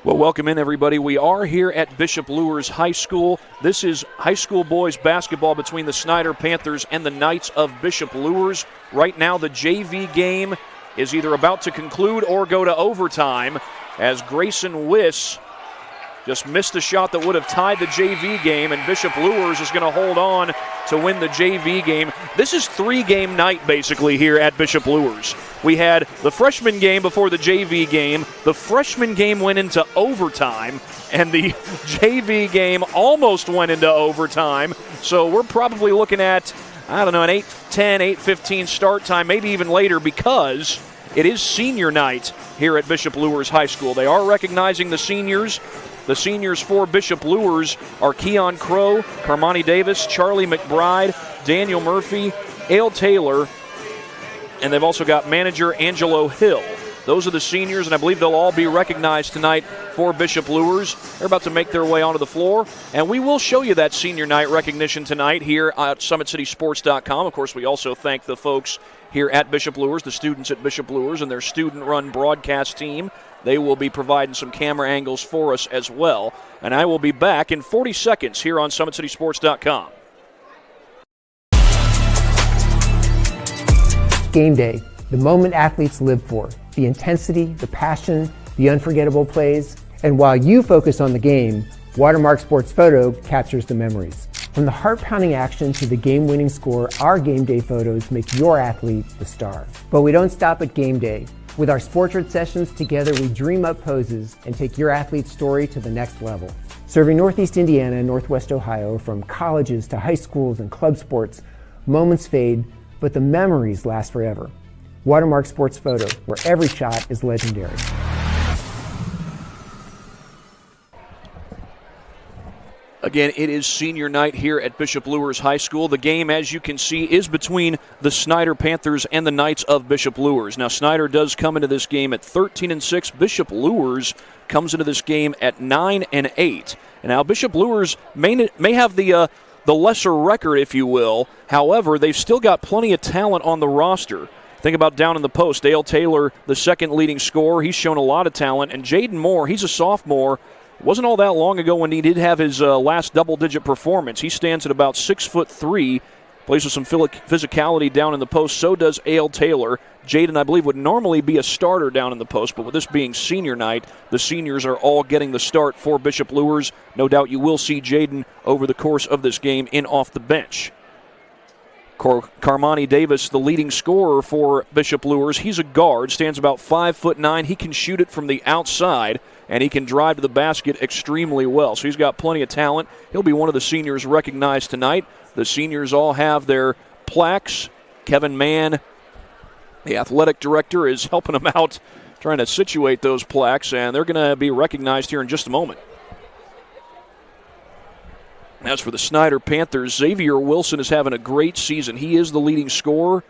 Well, welcome in, everybody. We are here at Bishop Luers High School. This is high school boys basketball between the Snider Panthers and the Knights of Bishop Luers. Right now, the JV game is either about to conclude or go to overtime as Grayson Wiss just missed a shot that would have tied the JV game, and Bishop Luers is going to hold on to win the JV game. This is three-game night, basically, here at Bishop Luers. We had the freshman game before the JV game. The freshman game went into overtime, and the JV game almost went into overtime. So we're probably looking at, I don't know, an 8:10, 8:15 start time, maybe even later, because it is senior night here at Bishop Luers High School. They are recognizing the seniors. The seniors for Bishop Luers are Keon Crow, Carmani Davis, Charlie McBride, Daniel Murphy, Ale Taylor, and they've also got manager Angelo Hill. Those are the seniors, and I believe they'll all be recognized tonight for Bishop Luers. They're about to make their way onto the floor, and we will show you that senior night recognition tonight here at SummitCitySports.com. Of course, we also thank the folks here at Bishop Luers, the students at Bishop Luers, and their student-run broadcast team. They will be providing some camera angles for us as well. And I will be back in 40 seconds here on SummitCitySports.com. Game day, the moment athletes live for. The intensity, the passion, the unforgettable plays. And while you focus on the game, Watermark Sports Photo captures the memories. From the heart-pounding action to the game-winning score, our game day photos make your athlete the star. But we don't stop at game day. With our Sportrait sessions, together we dream up poses and take your athlete's story to the next level. Serving Northeast Indiana and Northwest Ohio, from colleges to high schools and club sports, moments fade, but the memories last forever. Watermark Sports Photo, where every shot is legendary. Again, it is senior night here at Bishop Luers High School. The game, as you can see, is between the Snider Panthers and the Knights of Bishop Luers. Now, Snider does come into this game at 13-6. Bishop Luers comes into this game at 9-8. And now Bishop Luers may have the lesser record, if you will. However, they've still got plenty of talent on the roster. Think about down in the post. Dale Taylor, the second leading scorer. He's shown a lot of talent. And Jaden Moore, he's a sophomore. Wasn't all that long ago when he did have his last double-digit performance. He stands at about 6'3", plays with some physicality down in the post. So does Ale Taylor. Jaden, I believe, would normally be a starter down in the post, but with this being senior night, the seniors are all getting the start for Bishop Luers. No doubt you will see Jaden over the course of this game in off the bench. Carmani Davis, the leading scorer for Bishop Luers. He's a guard, stands about 5'9". He can shoot it from the outside, and he can drive to the basket extremely well. So he's got plenty of talent. He'll be one of the seniors recognized tonight. The seniors all have their plaques. Kevin Mann, the athletic director, is helping them out, trying to situate those plaques, and they're going to be recognized here in just a moment. As for the Snider Panthers, Xavier Wilson is having a great season. He is the leading scorer.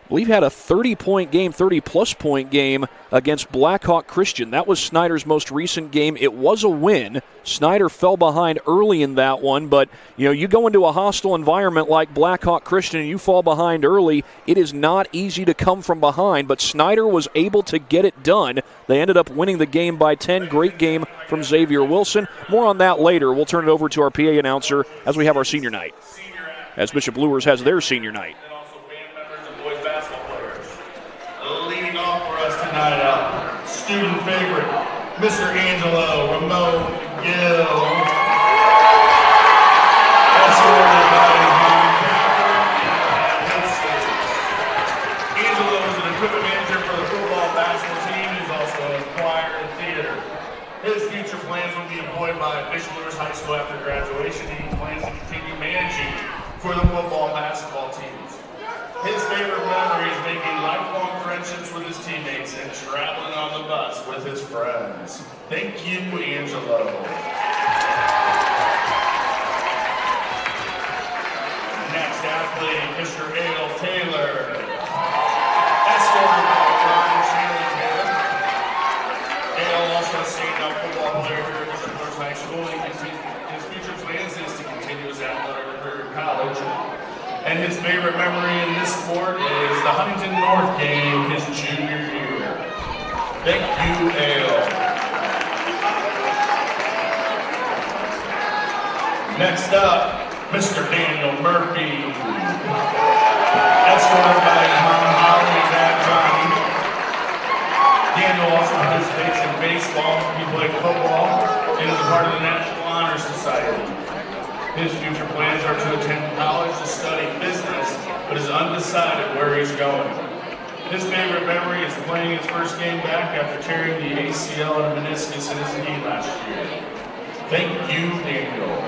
I believe had a 30-point game, 30-plus point game against Blackhawk Christian. That was Snider's most recent game. It was a win. Snider fell behind early in that one, but you go into a hostile environment like Blackhawk Christian and you fall behind early, it is not easy to come from behind, but Snider was able to get it done. They ended up winning the game by 10. Great game from Xavier Wilson. More on that later. We'll turn it over to our PA announcer as we have our senior night, as Bishop Luers has their senior night. Student favorite, Mr. Angelo Ramon Gill. Escorted by Angelo is an equipment manager for the football basketball team. He's also a choir and theater. His future plans will be employed by Bishop Luers High School after graduation. He plans to continue managing for the football and basketball teams. His favorite memory is making lifelong friendships with his teammates and traveling on the bus with his friends. Thank you, Angelo. Next athlete, Mr. Ale Taylor. Escorted by Brian Shanley Taylor. Ale also a stand-up football player here at Bishop Luers High School. His future plans is to continue his athletic career in college. And his favorite memory in this sport is the Huntington North game his junior year. Thank you, Ale. Next up, Mr. Daniel Murphy. Escorted by Mom Holly and Dad Johnny. Daniel also participates in baseball. He played football and is a part of the National Honor Society. His future plans are to attend college to study business, but is undecided where he's going. His favorite memory is playing his first game back after tearing the ACL and meniscus in his knee last year. Thank you, Daniel.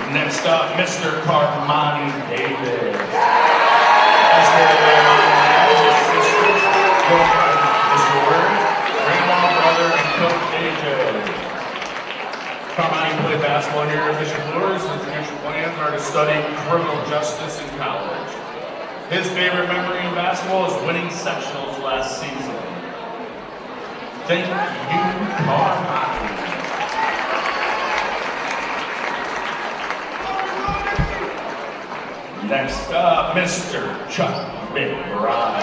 Next up, Mr. Carmani Davis. Escorted by his sister, girlfriend, Mr. Word, grandma, brother, and Coach AJ. Carmani played basketball here at Bishop Luers. His future plans are to study criminal justice in college. His favorite memory in basketball is winning sectionals last season. Thank you, Carmani. Next up, Mr. Chuck McBride.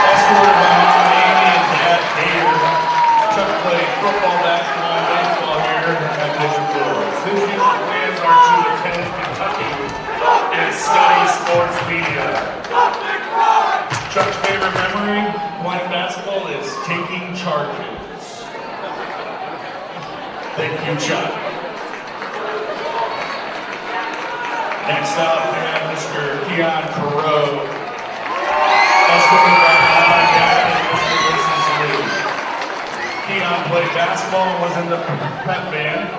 Escorted by Mom Amy and Dad Gator. Chuck played football, basketball, and baseball here at Bishop Luers. His future plans are to attend Kentucky and study sports media. Chuck's favorite memory playing basketball is taking charges. Thank you, Chuck. Next up, we have Mr. Keon Carreau, escorted by Mom and Dad and Mr. Wilson's Lee. Keon played basketball and was in the pep band.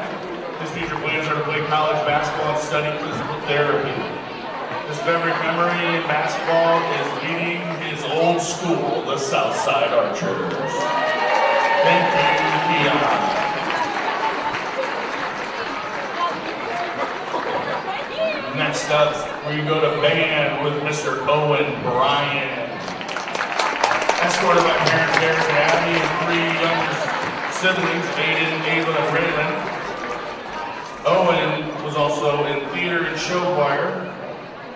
His future plans are to play college basketball and study physical therapy. His favorite memory in basketball is beating his old school, the Southside Archers. Thank you, Keon. Next up, we go to band with Mr. Owen Bryan. Escorted by parents Derek and Abby and 3 younger siblings, Aiden, Ava, and Raylan. Owen was also in theater and show choir.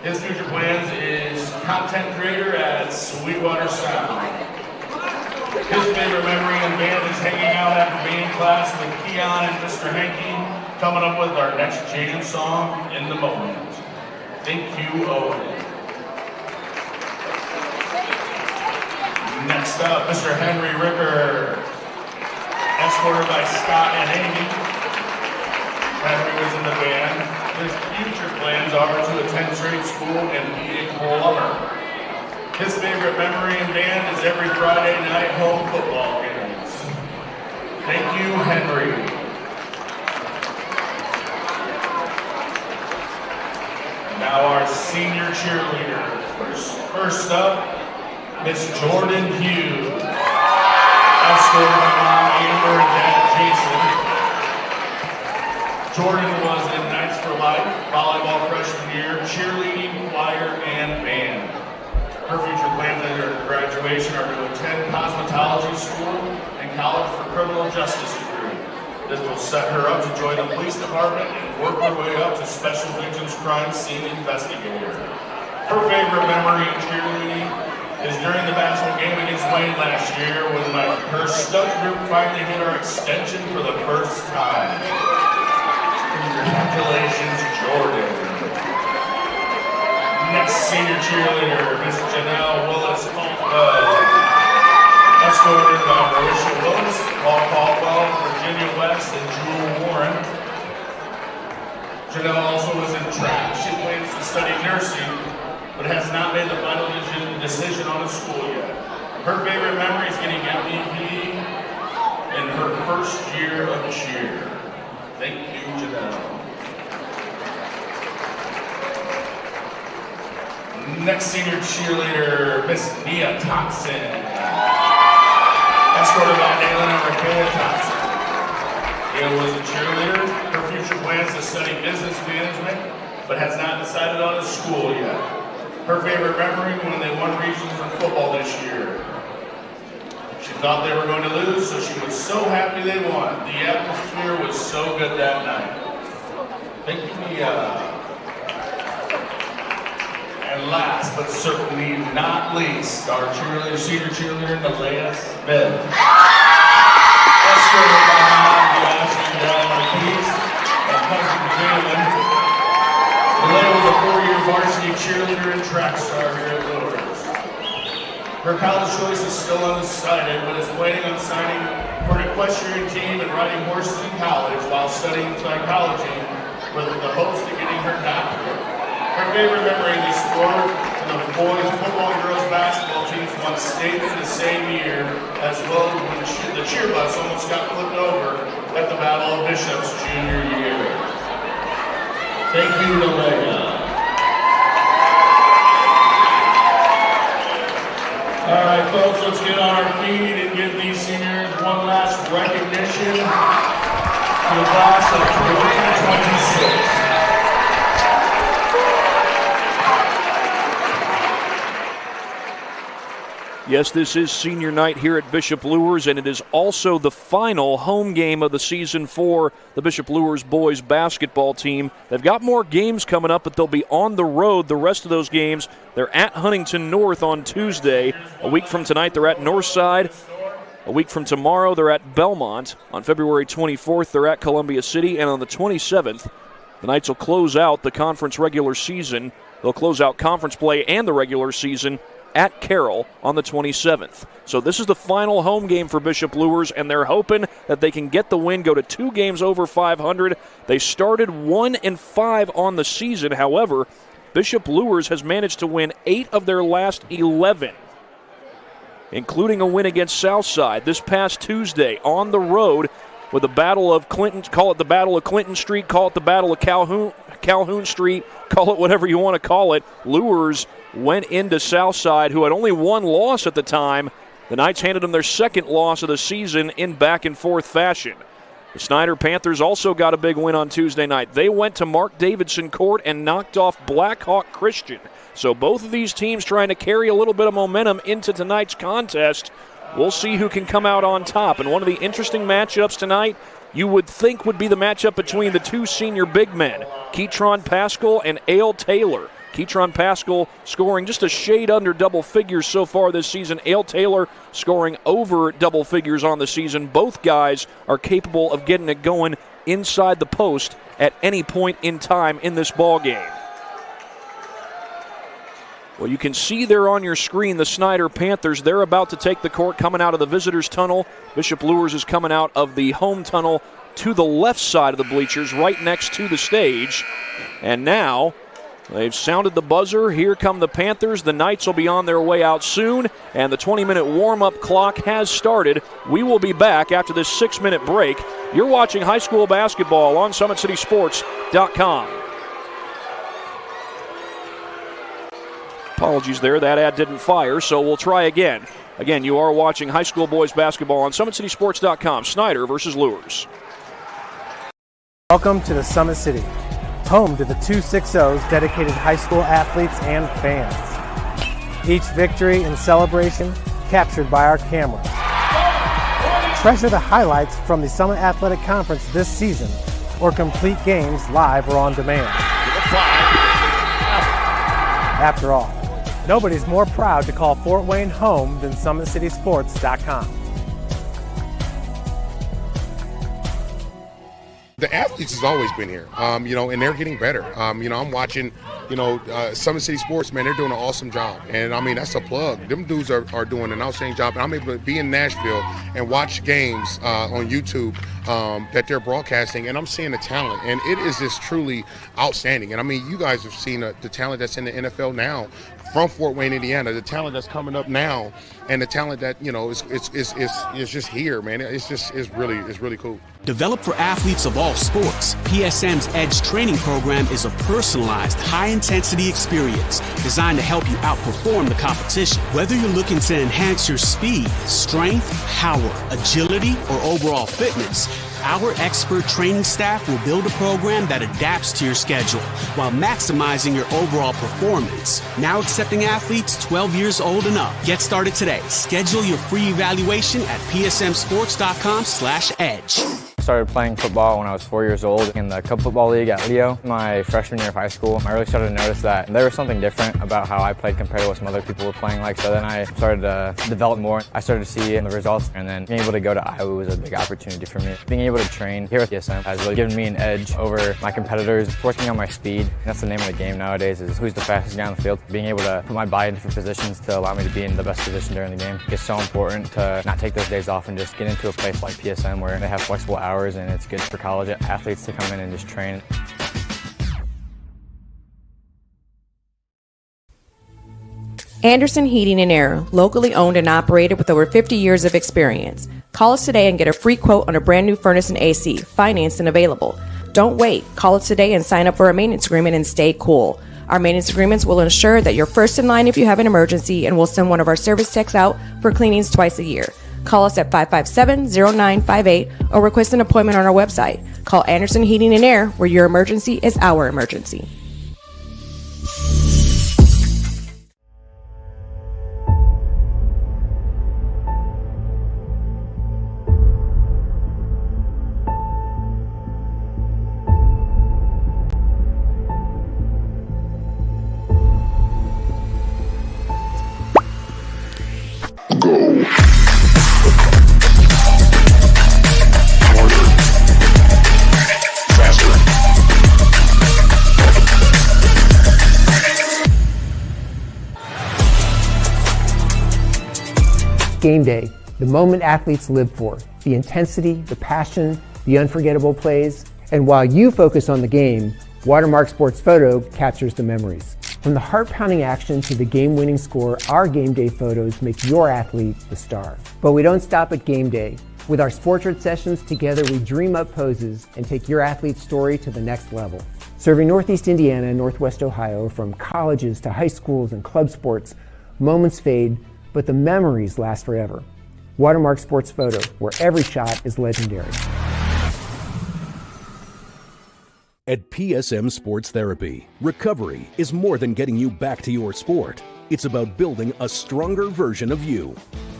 His future plans is content creator at Sweetwater Sound. His favorite memory in band is hanging out after band class with Keon and Mr. Hankey, coming up with our next jam song, In the Moment. Thank you, Owen. Next up, Mr. Henry Ricker, escorted by Scott and Amy. Henry was in the band. His future plans are to attend trade school and be a plumber. His favorite memory in band is every Friday night home football games. Thank you, Henry. Now our senior cheerleader. First up, Miss Jordan Hughes. Escorted by Mom Amber and Dad Jason. Jordan was in Knights for Life, volleyball freshman year, cheerleading, choir, and band. Her future plans at her graduation are to attend cosmetology school and college for criminal justice degree. This will set her up to join the police department and work her way up to Special Victims Crime Scene Investigator. Her favorite memory in cheerleading is during the basketball game against Wayne last year when her stunt group finally hit our extension for the first time. Congratulations, Jordan. Next senior cheerleader, Miss Janelle Willis-Holtwell. Escorted by Marisha Willis, Paul Caldwell, Virginia West, and Jewel Warren. Janelle also was in track. She plans to study nursing, but has not made the final decision on the school yet. Her favorite memory is getting MVP in her first year of cheer. Thank you, Janelle. Next senior cheerleader, Miss Nia Thompson. Escorted by Nayland and Raquel Thompson. Nia was a cheerleader. Her future plans to study business management, but has not decided on a school yet. Her favorite memory when they won regionals in football this year. She thought they were going to lose, so she was so happy they won. The atmosphere was so good that night. Thank you, Nia. And And last, but certainly not least, our senior cheerleader, Nalea Smith. Escorted behind the Ashley Marquise and cousin Jalen. Nalea was a 4-year varsity cheerleader and track star here at Luers. Her college choice is still undecided, but is planning on signing for an equestrian team and riding horses in college while studying psychology with the hopes of getting her doctorate. Her favorite memory in the sport, the boys' football and girls' basketball teams won state in the same year, as well as when the cheer bus almost got flipped over at the Battle of Bishops junior year. Thank you, Nalea. All right, folks, let's get on our feet and give these seniors one last recognition for the class of 2026. Yes, this is senior night here at Bishop Luers, and it is also the final home game of the season for the Bishop Luers boys basketball team. They've got more games coming up, but they'll be on the road the rest of those games. They're at Huntington North on Tuesday. A week from tonight, they're at Northside. A week from tomorrow, they're at Belmont. On February 24th, they're at Columbia City, and on the 27th, the Knights will close out the conference regular season. They'll close out conference play and the regular season at Carroll on the 27th. So this is the final home game for Bishop Luers, and they're hoping that they can get the win, go to 2 games over 500. They started 1-5 on the season. However, Bishop Luers has managed to win 8 of their last 11, including a win against Southside this past Tuesday on the road with the Battle of Clinton. Call it the Battle of Clinton Street, call it the Battle of Calhoun Street, call it whatever you want to call it. Luers went into Southside, who had only one loss at the time. The Knights handed them their second loss of the season in back-and-forth fashion. The Snider Panthers also got a big win on Tuesday night. They went to Mark Davidson Court and knocked off Blackhawk Christian. So both of these teams trying to carry a little bit of momentum into tonight's contest. We'll see who can come out on top. And one of the interesting matchups tonight, you would think, would be the matchup between the two senior big men, Keytron Pascal and Ale Taylor. Keytron Pascal scoring just a shade under double figures so far this season. Ale Taylor scoring over double figures on the season. Both guys are capable of getting it going inside the post at any point in time in this ball game. Well, you can see there on your screen the Snider Panthers. They're about to take the court coming out of the visitors' tunnel. Bishop Luers is coming out of the home tunnel to the left side of the bleachers, right next to the stage. And now they've sounded the buzzer. Here come the Panthers. The Knights will be on their way out soon, and the 20-minute warm-up clock has started. We will be back after this 6-minute break. You're watching high school basketball on SummitCitySports.com. Apologies there, that ad didn't fire, so we'll try again. Again, you are watching high school boys basketball on SummitCitySports.com. Snider versus Luers. Welcome to the Summit City, home to the 260's dedicated high school athletes and fans. Each victory and celebration captured by our camera. Treasure the highlights from the Summit Athletic Conference this season, or complete games live or on demand. After all, nobody's more proud to call Fort Wayne home than SummitCitySports.com. The athletes has always been here, and they're getting better. I'm watching, Summit City Sports, man, they're doing an awesome job. And, that's a plug. Them dudes are doing an outstanding job. And I'm able to be in Nashville and watch games on YouTube that they're broadcasting, and I'm seeing the talent. And it is just truly outstanding. And, you guys have seen the talent that's in the NFL now from Fort Wayne, Indiana, the talent that's coming up now, and the talent that, is just here, man. It's really cool. Developed for athletes of all sports, PSM's Edge training program is a personalized, high-intensity experience designed to help you outperform the competition. Whether you're looking to enhance your speed, strength, power, agility, or overall fitness, our expert training staff will build a program that adapts to your schedule while maximizing your overall performance. Now accepting athletes 12 years old and up. Get started today. Schedule your free evaluation at psmsports.com/edge. started playing football when I was 4 years old in the Cub Football League at Leo. My freshman year of high school, I really started to notice that there was something different about how I played compared to what some other people were playing like. So then I started to develop more. I started to see the results, and then being able to go to Iowa was a big opportunity for me. Being able to train here with PSM has really given me an edge over my competitors, working on my speed. And that's the name of the game nowadays, is who's the fastest guy on the field. Being able to put my body in different positions to allow me to be in the best position during the game. It's so important to not take those days off and just get into a place like PSM where they have flexible hours, and it's good for college athletes to come in and just train. Anderson Heating and Air, locally owned and operated with over 50 years of experience. Call us today and get a free quote on a brand new furnace and AC, financed and available. Don't wait. Call us today and sign up for a maintenance agreement and stay cool. Our maintenance agreements will ensure that you're first in line if you have an emergency, and we'll send one of our service techs out for cleanings twice a year. Call us at 557-0958 or request an appointment on our website. Call Anderson Heating and Air, where your emergency is our emergency. Game day, the moment athletes live for, the intensity, the passion, the unforgettable plays. And while you focus on the game, Watermark Sports Photo captures the memories. From the heart-pounding action to the game-winning score, our game day photos make your athlete the star. But we don't stop at game day. With our Sportrait sessions, together we dream up poses and take your athlete's story to the next level. Serving Northeast Indiana and Northwest Ohio, from colleges to high schools and club sports, moments fade, but the memories last forever. Watermark Sports Photo, where every shot is legendary. At PSM Sports Therapy, recovery is more than getting you back to your sport. It's about building a stronger version of you.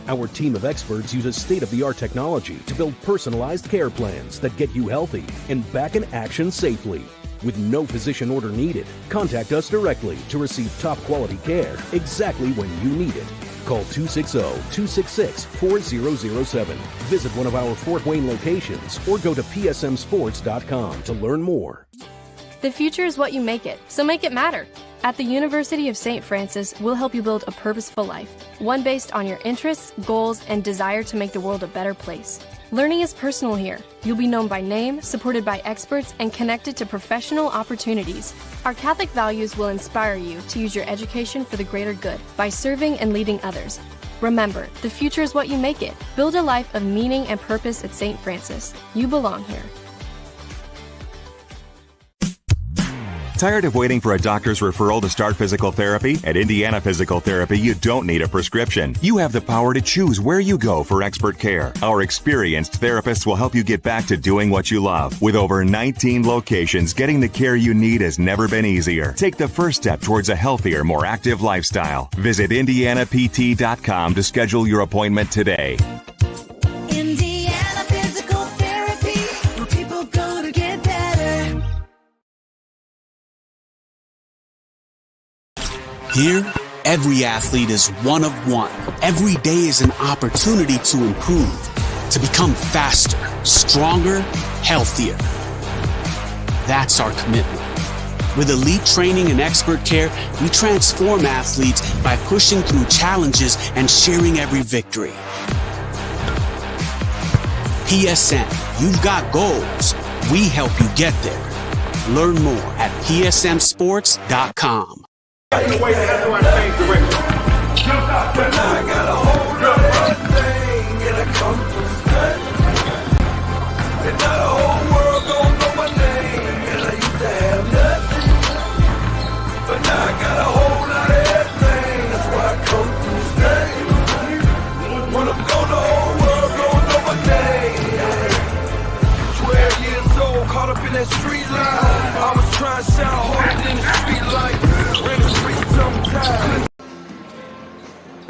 Our team of experts uses state-of-the-art technology to build personalized care plans that get you healthy and back in action safely. With no physician order needed, contact us directly to receive top-quality care exactly when you need it. Call 260-266-4007. Visit one of our Fort Wayne locations or go to psmsports.com to learn more. The future is what you make it, so make it matter. At the University of St. Francis, we'll help you build a purposeful life, one based on your interests, goals, and desire to make the world a better place. Learning is personal here. You'll be known by name, supported by experts, and connected to professional opportunities. Our Catholic values will inspire you to use your education for the greater good by serving and leading others. Remember, the future is what you make it. Build a life of meaning and purpose at St. Francis. You belong here. Tired of waiting for a doctor's referral to start physical therapy? At Indiana Physical Therapy, you don't need a prescription. You have the power to choose where you go for expert care. Our experienced therapists will help you get back to doing what you love. With over 19 locations, getting the care you need has never been easier. Take the first step towards a healthier, more active lifestyle. Visit IndianaPT.com to schedule your appointment today. Indiana Physical Therapy, where people go to get better. Here, every athlete is one of one. Every day is an opportunity to improve, to become faster, stronger, healthier. That's our commitment. With elite training and expert care, we transform athletes by pushing through challenges and sharing every victory. PSM, you've got goals. We help you get there. Learn more at psmsports.com. I got a hold of everything and I come from study. And now the whole world gon' know my name. And I used to have nothing, but now I got a whole lot of everything. That's why I come from study. When I'm gone, the whole world gon' know my name. 12 years old, caught up in that street life. I was trying to shout harder than the street light.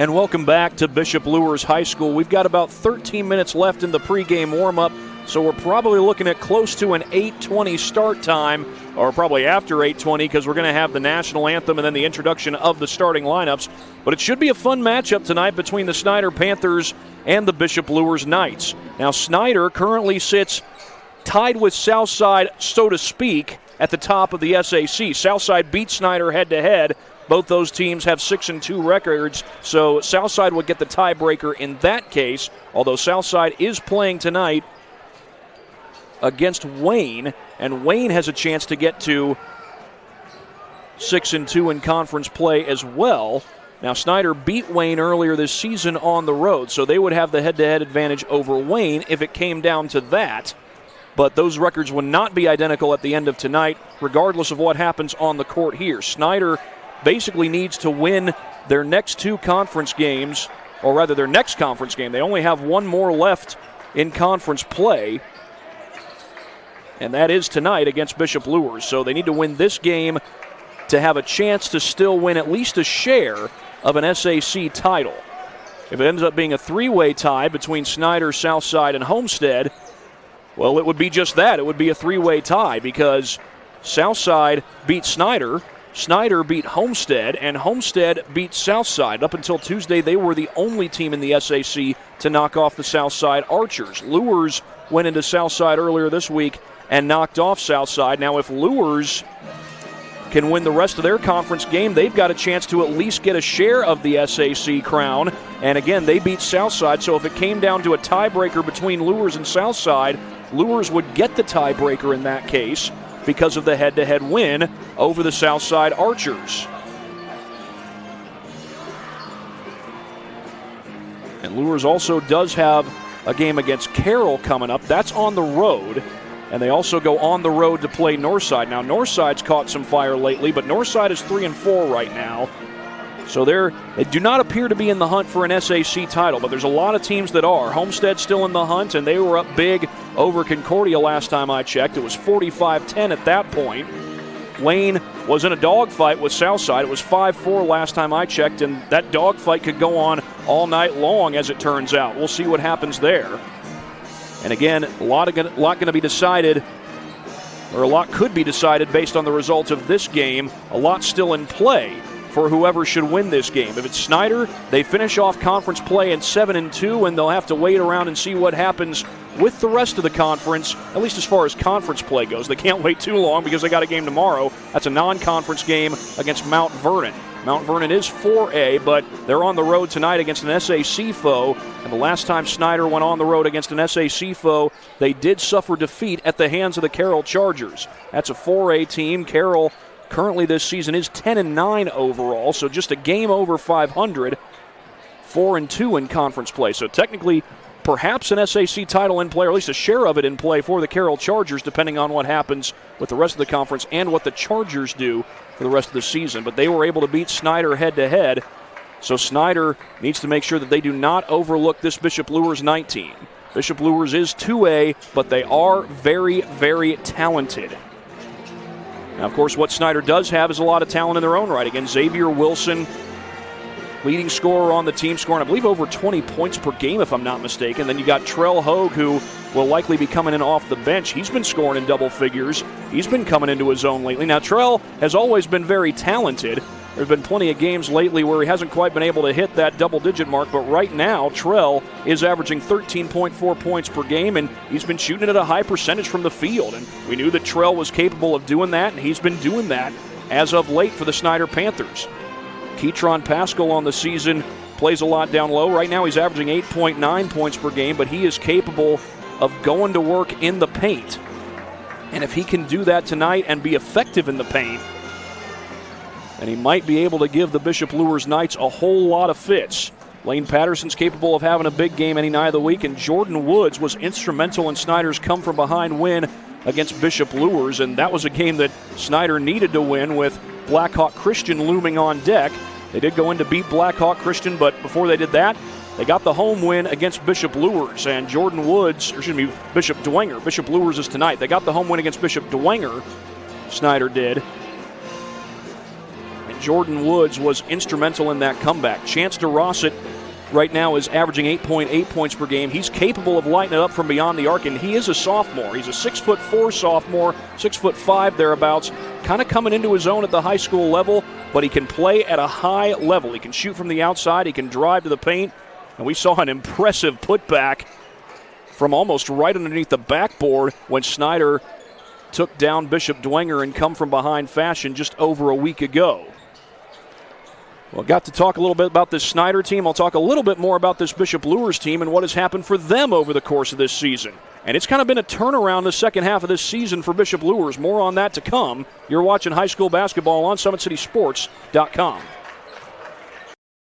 And welcome back to Bishop Luers High School. We've got about 13 minutes left in the pregame warm-up. So we're probably looking at close to an 8:20 start time, or probably after 8:20, because we're going to have the national anthem and then the introduction of the starting lineups. But it should be a fun matchup tonight between the Snider Panthers and the Bishop Luers Knights. Now, Snider currently sits tied with Southside, so to speak, at the top of the SAC. Southside beat Snider head-to-head. Both those teams have 6-2 records, so Southside would get the tiebreaker in that case, although Southside is playing tonight against Wayne, and Wayne has a chance to get to 6-2 in conference play as well. Now, Snider beat Wayne earlier this season on the road, so they would have the head-to-head advantage over Wayne if it came down to that. But those records would not be identical at the end of tonight, regardless of what happens on the court here. Snider basically needs to win their next two conference games, or rather their next conference game. They only have one more left in conference play, and that is tonight against Bishop Luers. So they need to win this game to have a chance to still win at least a share of an SAC title. If it ends up being a three-way tie between Snider, Southside, and Homestead, well, it would be just that. It would be a three-way tie because Southside beat Snider, Snider beat Homestead, and Homestead beat Southside. Up until Tuesday, they were the only team in the SAC to knock off the Southside Archers. Luers went into Southside earlier this week and knocked off Southside. Now, if Luers can win the rest of their conference game, they've got a chance to at least get a share of the SAC crown. And again, they beat Southside, so if it came down to a tiebreaker between Luers and Southside, Luers would get the tiebreaker in that case because of the head-to-head win over the Southside Archers. And Luers also does have a game against Carroll coming up. That's on the road. And they also go on the road to play Northside. Now, Northside's caught some fire lately, but Northside is 3-4 right now. So they do not appear to be in the hunt for an SAC title, but there's a lot of teams that are. Homestead's still in the hunt, and they were up big over Concordia last time I checked. It was 45-10 at that point. Wayne was in a dogfight with Southside. It was 5-4 last time I checked, and that dogfight could go on all night long, as it turns out. We'll see what happens there. And again, a lot going to be decided, or a lot could be decided based on the results of this game. A lot still in play for whoever should win this game. If it's Snider, they finish off conference play in 7-2, and they'll have to wait around and see what happens with the rest of the conference, at least as far as conference play goes. They can't wait too long because they got a game tomorrow. That's a non-conference game against Mount Vernon. Mount Vernon is 4A, but they're on the road tonight against an SAC foe. And the last time Snider went on the road against an SAC foe, they did suffer defeat at the hands of the Carroll Chargers. That's a 4A team. Carroll currently this season is 10-9 overall, so just a game over 500, 4-2 in conference play. So technically, perhaps an SAC title in play, or at least a share of it in play for the Carroll Chargers, depending on what happens with the rest of the conference and what the Chargers do for the rest of the season. But they were able to beat Snider head-to-head, so Snider needs to make sure that they do not overlook this Bishop Luers Knight team. Bishop Luers is 2A, but they are very, very talented. Now, of course, what Snider does have is a lot of talent in their own right. Again, Xavier Wilson, leading scorer on the team, scoring, I believe, over 20 points per game, if I'm not mistaken. Then you got Trell Hogue, who will likely be coming in off the bench. He's been scoring in double figures. He's been coming into his own lately. Now, Trell has always been very talented. There's been plenty of games lately where he hasn't quite been able to hit that double-digit mark, but right now, Trell is averaging 13.4 points per game, and he's been shooting it at a high percentage from the field. And we knew that Trell was capable of doing that, and he's been doing that as of late for the Snider Panthers. Ketron Pascal on the season plays a lot down low. Right now, he's averaging 8.9 points per game, but he is capable of going to work in the paint. And if he can do that tonight and be effective in the paint, then he might be able to give the Bishop Luers Knights a whole lot of fits. Lane Patterson's capable of having a big game any night of the week, and Jordan Woods was instrumental in Snider's come-from-behind win against Bishop Luers, and that was a game that Snider needed to win with Blackhawk Christian looming on deck. They did go in to beat Blackhawk Christian, but before they did that, they got the home win against Bishop Luers, and Bishop Dwenger. Bishop Luers is tonight. They got the home win against Bishop Dwenger, Snider did. And Jordan Woods was instrumental in that comeback. Chance DeRosset right now is averaging 8.8 points per game. He's capable of lighting it up from beyond the arc, and he is a sophomore. He's a 6'4" sophomore, 6'5" thereabouts, kind of coming into his own at the high school level, but he can play at a high level. He can shoot from the outside. He can drive to the paint, and we saw an impressive putback from almost right underneath the backboard when Snider took down Bishop Dwenger in come-from-behind fashion just over a week ago. Well, got to talk a little bit about this Snider team. I'll talk a little bit more about this Bishop Luers team and what has happened for them over the course of this season. And it's kind of been a turnaround the second half of this season for Bishop Luers. More on that to come. You're watching high school basketball on SummitCitySports.com.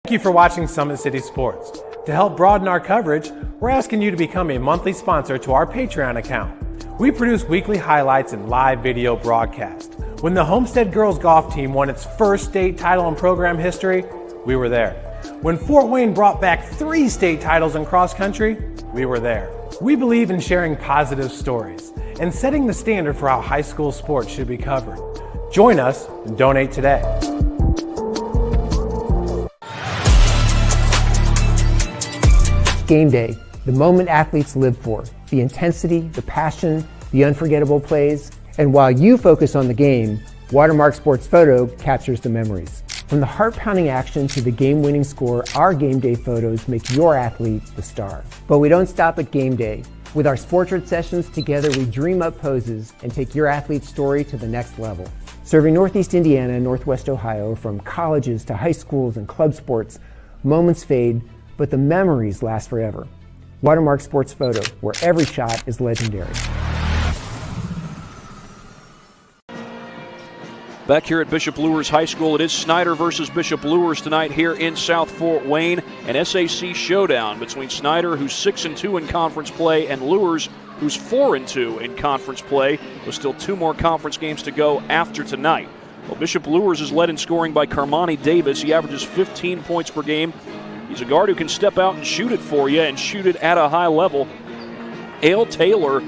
Thank you for watching Summit City Sports. To help broaden our coverage, we're asking you to become a monthly sponsor to our Patreon account. We produce weekly highlights and live video broadcasts. When the Homestead Girls Golf Team won its first state title in program history, we were there. When Fort Wayne brought back 3 state titles in cross country, we were there. We believe in sharing positive stories and setting the standard for how high school sports should be covered. Join us and donate today. Game day, the moment athletes live for, the intensity, the passion, the unforgettable plays. And while you focus on the game, Watermark Sports Photo captures the memories. From the heart-pounding action to the game-winning score, our game day photos make your athlete the star. But we don't stop at game day. With our Sportrait sessions together, we dream up poses and take your athlete's story to the next level. Serving Northeast Indiana and Northwest Ohio, from colleges to high schools and club sports, moments fade, but the memories last forever. Watermark Sports Photo, where every shot is legendary. Back here at Bishop Luers High School, it is Snider versus Bishop Luers tonight here in South Fort Wayne. An SAC showdown between Snider, who's 6-2 in conference play, and Luers, who's 4-2 in conference play. There's still 2 more conference games to go after tonight. Well, Bishop Luers is led in scoring by Carmani Davis. He averages 15 points per game. He's a guard who can step out and shoot it for you and shoot it at a high level. Ale Taylor,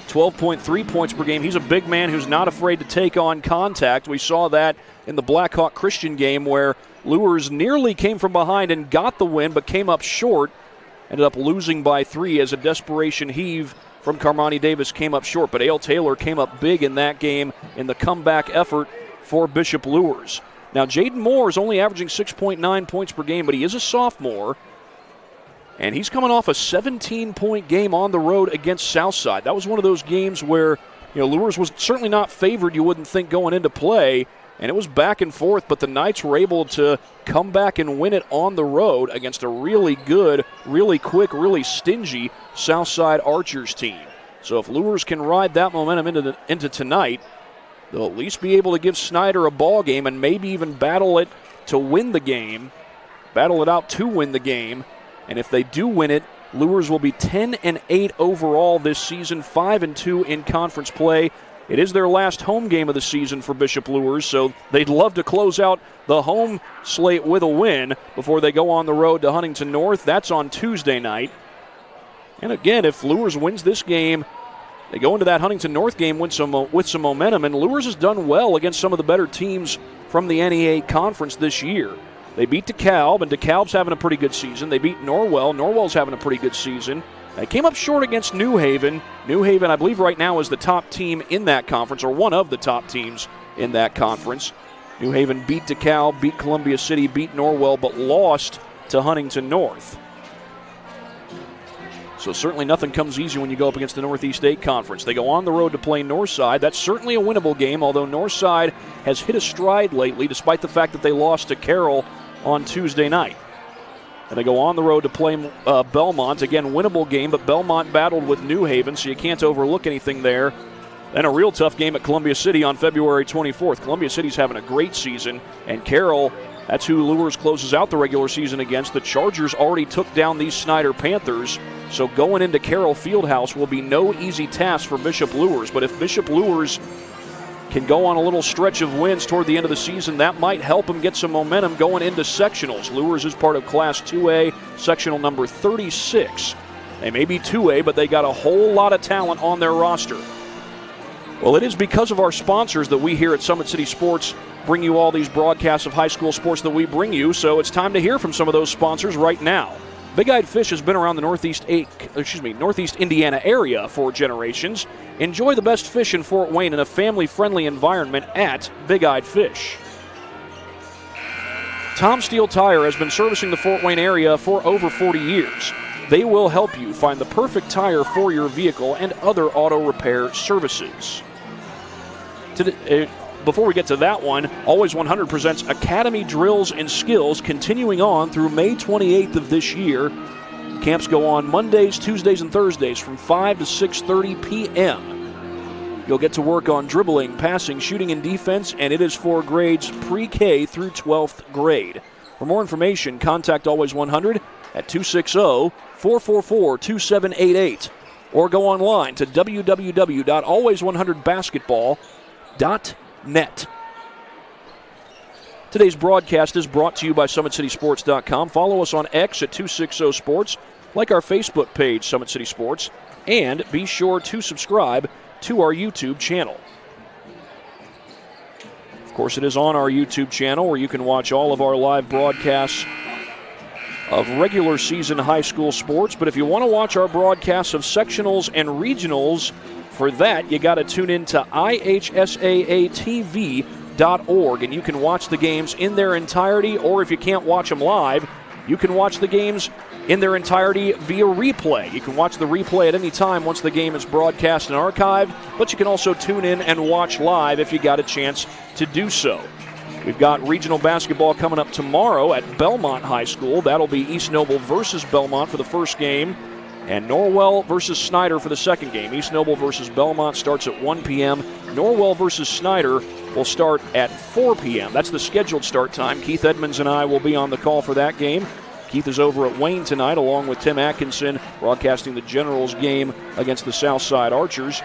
12.3 points per game. He's a big man who's not afraid to take on contact. We saw that in the Blackhawk Christian game where Luers nearly came from behind and got the win, but came up short. Ended up losing by 3 as a desperation heave from Carmani Davis came up short. But Ale Taylor came up big in that game in the comeback effort for Bishop Luers. Now, Jaden Moore is only averaging 6.9 points per game, but he is a sophomore. And he's coming off a 17-point game on the road against Southside. That was one of those games where, Luers was certainly not favored, you wouldn't think, going into play. And it was back and forth, but the Knights were able to come back and win it on the road against a really good, really quick, really stingy Southside Archers team. So if Luers can ride that momentum into tonight, they'll at least be able to give Snider a ball game and maybe even battle it to win the game, battle it out to win the game. And if they do win it, Luers will be 10-8 overall this season, 5-2 in conference play. It is their last home game of the season for Bishop Luers, so they'd love to close out the home slate with a win before they go on the road to Huntington North. That's on Tuesday night. And again, if Luers wins this game, they go into that Huntington North game with some momentum, and Luers has done well against some of the better teams from the NEA conference this year. They beat DeKalb, and DeKalb's having a pretty good season. They beat Norwell. Norwell's having a pretty good season. They came up short against New Haven. New Haven, I believe right now, is the top team in that conference, or one of the top teams in that conference. New Haven beat DeKalb, beat Columbia City, beat Norwell, but lost to Huntington North. So certainly nothing comes easy when you go up against the Northeast 8 Conference. They go on the road to play Northside. That's certainly a winnable game, although Northside has hit a stride lately, despite the fact that they lost to Carroll on Tuesday night. And they go on the road to play Belmont. Again, winnable game, but Belmont battled with New Haven, so you can't overlook anything there. Then a real tough game at Columbia City on February 24th. Columbia City's having a great season, and Carroll, that's who Luers closes out the regular season against. The Chargers already took down these Snider Panthers, so going into Carroll Fieldhouse will be no easy task for Bishop Luers. But if Bishop Luers can go on a little stretch of wins toward the end of the season, that might help them get some momentum going into sectionals. Luers is part of Class 2A, sectional number 36. They may be 2A, but they got a whole lot of talent on their roster. Well, it is because of our sponsors that we here at Summit City Sports bring you all these broadcasts of high school sports that we bring you, so it's time to hear from some of those sponsors right now. Big Eyed Fish has been around the Northeast Indiana area for generations. Enjoy the best fish in Fort Wayne in a family-friendly environment at Big Eyed Fish. Tom Steele Tire has been servicing the Fort Wayne area for over 40 years. They will help you find the perfect tire for your vehicle and other auto repair services. Before we get to that one, Always 100 presents Academy Drills and Skills continuing on through May 28th of this year. Camps go on Mondays, Tuesdays, and Thursdays from 5 to 6:30 p.m. You'll get to work on dribbling, passing, shooting, and defense, and it is for grades pre-K through 12th grade. For more information, contact Always 100 at 260-444-2788 or go online to www.always100basketball.net. Today's broadcast is brought to you by SummitCitySports.com. Follow us on X at 260sports, like our Facebook page, Summit City Sports, and be sure to subscribe to our YouTube channel. Of course, it is on our YouTube channel where you can watch all of our live broadcasts of regular season high school sports. But if you want to watch our broadcasts of sectionals and regionals, for that, you got to tune in to IHSAATV.org, and you can watch the games in their entirety, or if you can't watch them live, you can watch the games in their entirety via replay. You can watch the replay at any time once the game is broadcast and archived, but you can also tune in and watch live if you got a chance to do so. We've got regional basketball coming up tomorrow at Belmont High School. That'll be East Noble versus Belmont for the first game, and Norwell versus Snider for the second game. East Noble versus Belmont starts at 1 p.m. Norwell versus Snider will start at 4 p.m. That's the scheduled start time. Keith Edmonds and I will be on the call for that game. Keith is over at Wayne tonight along with Tim Atkinson broadcasting the Generals game against the Southside Archers.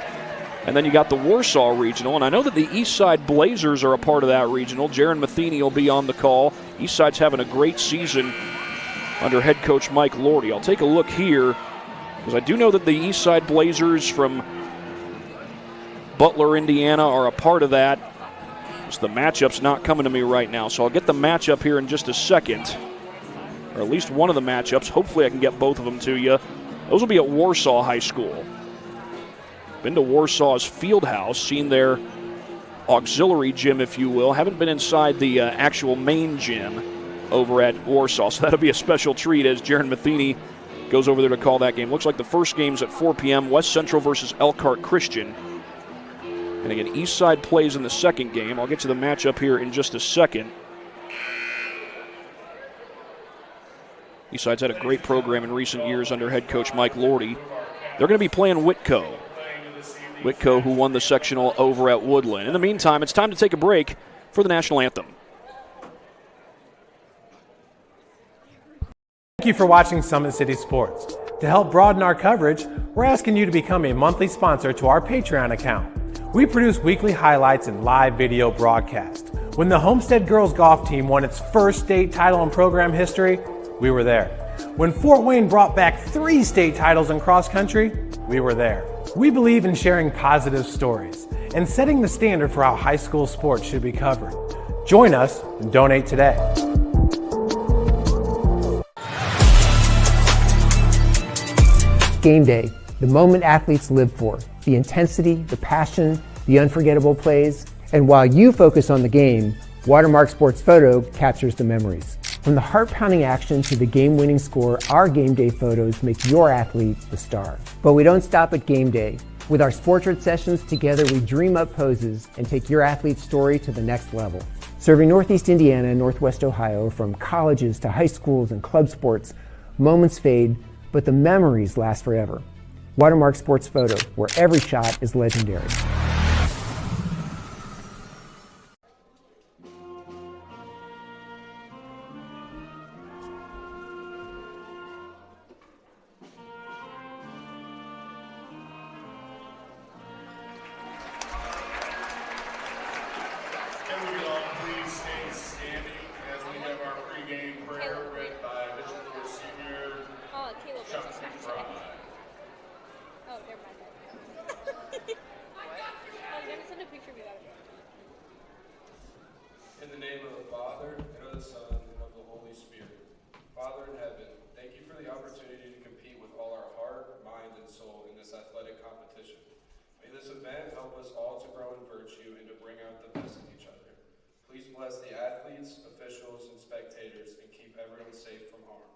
And then you got the Warsaw Regional, and I know that the Eastside Blazers are a part of that regional. Jaron Matheny will be on the call. Eastside's having a great season under head coach Mike Lordy. I'll take a look here, because I do know that the Eastside Blazers from Butler, Indiana are a part of that. Just the matchup's not coming to me right now, so I'll get the matchup here in just a second, or at least one of the matchups. Hopefully I can get both of them to you. Those will be at Warsaw High School. Been to Warsaw's field house, seen their auxiliary gym, if you will. Haven't been inside the actual main gym over at Warsaw, so that'll be a special treat as Jaron Matheny goes over there to call that game. Looks like the first game's at 4 p.m., West Central versus Elkhart Christian. And again, Eastside plays in the second game. I'll get to the matchup here in just a second. Eastside's had a great program in recent years under head coach Mike Lordy. They're going to be playing Whitco. Whitco, who won the sectional over at Woodland. In the meantime, it's time to take a break for the national anthem. Thank you for watching Summit City Sports. To help broaden our coverage, we're asking you to become a monthly sponsor to our Patreon account. We produce weekly highlights and live video broadcasts. When the Homestead Girls Golf Team won its first state title in program history, we were there. When Fort Wayne brought back 3 state titles in cross country, we were there. We believe in sharing positive stories and setting the standard for how high school sports should be covered. Join us and donate today. Game day, the moment athletes live for, the intensity, the passion, the unforgettable plays. And while you focus on the game, Watermark Sports Photo captures the memories. From the heart-pounding action to the game-winning score, our game day photos make your athlete the star. But we don't stop at game day. With our Sportrait sessions together, we dream up poses and take your athlete's story to the next level. Serving Northeast Indiana and Northwest Ohio, from colleges to high schools and club sports, moments fade, but the memories last forever. Watermark Sports Photo, where every shot is legendary. Can we all please stay standing as we have our pregame prayer read by Bishop Luers Senior. Chuck Fry. Oh, never mind. heaven, thank you for the opportunity to compete with all our heart, mind, and soul in this athletic competition. May this event help us all to grow in virtue and to bring out the best in each other. Please bless the athletes, officials, and spectators, and keep everyone safe from harm.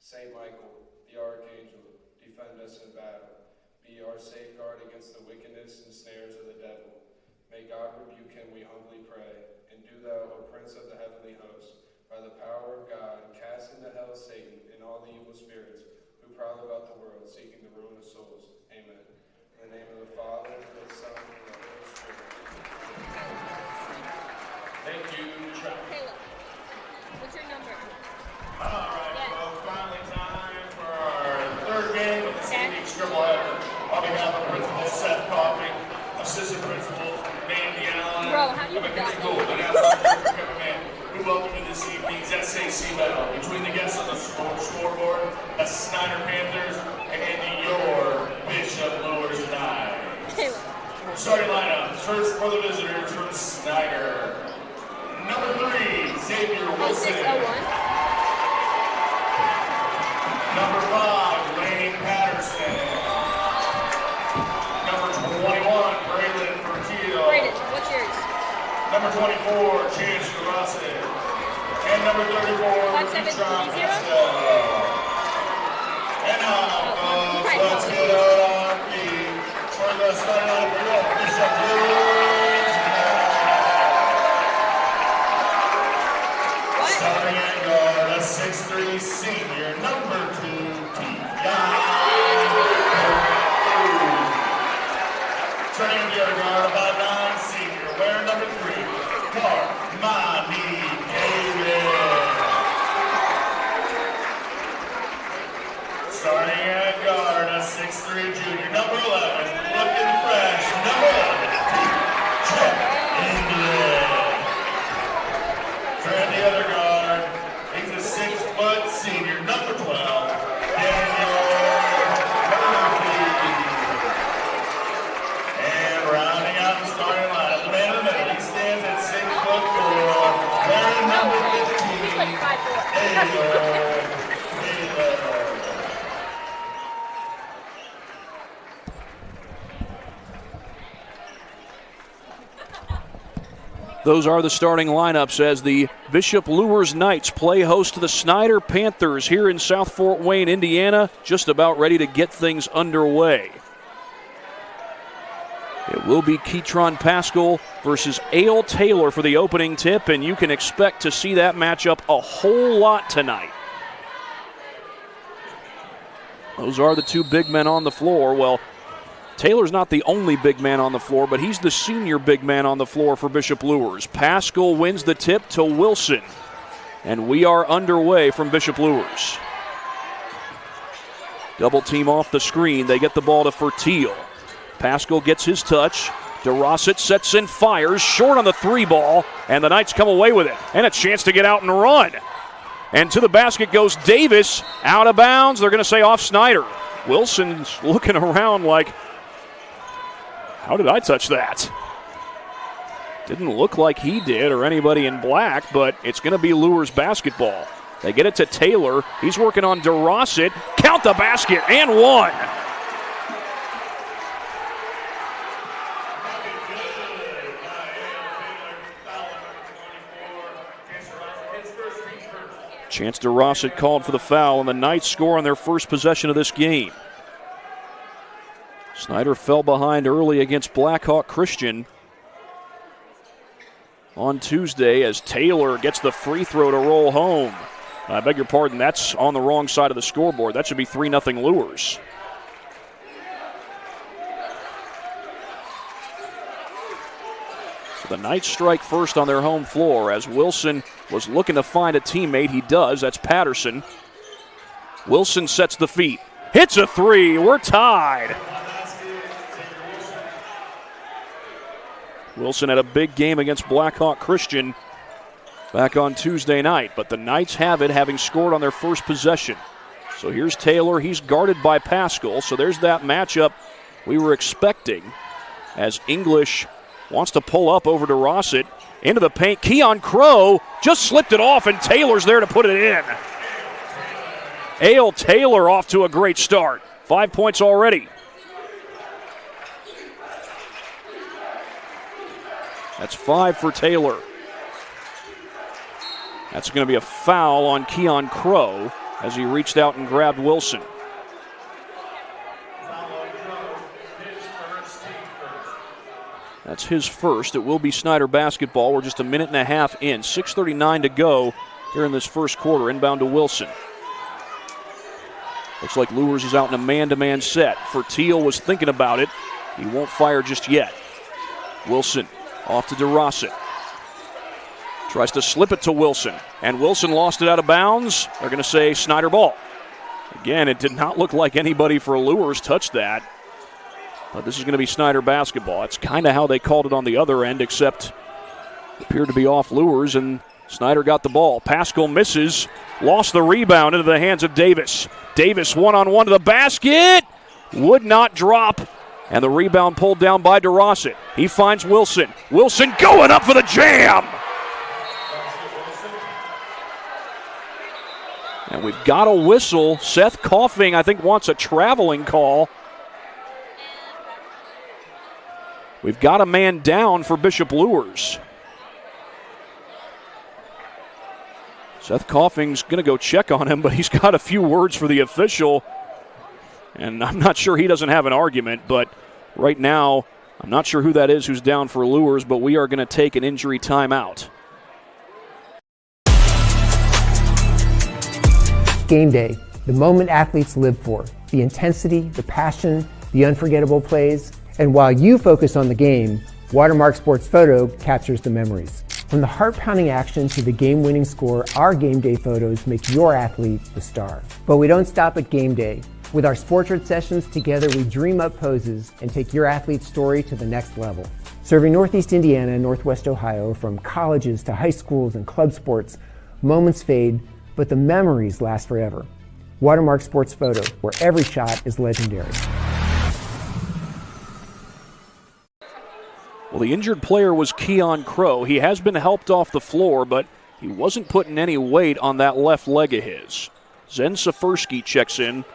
Saint Michael, the Archangel, defend us in battle. Be our safeguard against the wickedness and snares of the devil. May God rebuke him, we humbly pray. And do thou, O Prince of the heavenly host, by the power of God, cast into hell Satan and all the evil spirits who prowl about the world, seeking the ruin of souls. Amen. In the name of the Father, and of the Son, and of the Holy Spirit. Thank you, Chuck. Caleb, what's your number? All right, well, finally time for our third game of the evening scribble header. On behalf of Principal Seth Coffey, Assistant Principal Mandy Allen, Bro, how do you do that? We welcome you this evening's SAC battle between the guests on the scoreboard, the Snider Panthers, and your Bishop Luers Knights. Starting lineup, first for the visitors from Snider. Number 3, Xavier Wilson. Number 5, Lane Patterson. Number 21, Braylon Portillo. Brayden, what's yours? Number 24, Chance Rosset. And number 34, Petron Costello. And now, folks, let's get our feet for the starting line for your Bishop Luers. Starting at guard, a 6'3" senior, number 2, T.I. Turning to the other guard, about 9 senior, wearing number 3, Marmani David. Starting at guard, a 6'3" junior, number 11, looking fresh, number 11, Jeff Mahoney. Turning the other guard, he's a 6-foot senior, number 12, Daniel Murphy. And rounding out the starting lineup, the man in the middle, he stands at 6'4", wearing number 15, Taylor. Those are the starting lineups as the Bishop Luers Knights play host to the Snider Panthers here in South Fort Wayne, Indiana, just about ready to get things underway. It will be Ketron Pascal versus Ale Taylor for the opening tip, and you can expect to see that matchup a whole lot tonight. Those are the two big men on the floor. Well, Taylor's not the only big man on the floor, but he's the senior big man on the floor for Bishop Luers. Pascal wins the tip to Wilson, and we are underway from Bishop Luers. Double team off the screen. They get the ball to Fertil. Pascal gets his touch. DeRosset sets in, fires, short on the 3 ball, and the Knights come away with it. And a chance to get out and run. And to the basket goes Davis, out of bounds. They're going to say off Snider. Wilson's looking around like, how did I touch that? Didn't look like he did or anybody in black, but it's going to be Luers basketball. They get it to Taylor. He's working on DeRosset. Count the basket, and one. Chance DeRosset called for the foul, and the Knights score on their first possession of this game. Snider fell behind early against Blackhawk Christian on Tuesday as Taylor gets the free throw to roll home. I beg your pardon, that's on the wrong side of the scoreboard. That should be 3-0 Luers. So the Knights strike first on their home floor as Wilson was looking to find a teammate. He does. That's Patterson. Wilson sets the feet. Hits a 3. We're tied. Wilson had a big game against Blackhawk Christian back on Tuesday night, but the Knights have it, having scored on their first possession. So here's Taylor. He's guarded by Pascal, so there's that matchup we were expecting as English wants to pull up over to Rossett into the paint. Keon Crow just slipped it off, and Taylor's there to put it in. Ale Taylor off to a great start. 5 points already. That's 5 for Taylor. That's going to be a foul on Keon Crow as he reached out and grabbed Wilson. That's his first. It will be Snider basketball. We're just a minute and a half in. 6:39 to go here in this first quarter. Inbound to Wilson. Looks like Luers is out in a man-to-man set. Fertiel was thinking about it. He won't fire just yet. Wilson off to DeRosset. Tries to slip it to Wilson. And Wilson lost it out of bounds. They're going to say Snider ball. Again, it did not look like anybody for Luers touched that. But this is going to be Snider basketball. That's kind of how they called it on the other end, except it appeared to be off Luers, and Snider got the ball. Pascal misses, lost the rebound into the hands of Davis. Davis one-on-one to the basket, would not drop, and the rebound pulled down by DeRosset. He finds Wilson. Wilson going up for the jam! And we've got a whistle. Seth Coughing, I think, wants a traveling call. We've got a man down for Bishop Luers. Seth Coughing's going to go check on him, but he's got a few words for the official. And I'm not sure he doesn't have an argument, but right now, I'm not sure who that is who's down for Luers, but we are going to take an injury timeout. Game day, the moment athletes live for, the intensity, the passion, the unforgettable plays. And while you focus on the game, Watermark Sports Photo captures the memories. From the heart-pounding action to the game-winning score, our game day photos make your athlete the star. But we don't stop at game day. With our Sportrait sessions, together we dream up poses and take your athlete's story to the next level. Serving Northeast Indiana and Northwest Ohio, from colleges to high schools and club sports, moments fade, but the memories last forever. Watermark Sports Photo, where every shot is legendary. Well, the injured player was Keon Crow. He has been helped off the floor, but he wasn't putting any weight on that left leg of his. Zen Safersky checks in.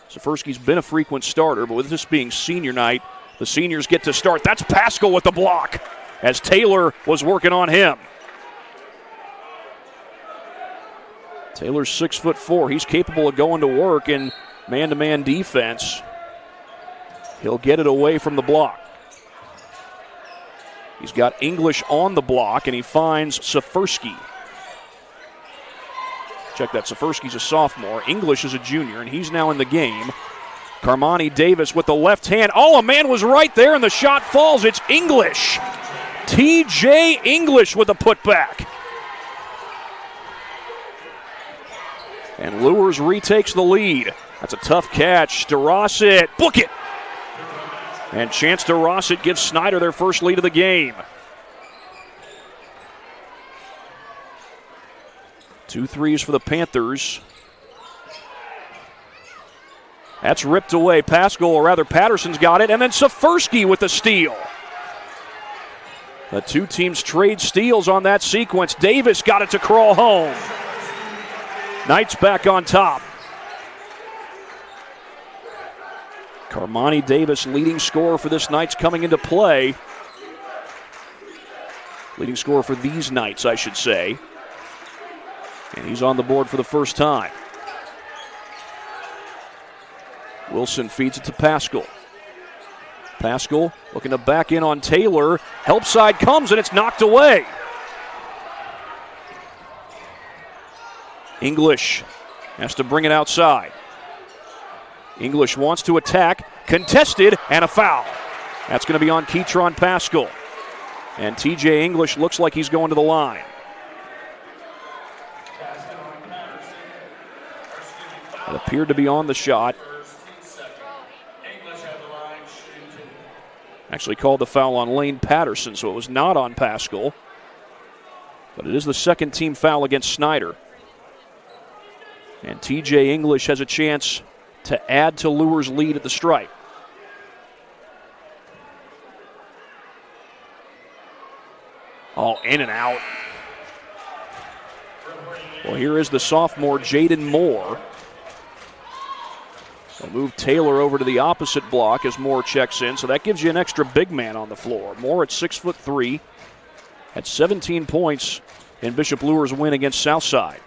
Safersky's been a frequent starter, but with this being senior night, the seniors get to start. That's Pascal with the block, as Taylor was working on him. Taylor's 6'4". He's capable of going to work in man-to-man defense. He'll get it away from the block. He's got English on the block, and he finds Safersky. Check that. Safersky's a sophomore. English is a junior, and he's now in the game. Carmani Davis with the left hand. Oh, a man was right there, and the shot falls. It's English. T.J. English with a putback. And Luers retakes the lead. That's a tough catch. DeRosset, book it. And Chance DeRosset gives Snider their first lead of the game. 2 threes for the Panthers. That's ripped away. Pascal, or rather Patterson's got it. And then Safersky with the steal. The two teams trade steals on that sequence. Davis got it to crawl home. Knights back on top. Carmani Davis, leading scorer for this Knights, coming into play. Leading scorer for these Knights, I should say. And he's on the board for the first time. Wilson feeds it to Pascal. Pascal looking to back in on Taylor. Help side comes, and it's knocked away. English has to bring it outside. English wants to attack, contested, and a foul. That's going to be on Keytron Pascal. And TJ English looks like he's going to the line. It appeared to be on the shot. Actually called the foul on Lane Patterson, so it was not on Pascal. But it is the second team foul against Snider. And TJ English has a chance to add to Luers' lead at the stripe. Oh, in and out. Well, here is the sophomore, Jaden Moore. They move Taylor over to the opposite block as Moore checks in, so that gives you an extra big man on the floor. Moore at 6'3", had 17 points in Bishop Luers' win against Southside.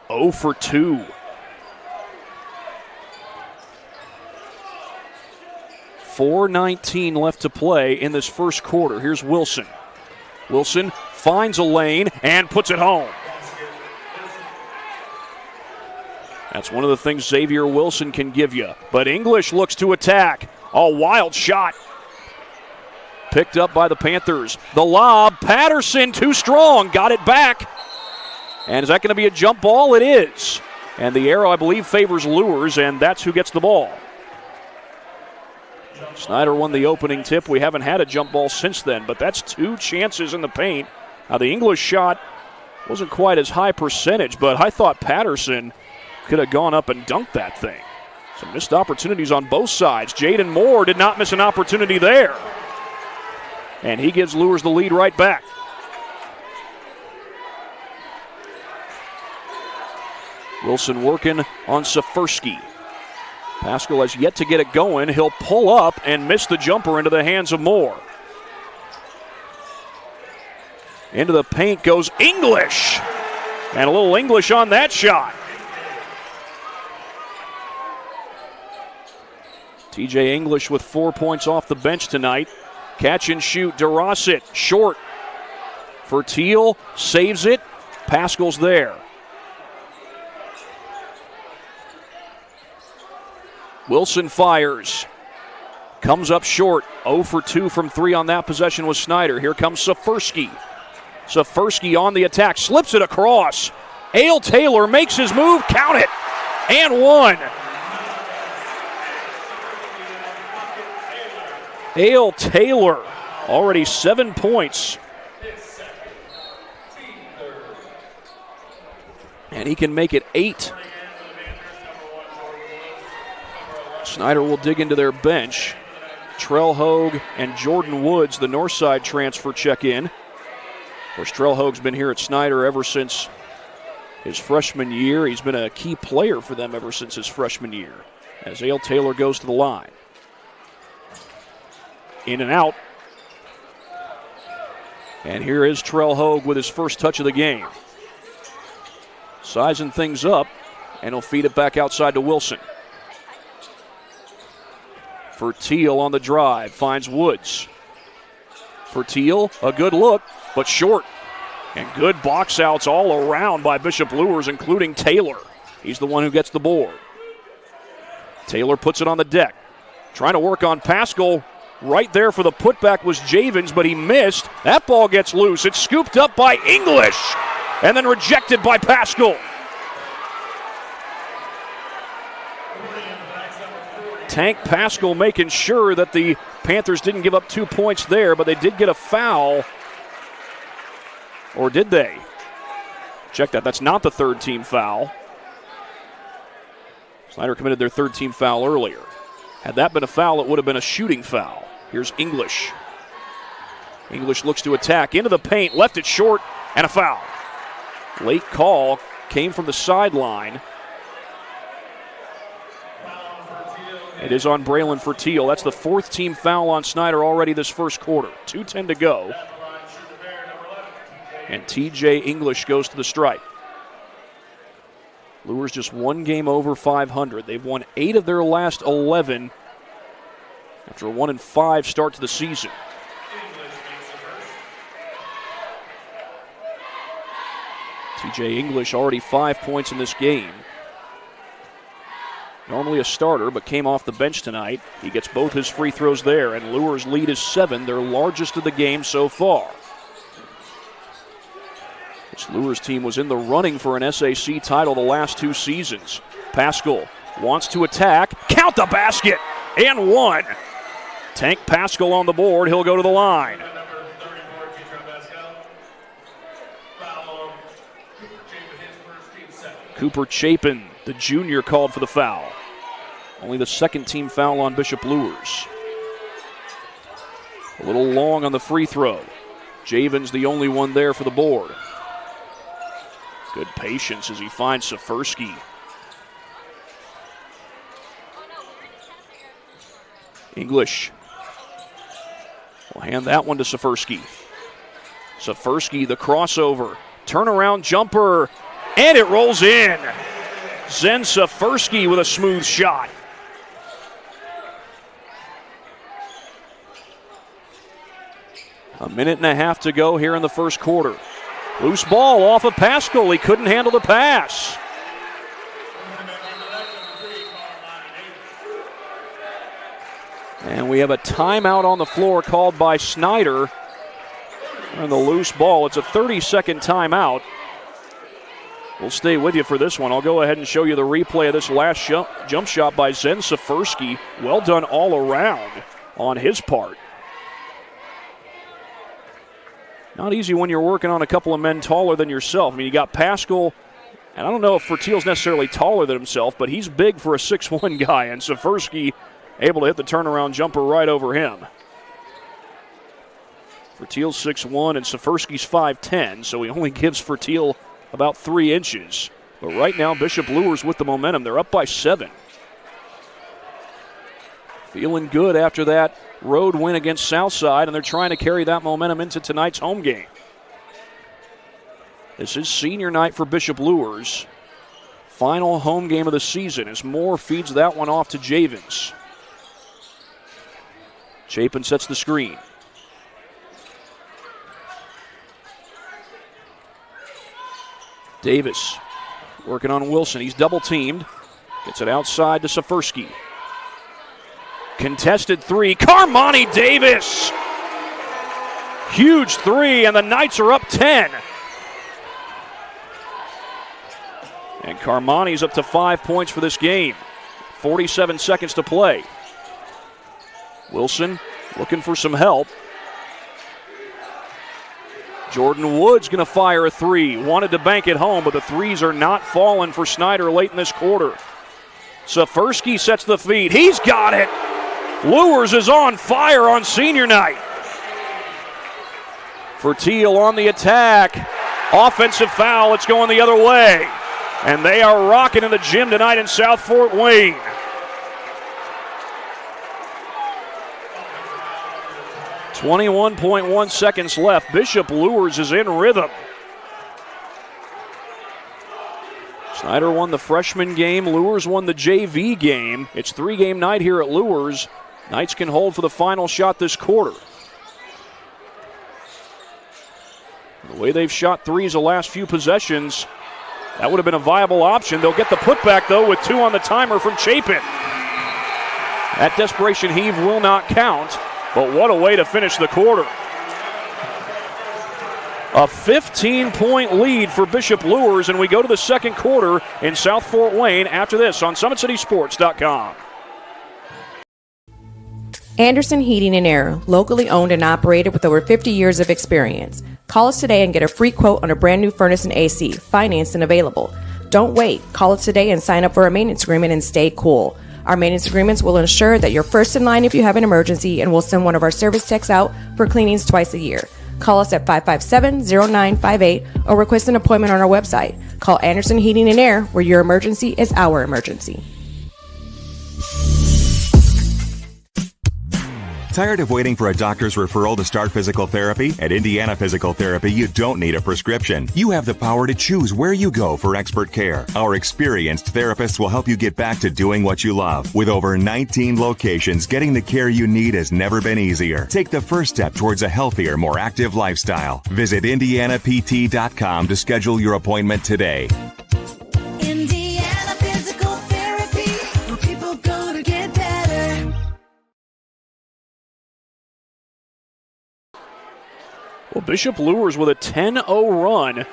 Oh for 2. 4:19 left to play in this first quarter. Here's Wilson. Wilson finds a lane and puts it home. That's one of the things Xavier Wilson can give you. But English looks to attack. A wild shot. Picked up by the Panthers. The lob, Patterson too strong, got it back. And is that going to be a jump ball? It is. And the arrow, I believe, favors Luers, and that's who gets the ball. Snider won the opening tip. We haven't had a jump ball since then, but that's 2 chances in the paint. Now, the English shot wasn't quite as high percentage, but I thought Patterson could have gone up and dunked that thing. Some missed opportunities on both sides. Jaden Moore did not miss an opportunity there. And he gives Luers the lead right back. Wilson working on Safersky. Pascal has yet to get it going. He'll pull up and miss the jumper into the hands of Moore. Into the paint goes English. And a little English on that shot. TJ English with 4 points off the bench tonight. Catch and shoot, DeRosset, short for Teal, saves it. Pascal's there. Wilson fires. Comes up short. 0 for 2 from 3 on that possession with Snider. Here comes Safersky. Safersky on the attack. Slips it across. Ale Taylor makes his move. Count it. And 1. Ale Taylor. Already 7 points. And he can make it 8. Snider will dig into their bench. Trell Hogue and Jordan Woods, the Northside transfer, check in. Of course, Trell Hogue's been here at Snider ever since his freshman year. He's been a key player for them ever since his freshman year. As Ale Taylor goes to the line. In and out. And here is Trell Hogue with his first touch of the game. Sizing things up, and he'll feed it back outside to Wilson. For Teal on the drive, finds Woods. For Teal, a good look, but short. And good box outs all around by Bishop Luers, including Taylor. He's the one who gets the board. Taylor puts it on the deck. Trying to work on Pascal. Right there for the putback was Javins, but he missed. That ball gets loose. It's scooped up by English and then rejected by Pascal. Tank Pascal making sure that the Panthers didn't give up 2 points there, but they did get a foul. Or did they? Check that. That's not the third team foul. Snider committed their third team foul earlier. Had that been a foul, it would have been a shooting foul. Here's English. English looks to attack into the paint, left it short, and a foul. Late call came from the sideline. It is on Braylon for Teal. That's the fourth team foul on Snider already this first quarter. 2:10 to go. And TJ English goes to the stripe. Luers just 1 game over 500. They've won 8 of their last 11 after a 1-5 start to the season. TJ English already 5 points in this game. Normally a starter, but came off the bench tonight. He gets both his free throws there, and Luers' lead is 7, their largest of the game so far. This Luers team was in the running for an SAC title the last 2 seasons. Pascal wants to attack. Count the basket! And 1. Tank Pascal on the board. He'll go to the line. Cooper Chapin, the junior, called for the foul. Only the second team foul on Bishop Luers. A little long on the free throw. Javins the only one there for the board. Good patience as he finds Safersky. English will hand that one to Safersky. Safersky, the crossover. Turnaround jumper, and it rolls in. Zen Safersky with a smooth shot. A minute and a half to go here in the first quarter. Loose ball off of Pascal. He couldn't handle the pass. And we have a timeout on the floor called by Snider. And the loose ball. It's a 30-second timeout. We'll stay with you for this one. I'll go ahead and show you the replay of this last jump shot by Zen Safersky. Well done all around on his part. Not easy when you're working on a couple of men taller than yourself. I mean, you got Pascal, and I don't know if Fertiel's necessarily taller than himself, but he's big for a 6'1 guy, and Safersky able to hit the turnaround jumper right over him. Fertiel's 6'1", and Safersky's 5'10", so he only gives Fertiel about 3 inches. But right now, Bishop Luers with the momentum. They're up by 7. Feeling good after that road win against Southside, and they're trying to carry that momentum into tonight's home game. This is senior night for Bishop Luers. Final home game of the season as Moore feeds that one off to Javens. Chapin sets the screen. Davis working on Wilson. He's double teamed. Gets it outside to Safersky. Contested three. Carmani Davis. Huge three, and the Knights are up 10. And Carmani's up to 5 points for this game. 47 seconds to play. Wilson looking for some help. Jordan Wood's going to fire a three. Wanted to bank it home, but the threes are not falling for Snider late in this quarter. Safersky sets the feed. He's got it. Luers is on fire on senior night. Fertiel on the attack. Offensive foul. It's going the other way. And they are rocking in the gym tonight in South Fort Wayne. .1 seconds left. Bishop Luers is in rhythm. Snider won the freshman game. Luers won the JV game. It's 3-game night here at Luers. Knights can hold for the final shot this quarter. The way they've shot threes the last few possessions, that would have been a viable option. They'll get the putback, though, with 2 on the timer from Chapin. That desperation heave will not count. But what a way to finish the quarter. A 15-point lead for Bishop Luers, and we go to the second quarter in South Fort Wayne after this on SummitCitySports.com. Anderson Heating and Air, locally owned and operated with over 50 years of experience. Call us today and get a free quote on a brand new furnace and AC, financed and available. Don't wait. Call us today and sign up for a maintenance agreement and stay cool. Our maintenance agreements will ensure that you're first in line if you have an emergency, and we'll send one of our service techs out for cleanings twice a year. Call us at 557-0958 or request an appointment on our website. Call Anderson Heating and Air, where your emergency is our emergency. Tired of waiting for a doctor's referral to start physical therapy? At Indiana Physical Therapy, you don't need a prescription. You have the power to choose where you go for expert care. Our experienced therapists will help you get back to doing what you love. With over 19 locations, getting the care you need has never been easier. Take the first step towards a healthier, more active lifestyle. Visit IndianaPT.com to schedule your appointment today. Indiana Physical Therapy, where people go to get better. Well, Bishop Luers with a 10-0 run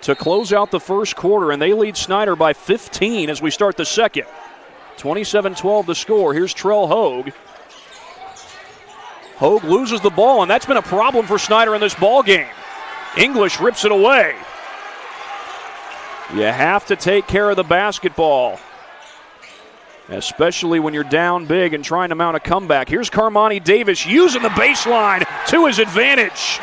to close out the first quarter, and they lead Snider by 15 as we start the second. 27-12 the score. Here's Trell Hogue. Hogue loses the ball, and that's been a problem for Snider in this ball game. English rips it away. You have to take care of the basketball, especially when you're down big and trying to mount a comeback. Here's Carmani Davis using the baseline to his advantage.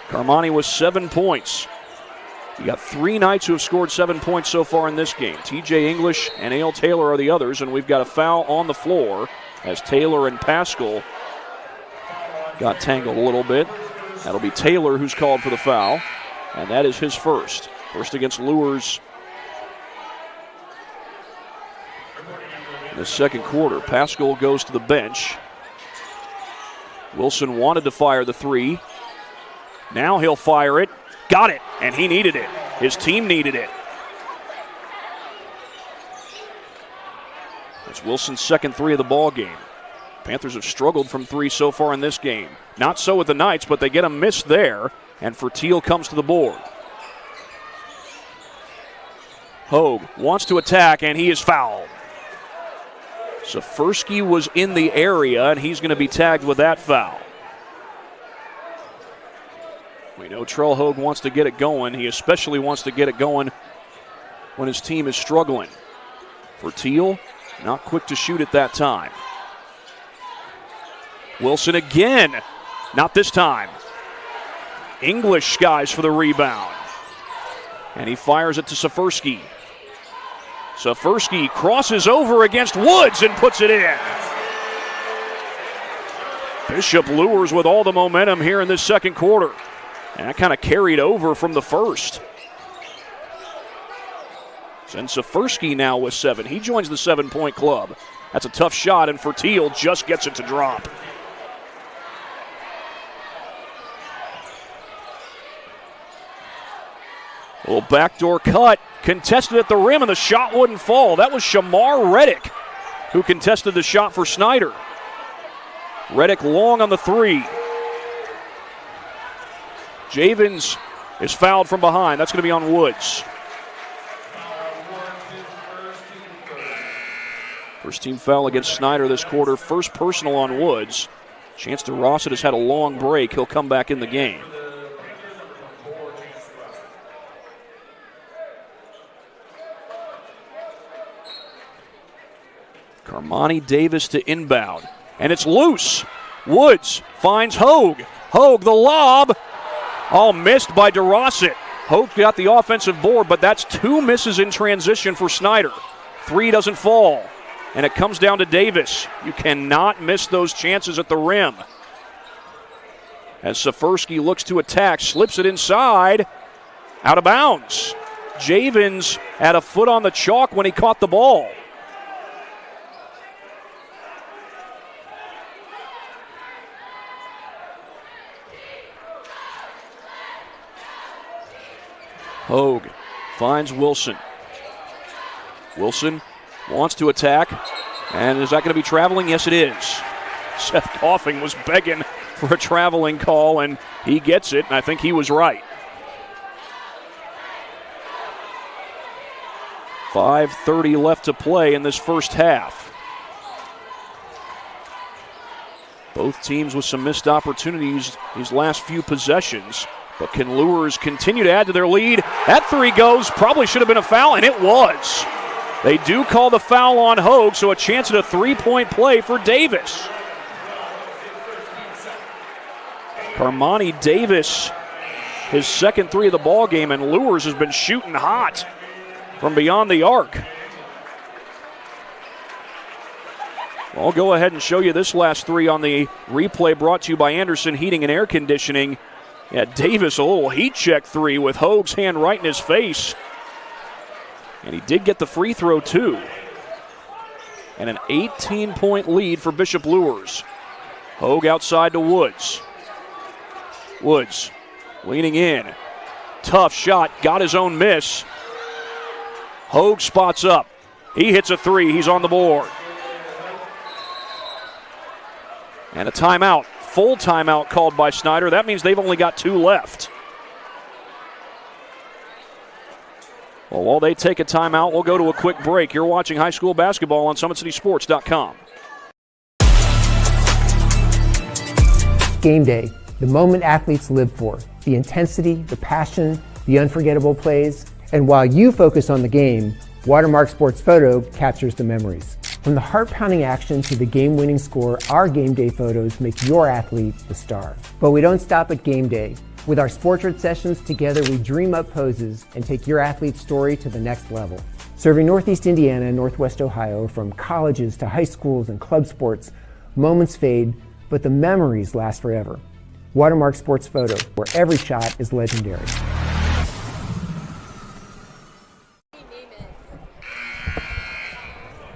Carmani with 7 points. You got 3 Knights who have scored 7 points so far in this game. TJ English and Ale Taylor are the others, and we've got a foul on the floor as Taylor and Pascal got tangled a little bit. That'll be Taylor who's called for the foul, and that is his first. First against Luers in the second quarter. Pascal goes to the bench. Wilson wanted to fire the 3. Now he'll fire it. Got it, and he needed it. His team needed it. It's Wilson's second 3 of the ball game. Panthers have struggled from 3 so far in this game. Not so with the Knights, but they get a miss there, and Fertil comes to the board. Hogue wants to attack, and he is fouled. Safersky was in the area, and he's going to be tagged with that foul. We know Trell Hogue wants to get it going. He especially wants to get it going when his team is struggling. Fertil, not quick to shoot at that time. Wilson again. Not this time. English skies for the rebound. And he fires it to Safersky. Safersky crosses over against Woods and puts it in. Bishop Luers with all the momentum here in this second quarter. And that kind of carried over from the first. And Safersky now with 7. He joins the 7-point club. That's a tough shot, and Fertil just gets it to drop. A little backdoor cut, contested at the rim, and the shot wouldn't fall. That was Shamar Reddick who contested the shot for Snider. Reddick long on the 3. Javins is fouled from behind. That's going to be on Woods. First team foul against Snider this quarter. First personal on Woods. Chance to Rossett has had a long break. He'll come back in the game. Carmani Davis to inbound. And it's loose. Woods finds Hogue. Hogue, the lob. All missed by DeRossett. Hogue got the offensive board, but that's 2 misses in transition for Snider. 3 doesn't fall. And it comes down to Davis. You cannot miss those chances at the rim. As Safersky looks to attack, slips it inside. Out of bounds. Javins had a foot on the chalk when he caught the ball. Hogue finds Wilson. Wilson wants to attack. And is that going to be traveling? Yes, it is. Seth Coughing was begging for a traveling call, and he gets it, and I think he was right. 5:30 left to play in this first half. Both teams with some missed opportunities these last few possessions. But can Luers continue to add to their lead? That 3 goes. Probably should have been a foul, and it was. They do call the foul on Hogue, so a chance at a 3-point play for Davis. Carmani Davis, his second 3 of the ball game, and Luers has been shooting hot from beyond the arc. I'll go ahead and show you this last 3 on the replay brought to you by Anderson Heating and Air Conditioning. Yeah, Davis, a little heat check 3 with Hogue's hand right in his face. And he did get the free throw, too. And an 18-point lead for Bishop Luers. Hogue outside to Woods. Woods leaning in. Tough shot, got his own miss. Hogue spots up. He hits a 3, he's on the board. And a timeout. Full timeout called by Snider. That means they've only got 2 left. Well, while they take a timeout, we'll go to a quick break. You're watching high school basketball on SummitCitySports.com. Game day, the moment athletes live for. The intensity, the passion, the unforgettable plays. And while you focus on the game, Watermark Sports Photo captures the memories. From the heart-pounding action to the game-winning score, our game day photos make your athlete the star. But we don't stop at game day. With our Sportrait sessions, together we dream up poses and take your athlete's story to the next level. Serving Northeast Indiana and Northwest Ohio, from colleges to high schools and club sports, moments fade, but the memories last forever. Watermark Sports Photo, where every shot is legendary.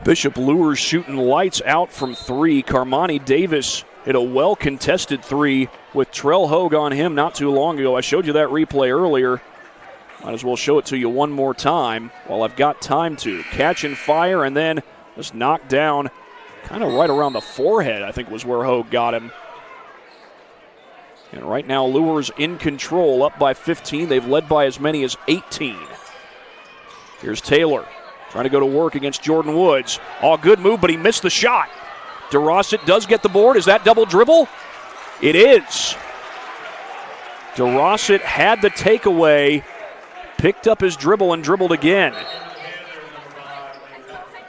Bishop Luers shooting lights out from three. Carmani Davis hit a well-contested three with Trell Hogue on him not too long ago. I showed you that replay earlier. Might as well show it to you one more time while I've got time to. Catch and fire, and then just knocked down kind of right around the forehead, I think was where Hogue got him. And right now, Luers in control, up by 15. They've led by as many as 18. Here's Taylor trying to go to work against Jordan Woods. Oh, good move, but he missed the shot. DeRosset does get the board. Is that double dribble? It is. DeRosset had the takeaway, picked up his dribble and dribbled again.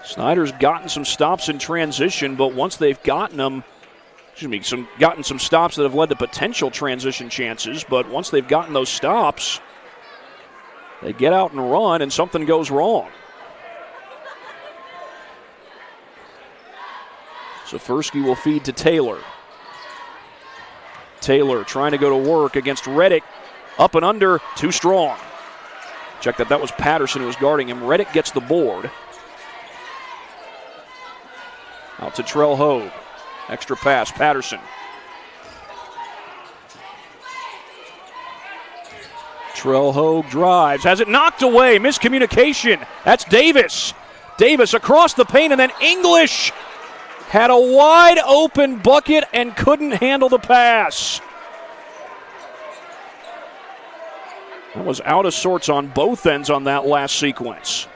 Snider's gotten some stops in transition, but once they've gotten them, gotten some stops that have led to potential transition chances, but once they've gotten those stops, they get out and run and something goes wrong. Safersky will feed to Taylor. Taylor trying to go to work against Reddick. Up and under, too strong. Check that was Patterson who was guarding him. Reddick gets the board. Out to Trell Hogue. Extra pass, Patterson. Trell Hogue drives, has it knocked away, miscommunication. That's Davis. Davis across the paint, and then English had a wide open bucket and couldn't handle the pass. That was out of sorts on both ends on that last sequence.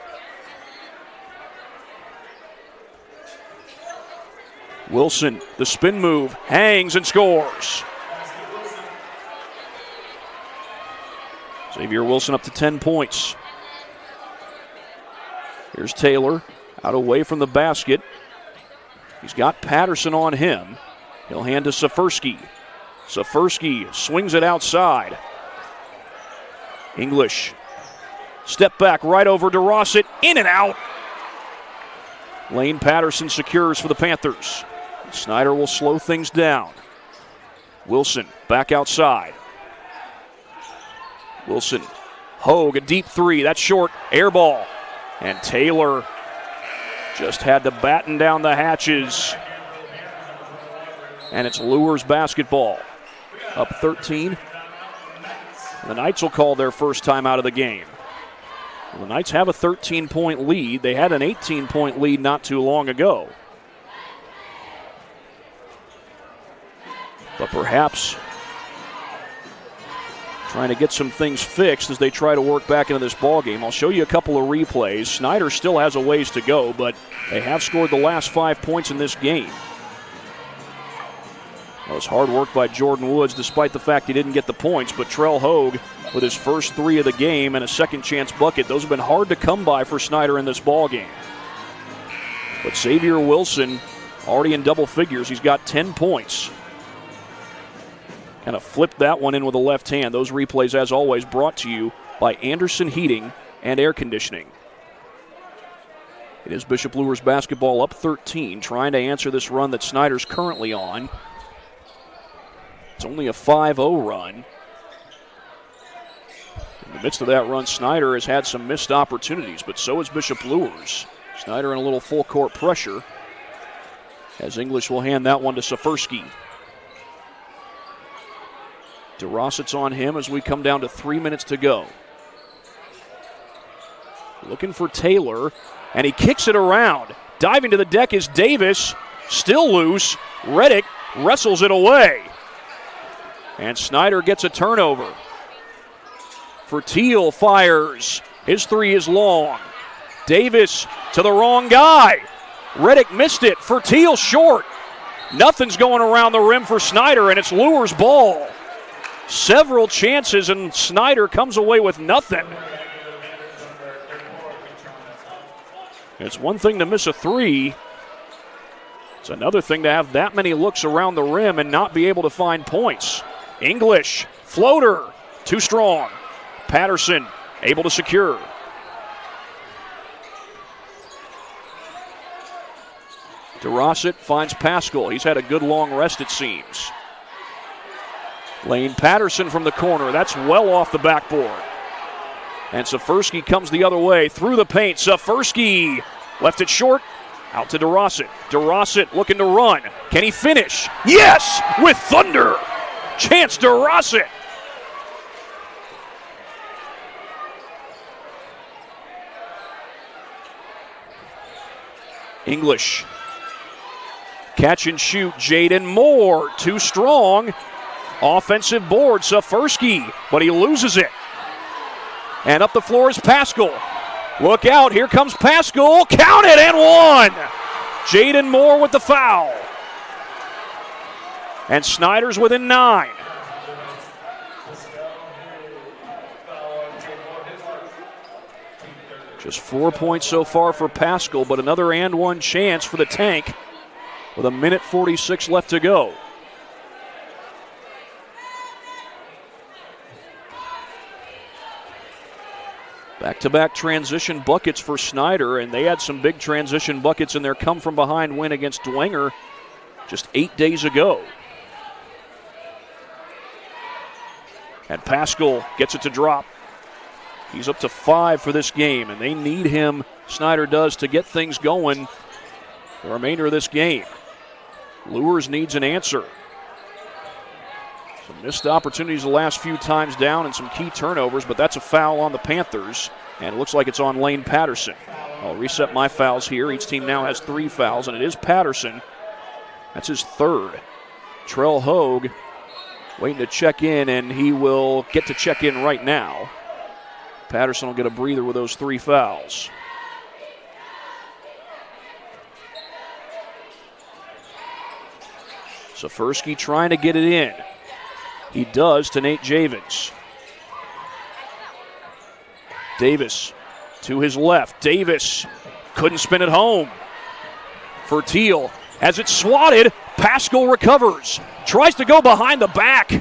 Wilson, the spin move, hangs and scores. Xavier Wilson up to 10 points. Here's Taylor, out away from the basket. He's got Patterson on him. He'll hand to Safersky. Safersky swings it outside. English, step back right over DeRosset, in and out. Lane Patterson secures for the Panthers. Snider will slow things down. Wilson back outside. Wilson, Hogue, a deep three. That's short. Air ball. And Taylor just had to batten down the hatches. And it's Luers basketball. Up 13. The Knights will call their first time out of the game. Well, the Knights have a 13-point lead. They had an 18-point lead not too long ago. But perhaps trying to get some things fixed as they try to work back into this ballgame. I'll show you a couple of replays. Snider still has a ways to go, but they have scored the last 5 points in this game. That was hard work by Jordan Woods, despite the fact he didn't get the points. But Trell Hogue with his first 3 of the game and a second chance bucket. Those have been hard to come by for Snider in this ballgame. But Xavier Wilson already in double figures. He's got 10 points. Kind of flipped that one in with the left hand. Those replays, as always, brought to you by Anderson Heating and Air Conditioning. It is Bishop Luers basketball up 13, trying to answer this run that Snider's currently on. It's only a 5-0 run. In the midst of that run, Snider has had some missed opportunities, but so has Bishop Luers. Snider in a little full court pressure, as English will hand that one to Safersky. DeRosset's on him as we come down to 3 minutes to go. Looking for Taylor, and he kicks it around. Diving to the deck is Davis, still loose. Reddick wrestles it away. And Snider gets a turnover. Fertiel fires. His 3 is long. Davis to the wrong guy. Reddick missed it. Fertiel short. Nothing's going around the rim for Snider, and it's Luers' ball. Several chances, and Snider comes away with nothing. It's one thing to miss a 3. It's another thing to have that many looks around the rim and not be able to find points. English, floater, Too strong. Patterson able to secure. DeRosset finds Pascal. He's had a good long rest, it seems. Lane Patterson from the corner. That's well off the backboard. And Safersky comes the other way through the paint. Safersky left it short. Out to DeRosset. DeRosset looking to run. Can he finish? Yes! With thunder! Chance DeRosset. English. Catch and shoot. Jaden Moore. Too strong. Offensive board. Safersky. But he loses it. And up the floor is Pascal. Look out. Here comes Pascal. Count it and one. Jaden Moore with the foul. And Snider's within 9. Just 4 points so far for Pascal, but another and one chance for the Tank with 1:46 left to go. Back-to-back transition buckets for Snider, and they had some big transition buckets in their come-from-behind win against Dwenger just 8 days ago. And Pascal gets it to drop. He's up to 5 for this game, and they need him, Snider does, to get things going the remainder of this game. Luers needs an answer. Some missed opportunities the last few times down and some key turnovers, but that's a foul on the Panthers, and it looks like it's on Lane Patterson. I'll reset my fouls here. Each team now has 3 fouls, and it is Patterson. That's his 3rd. Trell Hogue waiting to check in, and he will get to check in right now. Patterson will get a breather with those 3 fouls. Safersky trying to get it in. He does to Nate Javins. Davis to his left. Davis couldn't spin it home. Fertil has it swatted. Pascal recovers. Tries to go behind the back.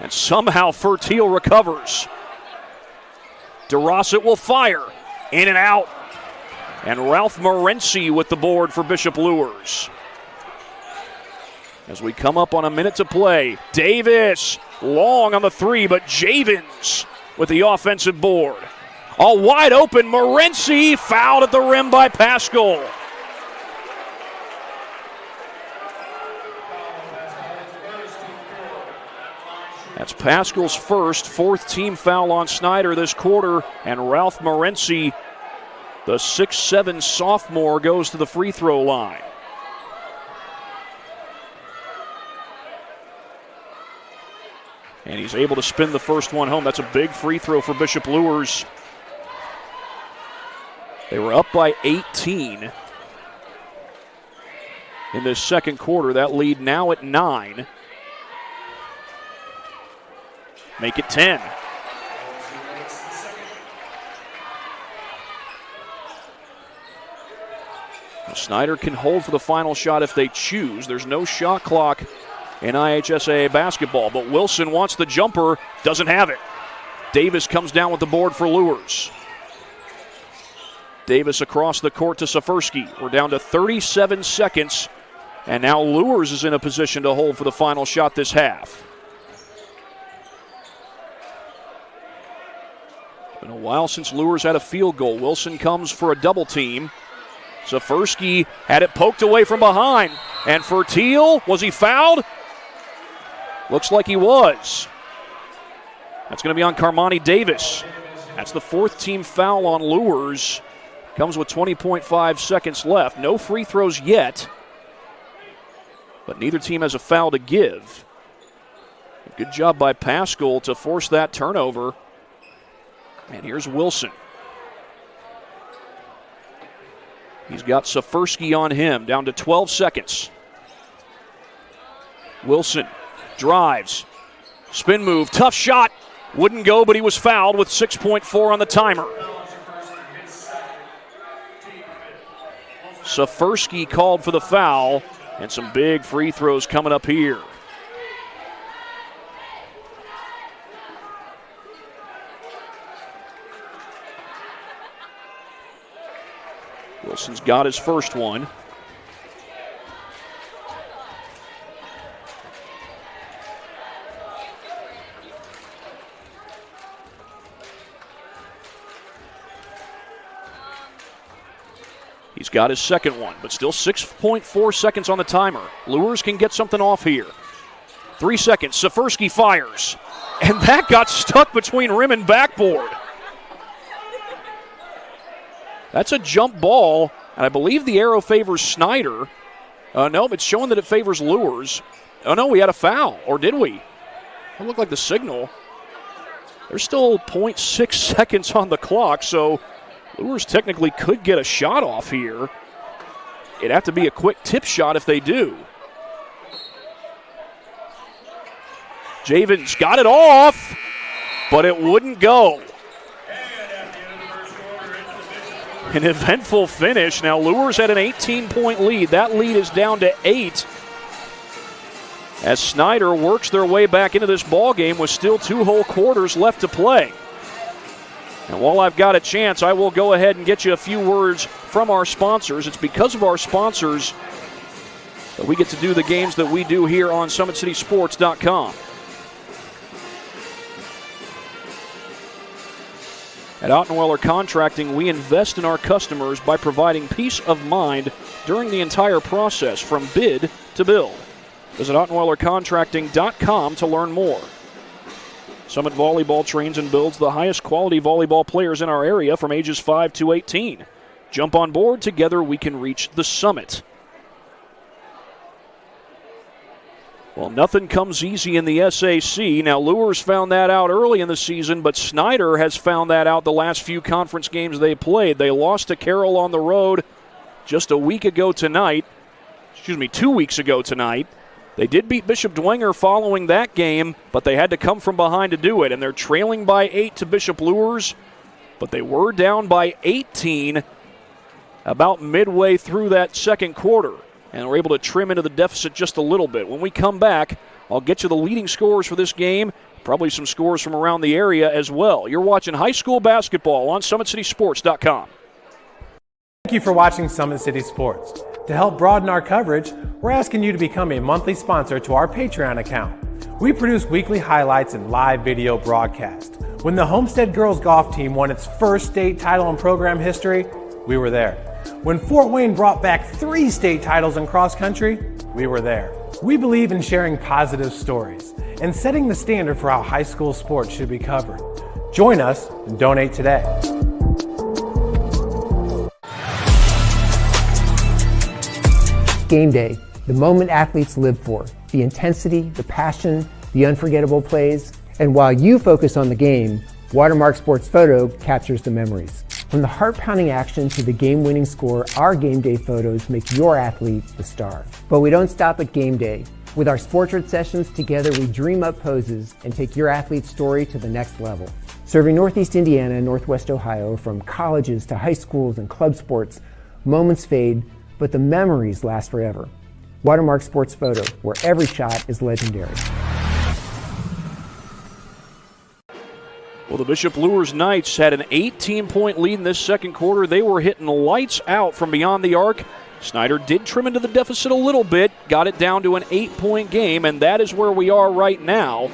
And somehow Fertil recovers. DeRosset will fire. In and out. And Ralph Morency with the board for Bishop Luers. As we come up on a minute to play, Davis long on the 3, but Javins with the offensive board. All wide open, Morency fouled at the rim by Pascal. That's Pascal's first, 4th team foul on Snider this quarter, and Ralph Morency, the 6'7" sophomore, goes to the free throw line. And he's able to spin the first one home. That's a big free throw for Bishop Luers. They were up by 18 in this second quarter. That lead now at 9. Make it 10. Now, Snider can hold for the final shot if they choose. There's no shot clock in IHSAA basketball, but Wilson wants the jumper, doesn't have it. Davis comes down with the board for Luers. Davis across the court to Safersky. We're down to 37 seconds, and now Luers is in a position to hold for the final shot this half. It's been a while since Luers had a field goal. Wilson comes for a double team. Safersky had it poked away from behind, and Fertil, was he fouled? Looks like he was. That's going to be on Carmani Davis. That's the 4th team foul on Luers. Comes with 20.5 seconds left. No free throws yet, but neither team has a foul to give. Good job by Pascal to force that turnover. And here's Wilson. He's got Safersky on him, down to 12 seconds. Wilson drives. Spin move, tough shot. Wouldn't go, but he was fouled with 6.4 on the timer. Safersky called for the foul, and some big free throws coming up here. Wilson's got his first one. He's got his second one, but still 6.4 seconds on the timer. Luers can get something off here. 3 seconds. Safersky fires. And that got stuck between rim and backboard. That's a jump ball, and I believe the arrow favors Snider. No, it's showing that it favors Luers. Oh, no, we had a foul, or did we? It looked like the signal. There's still 0.6 seconds on the clock, so Luers technically could get a shot off here. It'd have to be a quick tip shot if they do. Javins got it off, but it wouldn't go. An eventful finish. Now Luers had an 18-point lead. That lead is down to 8 as Snider works their way back into this ball game with still 2 whole quarters left to play. And while I've got a chance, I will go ahead and get you a few words from our sponsors. It's because of our sponsors that we get to do the games that we do here on SummitCitySports.com. At Ottenweiler Contracting, we invest in our customers by providing peace of mind during the entire process, from bid to build. Visit OttenweilerContracting.com to learn more. Summit Volleyball trains and builds the highest quality volleyball players in our area from ages 5 to 18. Jump on board. Together we can reach the summit. Well, nothing comes easy in the SAC. Now, Luers found that out early in the season, but Snider has found that out the last few conference games they played. They lost to Carroll on the road just 2 weeks ago tonight. They did beat Bishop Dwenger following that game, but they had to come from behind to do it, and they're trailing by 8 to Bishop Luers, but they were down by 18 about midway through that second quarter, and were able to trim into the deficit just a little bit. When we come back, I'll get you the leading scores for this game, probably some scores from around the area as well. You're watching high school basketball on SummitCitySports.com. Thank you for watching Summit City Sports. To help broaden our coverage, we're asking you to become a monthly sponsor to our Patreon account. We produce weekly highlights and live video broadcast. When the Homestead Girls Golf Team won its first state title in program history, we were there. When Fort Wayne brought back 3 state titles in cross country, we were there. We believe in sharing positive stories and setting the standard for how high school sports should be covered. Join us and donate today. Game day, the moment athletes live for, the intensity, the passion, the unforgettable plays. And while you focus on the game, Watermark Sports Photo captures the memories. From the heart-pounding action to the game-winning score, our game day photos make your athlete the star. But we don't stop at game day. With our Sportrait sessions, together we dream up poses and take your athlete's story to the next level. Serving Northeast Indiana and Northwest Ohio, from colleges to high schools and club sports, moments fade, but the memories last forever. Watermark Sports Photo, where every shot is legendary. Well, the Bishop Luers Knights had an 18-point lead in this second quarter. They were hitting lights out from beyond the arc. Snider did trim into the deficit a little bit, got it down to an 8-point game, and that is where we are right now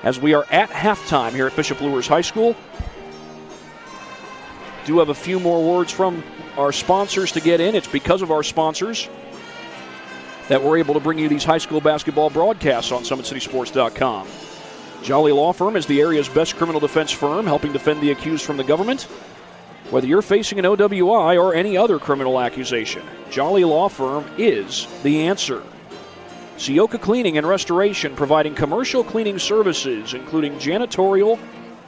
as we are at halftime here at Bishop Luers High School. Do have a few more words from our sponsors to get in. It's because of our sponsors that we're able to bring you these high school basketball broadcasts on SummitCitySports.com. Jolly Law Firm is the area's best criminal defense firm, helping defend the accused from the government. Whether you're facing an OWI or any other criminal accusation, Jolly Law Firm is the answer. Sioka Cleaning and Restoration, providing commercial cleaning services, including janitorial,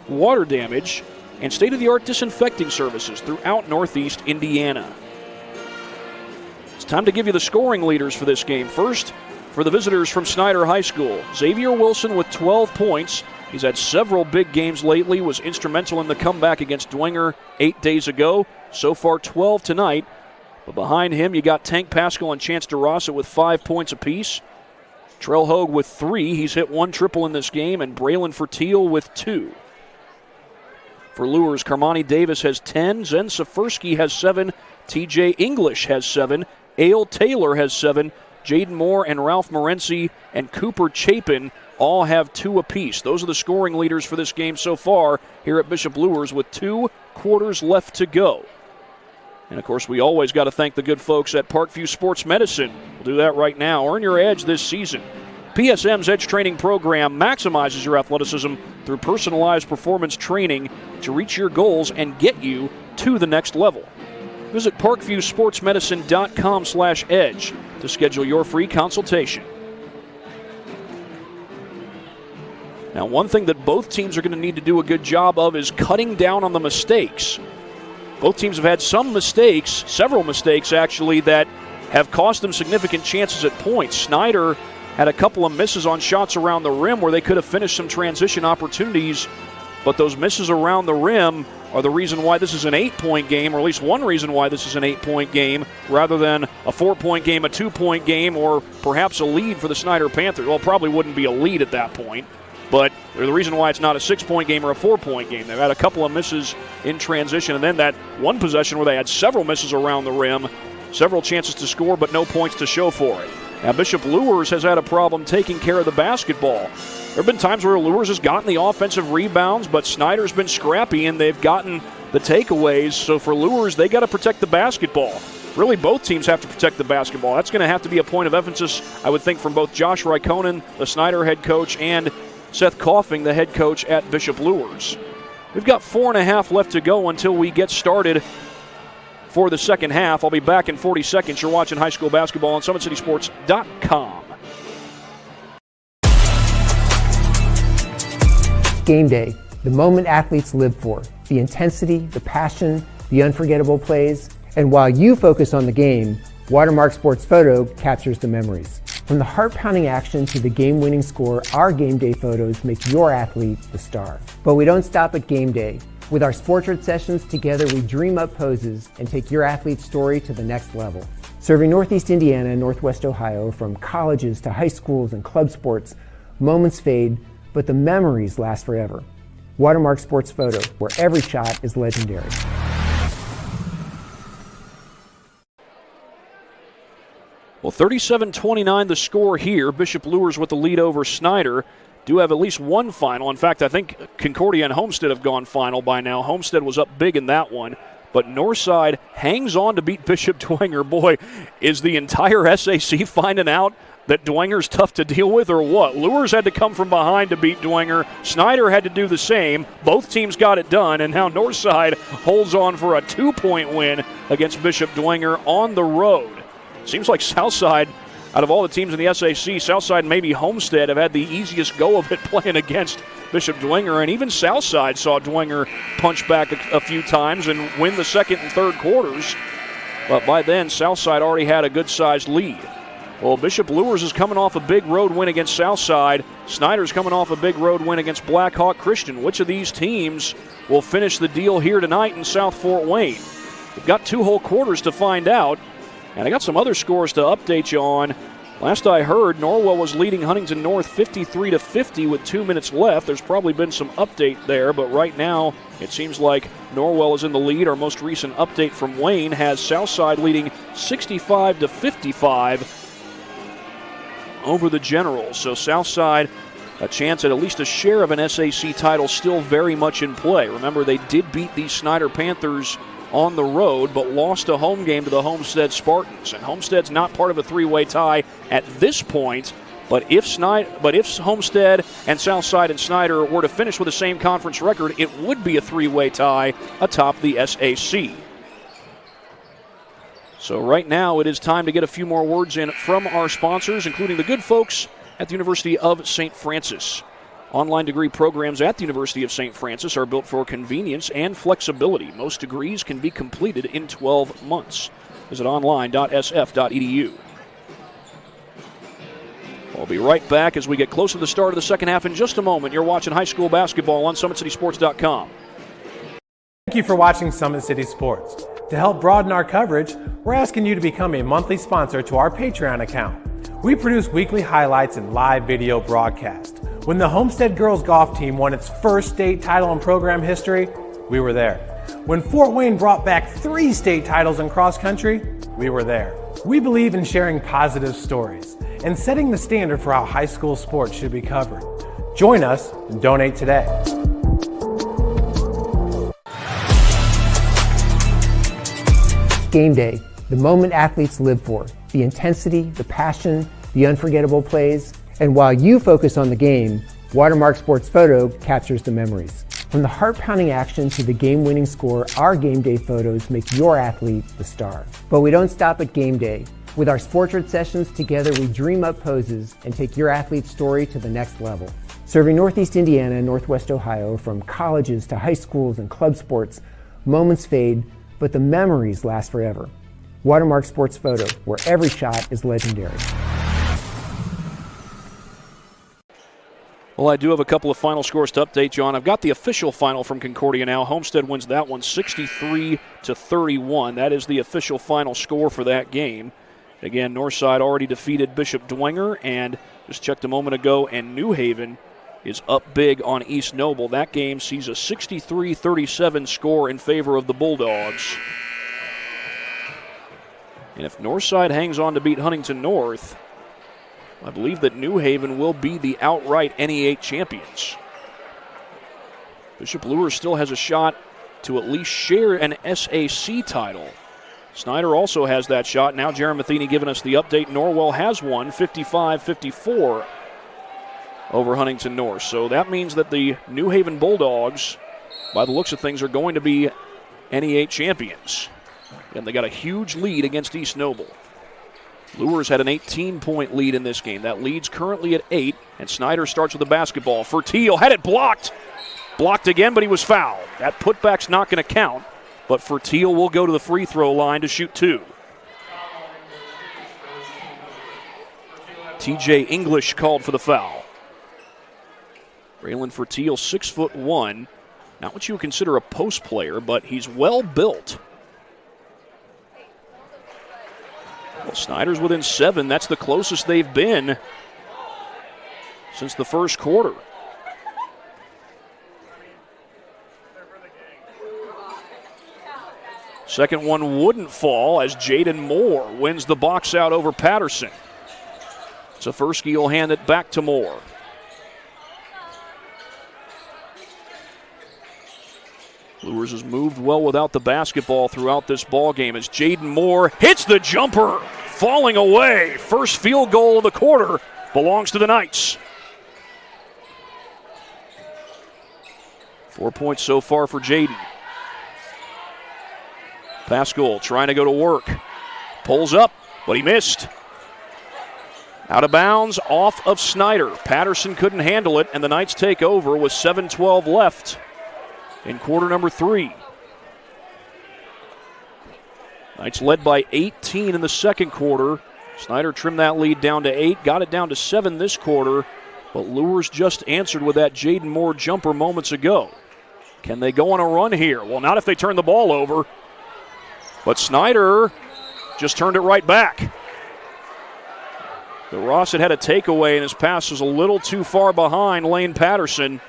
water damage, and state-of-the-art disinfecting services throughout Northeast Indiana. It's time to give you the scoring leaders for this game. First, for the visitors from Snider High School, Xavier Wilson with 12 points. He's had several big games lately, was instrumental in the comeback against Dwenger 8 days ago. So far, 12 tonight. But behind him, you got Tank Pascal and Chance DeRosa with 5 points apiece. Trell Hogue with 3. He's hit 1 triple in this game, and Braylon Fertiel with 2. For Luers, Carmani Davis has 10. Zen Safersky has 7. TJ English has 7. Ale Taylor has 7. Jaden Moore and Ralph Morency and Cooper Chapin all have 2 apiece. Those are the scoring leaders for this game so far here at Bishop Luers with 2 quarters left to go. And, of course, we always got to thank the good folks at Parkview Sports Medicine. We'll do that right now. Earn your edge this season. PSM's Edge Training Program maximizes your athleticism through personalized performance training to reach your goals and get you to the next level. Visit parkviewsportsmedicine.com/edge to schedule your free consultation. Now, one thing that both teams are going to need to do a good job of is cutting down on the mistakes. Both teams have had some mistakes, several mistakes actually, that have cost them significant chances at points. Snider had a couple of misses on shots around the rim where they could have finished some transition opportunities, but those misses around the rim are the reason why this is an 8-point game, or at least one reason why this is an 8-point game, rather than a 4-point game, a 2-point game, or perhaps a lead for the Snider Panthers. Well, it probably wouldn't be a lead at that point, but they're the reason why it's not a 6-point game or a 4-point game. They've had a couple of misses in transition, and then that one possession where they had several misses around the rim, several chances to score, but no points to show for it. Now, Bishop Luers has had a problem taking care of the basketball. There have been times where Luers has gotten the offensive rebounds, but Snider's been scrappy, and they've gotten the takeaways. So for Luers, they got to protect the basketball. Really, both teams have to protect the basketball. That's going to have to be a point of emphasis, I would think, from both Josh Raikkonen, the Snider head coach, and Seth Coffing, the head coach at Bishop Luers. We've got 4.5 left to go until we get started for the second half. I'll be back in 40 seconds. You're watching high school basketball on SummitCitySports.com. Game day, the moment athletes live for, the intensity, the passion, the unforgettable plays. And while you focus on the game, Watermark Sports Photo captures the memories. From the heart-pounding action to the game-winning score, our game day photos make your athlete the star. But we don't stop at game day. With our Sportrait sessions, together we dream up poses and take your athlete's story to the next level. Serving Northeast Indiana and Northwest Ohio, from colleges to high schools and club sports, moments fade, but the memories last forever. Watermark Sports Photo, where every shot is legendary. Well, 37-29 the score here. Bishop Luers with the lead over Snider. Do have at least one final. In fact, I think Concordia and Homestead have gone final by now. Homestead was up big in that one. But Northside hangs on to beat Bishop Dwenger. Boy, is the entire SAC finding out that Dwenger's tough to deal with, or what? Luers had to come from behind to beat Dwenger. Snider had to do the same. Both teams got it done, and now Northside holds on for a 2-point win against Bishop Dwenger on the road. Seems like Southside, out of all the teams in the SAC, Southside and maybe Homestead have had the easiest go of it playing against Bishop Dwenger, and even Southside saw Dwenger punch back a few times and win the second and third quarters. But by then, Southside already had a good-sized lead. Well, Bishop Luers is coming off a big road win against Southside. Snider's coming off a big road win against Black Hawk Christian. Which of these teams will finish the deal here tonight in South Fort Wayne? We've got 2 whole quarters to find out. And I got some other scores to update you on. Last I heard, Norwell was leading Huntington North 53-50 with 2 minutes left. There's probably been some update there, but right now it seems like Norwell is in the lead. Our most recent update from Wayne has Southside leading 65-55 over the Generals. So Southside, a chance at least a share of an SAC title, still very much in play. Remember, they did beat these Snider Panthers on the road, but lost a home game to the Homestead Spartans. And Homestead's not part of a 3-way tie at this point, but if Homestead and Southside and Snider were to finish with the same conference record, it would be a 3-way tie atop the SAC. So right now it is time to get a few more words in from our sponsors, including the good folks at the University of St. Francis. Online degree programs at the University of St. Francis are built for convenience and flexibility. Most degrees can be completed in 12 months. Visit online.sf.edu. We'll be right back as we get close to the start of the second half in just a moment. You're watching high school basketball on SummitCitySports.com. Thank you for watching Summit City Sports. To help broaden our coverage, we're asking you to become a monthly sponsor to our Patreon account. We produce weekly highlights and live video broadcasts. When the Homestead girls golf team won its first state title in program history, we were there. When Fort Wayne brought back 3 state titles in cross country, we were there. We believe in sharing positive stories and setting the standard for how high school sports should be covered. Join us and donate today. Game day, the moment athletes live for, the intensity, the passion, the unforgettable plays, and while you focus on the game, Watermark Sports Photo captures the memories. From the heart-pounding action to the game-winning score, our game day photos make your athlete the star. But we don't stop at game day. With our Sportrait sessions together, we dream up poses and take your athlete's story to the next level. Serving Northeast Indiana and Northwest Ohio, from colleges to high schools and club sports, moments fade, but the memories last forever. Watermark Sports Photo, where every shot is legendary. Well, I do have a couple of final scores to update, John. I've got the official final from Concordia now. Homestead wins that one 63-31. That is the official final score for that game. Again, Northside already defeated Bishop Dwenger, and just checked a moment ago, and New Haven is up big on East Noble. That game sees a 63-37 score in favor of the Bulldogs. And if Northside hangs on to beat Huntington North, I believe that New Haven will be the outright NE8 champions. Bishop Luers still has a shot to at least share an SAC title. Snider also has that shot. Now Jeremy Matheny giving us the update. Norwell has won 55-54 over Huntington North. So that means that the New Haven Bulldogs, by the looks of things, are going to be NE8 champions. And they got a huge lead against East Noble. Luers had an 18-point lead in this game. That lead's currently at 8, and Snider starts with the basketball. Fertil had it blocked. Blocked again, but he was fouled. That putback's not going to count, but Fertil will go to the free throw line to shoot 2. TJ English called for the foul. Braylon Fertil, 6'1", not what you would consider a post player, but he's well built. Well, Snider's within 7. That's the closest they've been since the first quarter. Second one wouldn't fall as Jaden Moore wins the box out over Patterson. Safersky will hand it back to Moore. Luers has moved well without the basketball throughout this ball game as Jaden Moore hits the jumper, falling away. First field goal of the quarter belongs to the Knights. 4 points so far for Jaden. Pascal trying to go to work. Pulls up, but he missed. Out of bounds, off of Snider. Patterson couldn't handle it, and the Knights take over with 7:12 left in quarter number 3. Knights led by 18 in the second quarter. Snider trimmed that lead down to 8, got it down to 7 this quarter, but Luers just answered with that Jaden Moore jumper moments ago. Can they go on a run here? Well, not if they turn the ball over, but Snider just turned it right back. The Ross had a takeaway, and his pass was a little too far behind Lane Patterson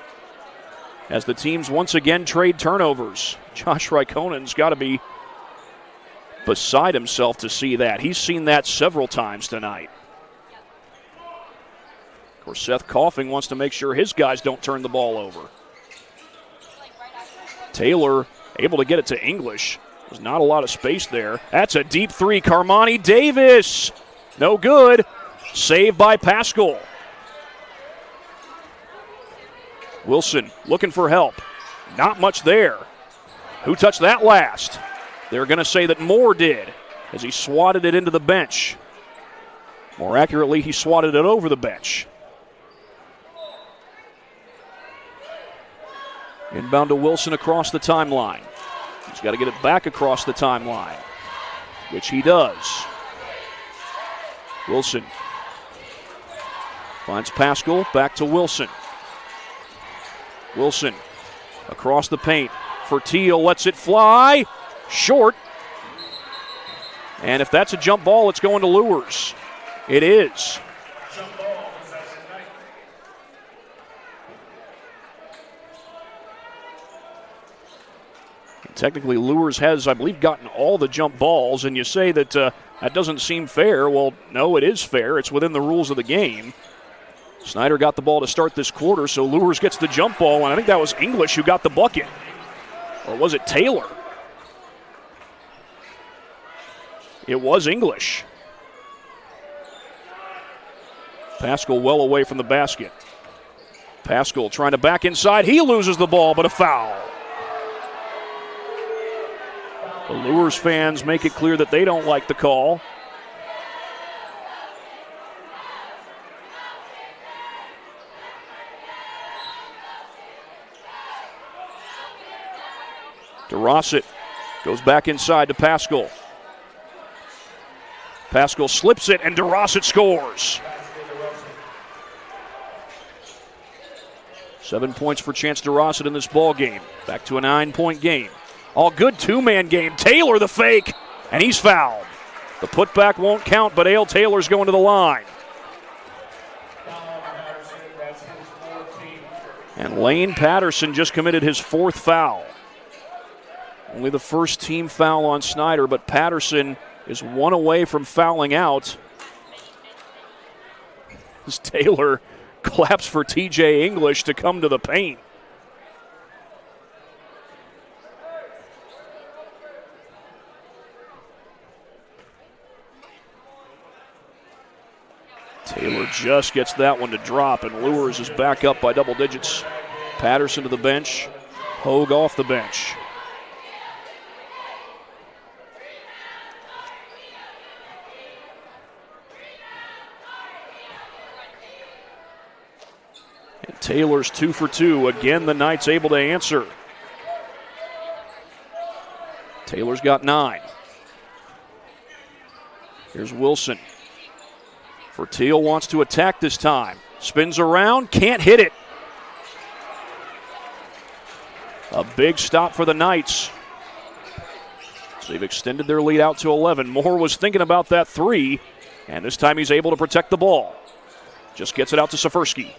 as the teams once again trade turnovers. Josh Rykonen's got to be beside himself to see that. He's seen that several times tonight. Of course, Seth Coughing wants to make sure his guys don't turn the ball over. Taylor able to get it to English. There's not a lot of space there. That's a deep 3. Carmani Davis. No good. Saved by Pascal. Wilson looking for help. Not much there. Who touched that last? They're going to say that Moore did as he swatted it into the bench. More accurately, he swatted it over the bench. Inbound to Wilson across the timeline. He's got to get it back across the timeline, which he does. Wilson finds Pascal, back to Wilson. Wilson across the paint. Fertil lets it fly. Short. And if that's a jump ball, it's going to Luers. It is. technically, Luers has, I believe, gotten all the jump balls, and you say that that doesn't seem fair. Well, no, it is fair. It's within the rules of the game. Snider got the ball to start this quarter, so Luers gets the jump ball, and I think that was English who got the bucket. Or was it Taylor? It was English. Pascal well away from the basket. Pascal trying to back inside. He loses the ball, but a foul. The Luers fans make it clear that they don't like the call. DeRosset goes back inside to Pascal. Pascal slips it, and DeRosset scores. 7 points for Chance DeRosset in this ball game. Back to a 9-point game. All good two-man game. Taylor the fake, and he's fouled. The putback won't count, but Ale Taylor's going to the line. And Lane Patterson just committed his 4th foul. Only the first team foul on Snider, but Patterson is 1 away from fouling out. As Taylor claps for TJ English to come to the paint. Taylor just gets that one to drop, and Luers is back up by double digits. Patterson to the bench, Hogue off the bench. And Taylor's 2 for 2. Again, the Knights able to answer. Taylor's got 9. Here's Wilson. Fertiel wants to attack this time. Spins around, can't hit it. A big stop for the Knights. So they've extended their lead out to 11. Moore was thinking about that 3, and this time he's able to protect the ball. Just gets it out to Safersky.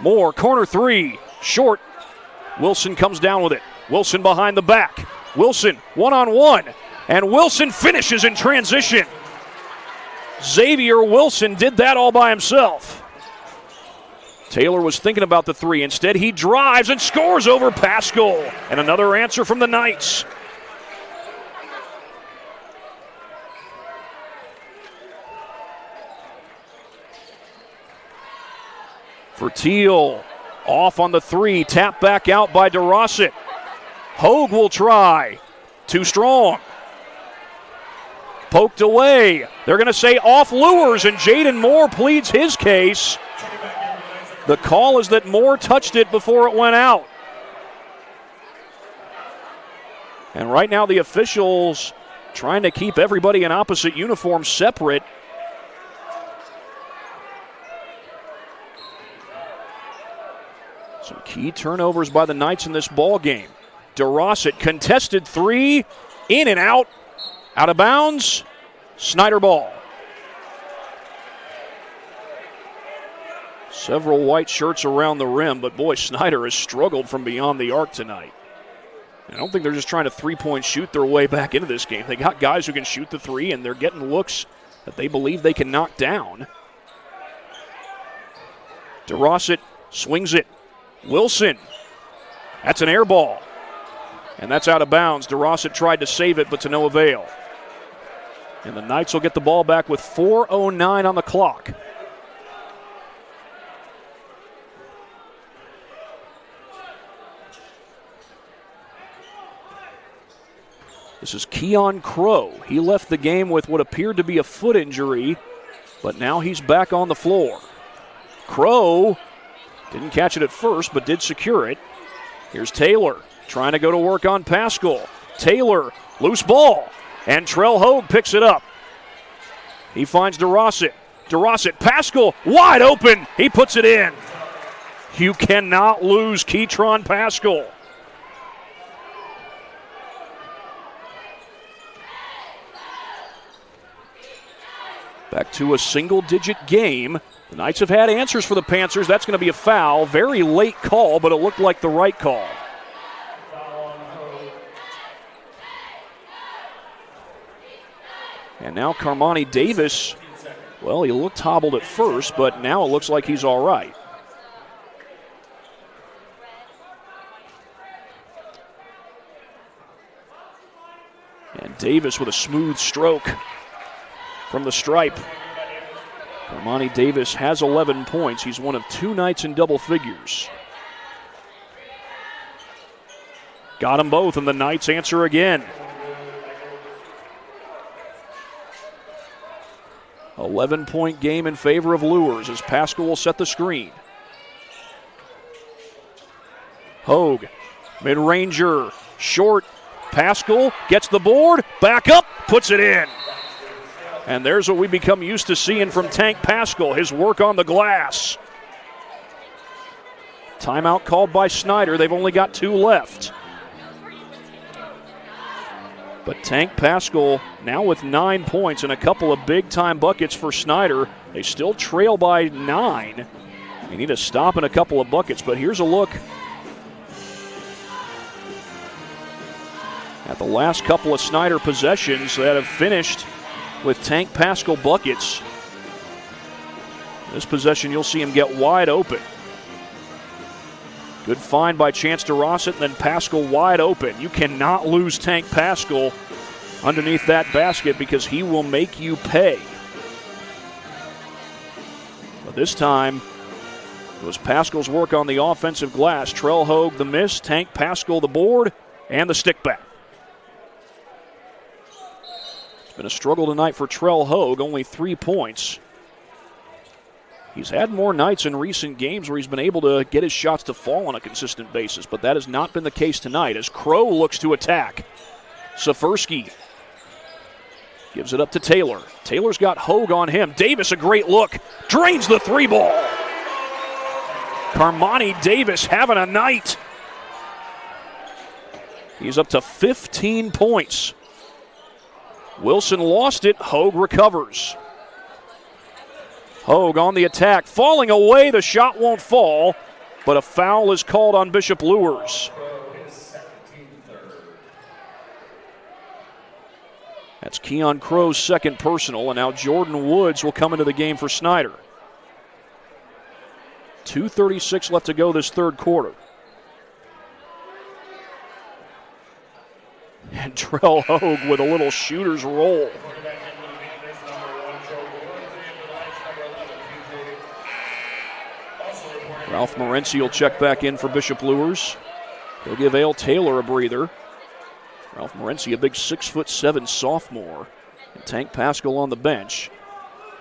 Moore, corner 3, short. Wilson comes down with it. Wilson behind the back. Wilson, one-on-one, and Wilson finishes in transition. Xavier Wilson did that all by himself. Taylor was thinking about the 3. Instead, he drives and scores over Pascal. And another answer from the Knights. Fertiel off on the 3. Tap back out by DeRosset. Hogue will try. Too strong. Poked away. They're going to say off Luers, and Jaden Moore pleads his case. The call is that Moore touched it before it went out. And right now the officials trying to keep everybody in opposite uniforms separate. Some key turnovers by the Knights in this ball game. DeRosset contested 3, in and out. Out of bounds, Snider ball. Several white shirts around the rim, but boy, Snider has struggled from beyond the arc tonight. I don't think they're just trying to three-point shoot their way back into this game. They got guys who can shoot the 3, and they're getting looks that they believe they can knock down. DeRosset swings it. Wilson, that's an air ball. And that's out of bounds. DeRosset tried to save it, but to no avail. And the Knights will get the ball back with 4:09 on the clock. This is Keon Crow. He left the game with what appeared to be a foot injury, but now he's back on the floor. Crow didn't catch it at first, but did secure it. Here's Taylor trying to go to work on Pascal. Taylor, loose ball, and Trell Hogue picks it up. He finds DeRosset. DeRosset, Pascal, wide open. He puts it in. You cannot lose Keytron Pascal. Back to a single-digit game. The Knights have had answers for the Panthers. That's going to be a foul. Very late call, but it looked like the right call. And now Carmani Davis, well, he looked hobbled at first, but now it looks like he's all right. And Davis with a smooth stroke from the stripe. Carmani Davis has 11 points. He's one of 2 nights in double figures. Got them both, and the Knights answer again. 11-point game in favor of Luers as Pascal will set the screen. Hogue, mid-ranger, short. Pascal gets the board, back up, puts it in. And there's what we become used to seeing from Tank Pascal, his work on the glass. Timeout called by Snider. They've only got 2 left. But Tank Pascal now with 9 points and a couple of big-time buckets for Snider. They still trail by 9. They need a stop and a couple of buckets, but here's a look at the last couple of Snider possessions that have finished with Tank Pascal buckets. This possession, you'll see him get wide open. Good find by Chance DeRossett, and then Pascal wide open. You cannot lose Tank Pascal underneath that basket because he will make you pay. But this time, it was Pascal's work on the offensive glass. Trell Hogue the miss, Tank Pascal the board, and the stick back. It's been a struggle tonight for Trell Hogue, only 3 points. He's had more nights in recent games where he's been able to get his shots to fall on a consistent basis, but that has not been the case tonight as Crow looks to attack. Safersky gives it up to Taylor. Taylor's got Hogue on him. Davis, a great look, drains the 3-ball. Carmani Davis having a night. He's up to 15 points. Wilson lost it. Hogue recovers. Hogue on the attack, falling away. The shot won't fall, but a foul is called on Bishop Luers. That's Keon Crow's second personal, and now Jordan Woods will come into the game for Snider. 2:36 left to go this third quarter. And Trell Hogue with a little shooter's roll. Ralph Morency will check back in for Bishop Luers. He'll give Ale Taylor a breather. Ralph Morency, a big 6'7" sophomore. And Tank Pascal on the bench.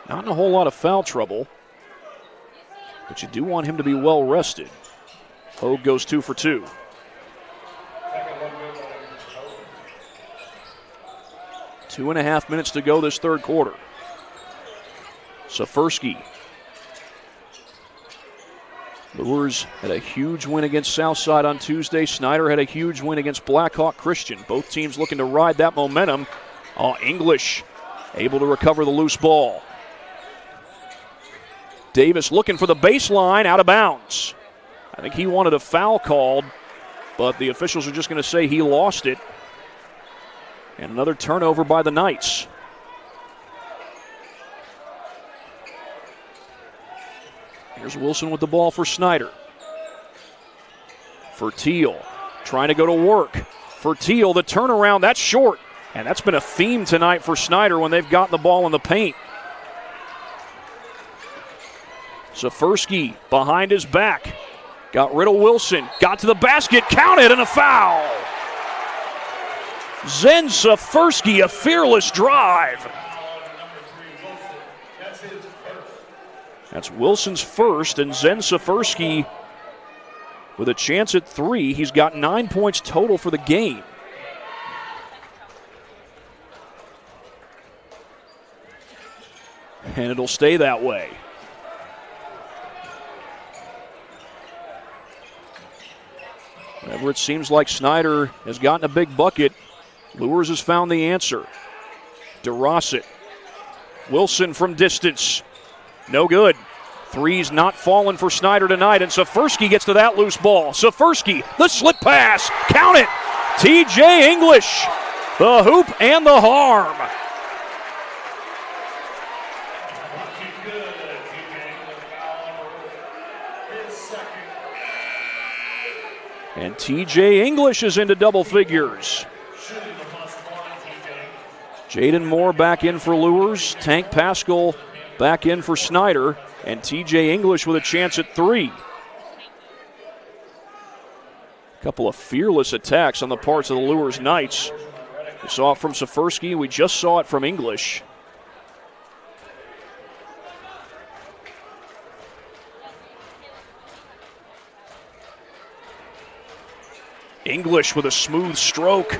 Not in a whole lot of foul trouble, but you do want him to be well rested. Hogue goes 2 for 2. Two and a half minutes to go this third quarter. Safersky. Luers had a huge win against Southside on Tuesday. Snider had a huge win against Blackhawk Christian. Both teams looking to ride that momentum. English able to recover the loose ball. Davis looking for the baseline, out of bounds. I think he wanted a foul called, but the officials are just going to say he lost it. And another turnover by the Knights. Here's Wilson with the ball for Snider. For Teal, trying to go to work. For Teal, the turnaround, that's short. And that's been a theme tonight for Snider when they've gotten the ball in the paint. Safersky behind his back. Got rid of Wilson. Got to the basket, counted, and a foul. Zen Safersky, a fearless drive. That's Wilson's first, and Zen Safersky with a chance at 3. He's got 9 points total for the game. And it'll stay that way. Whenever it seems like Snider has gotten a big bucket, Luers has found the answer. DeRossett. Wilson from distance. No good. Three's not falling for Snider tonight, and Safersky gets to that loose ball. Safersky, the slip pass. Count it. TJ English, the hoop and the harm. And TJ English is into double figures. Jaden Moore back in for Luers. Tank Pascal back in for Snider. And TJ English with a chance at 3. A couple of fearless attacks on the parts of the Luers Knights. We saw it from Safersky. We just saw it from English. English with a smooth stroke.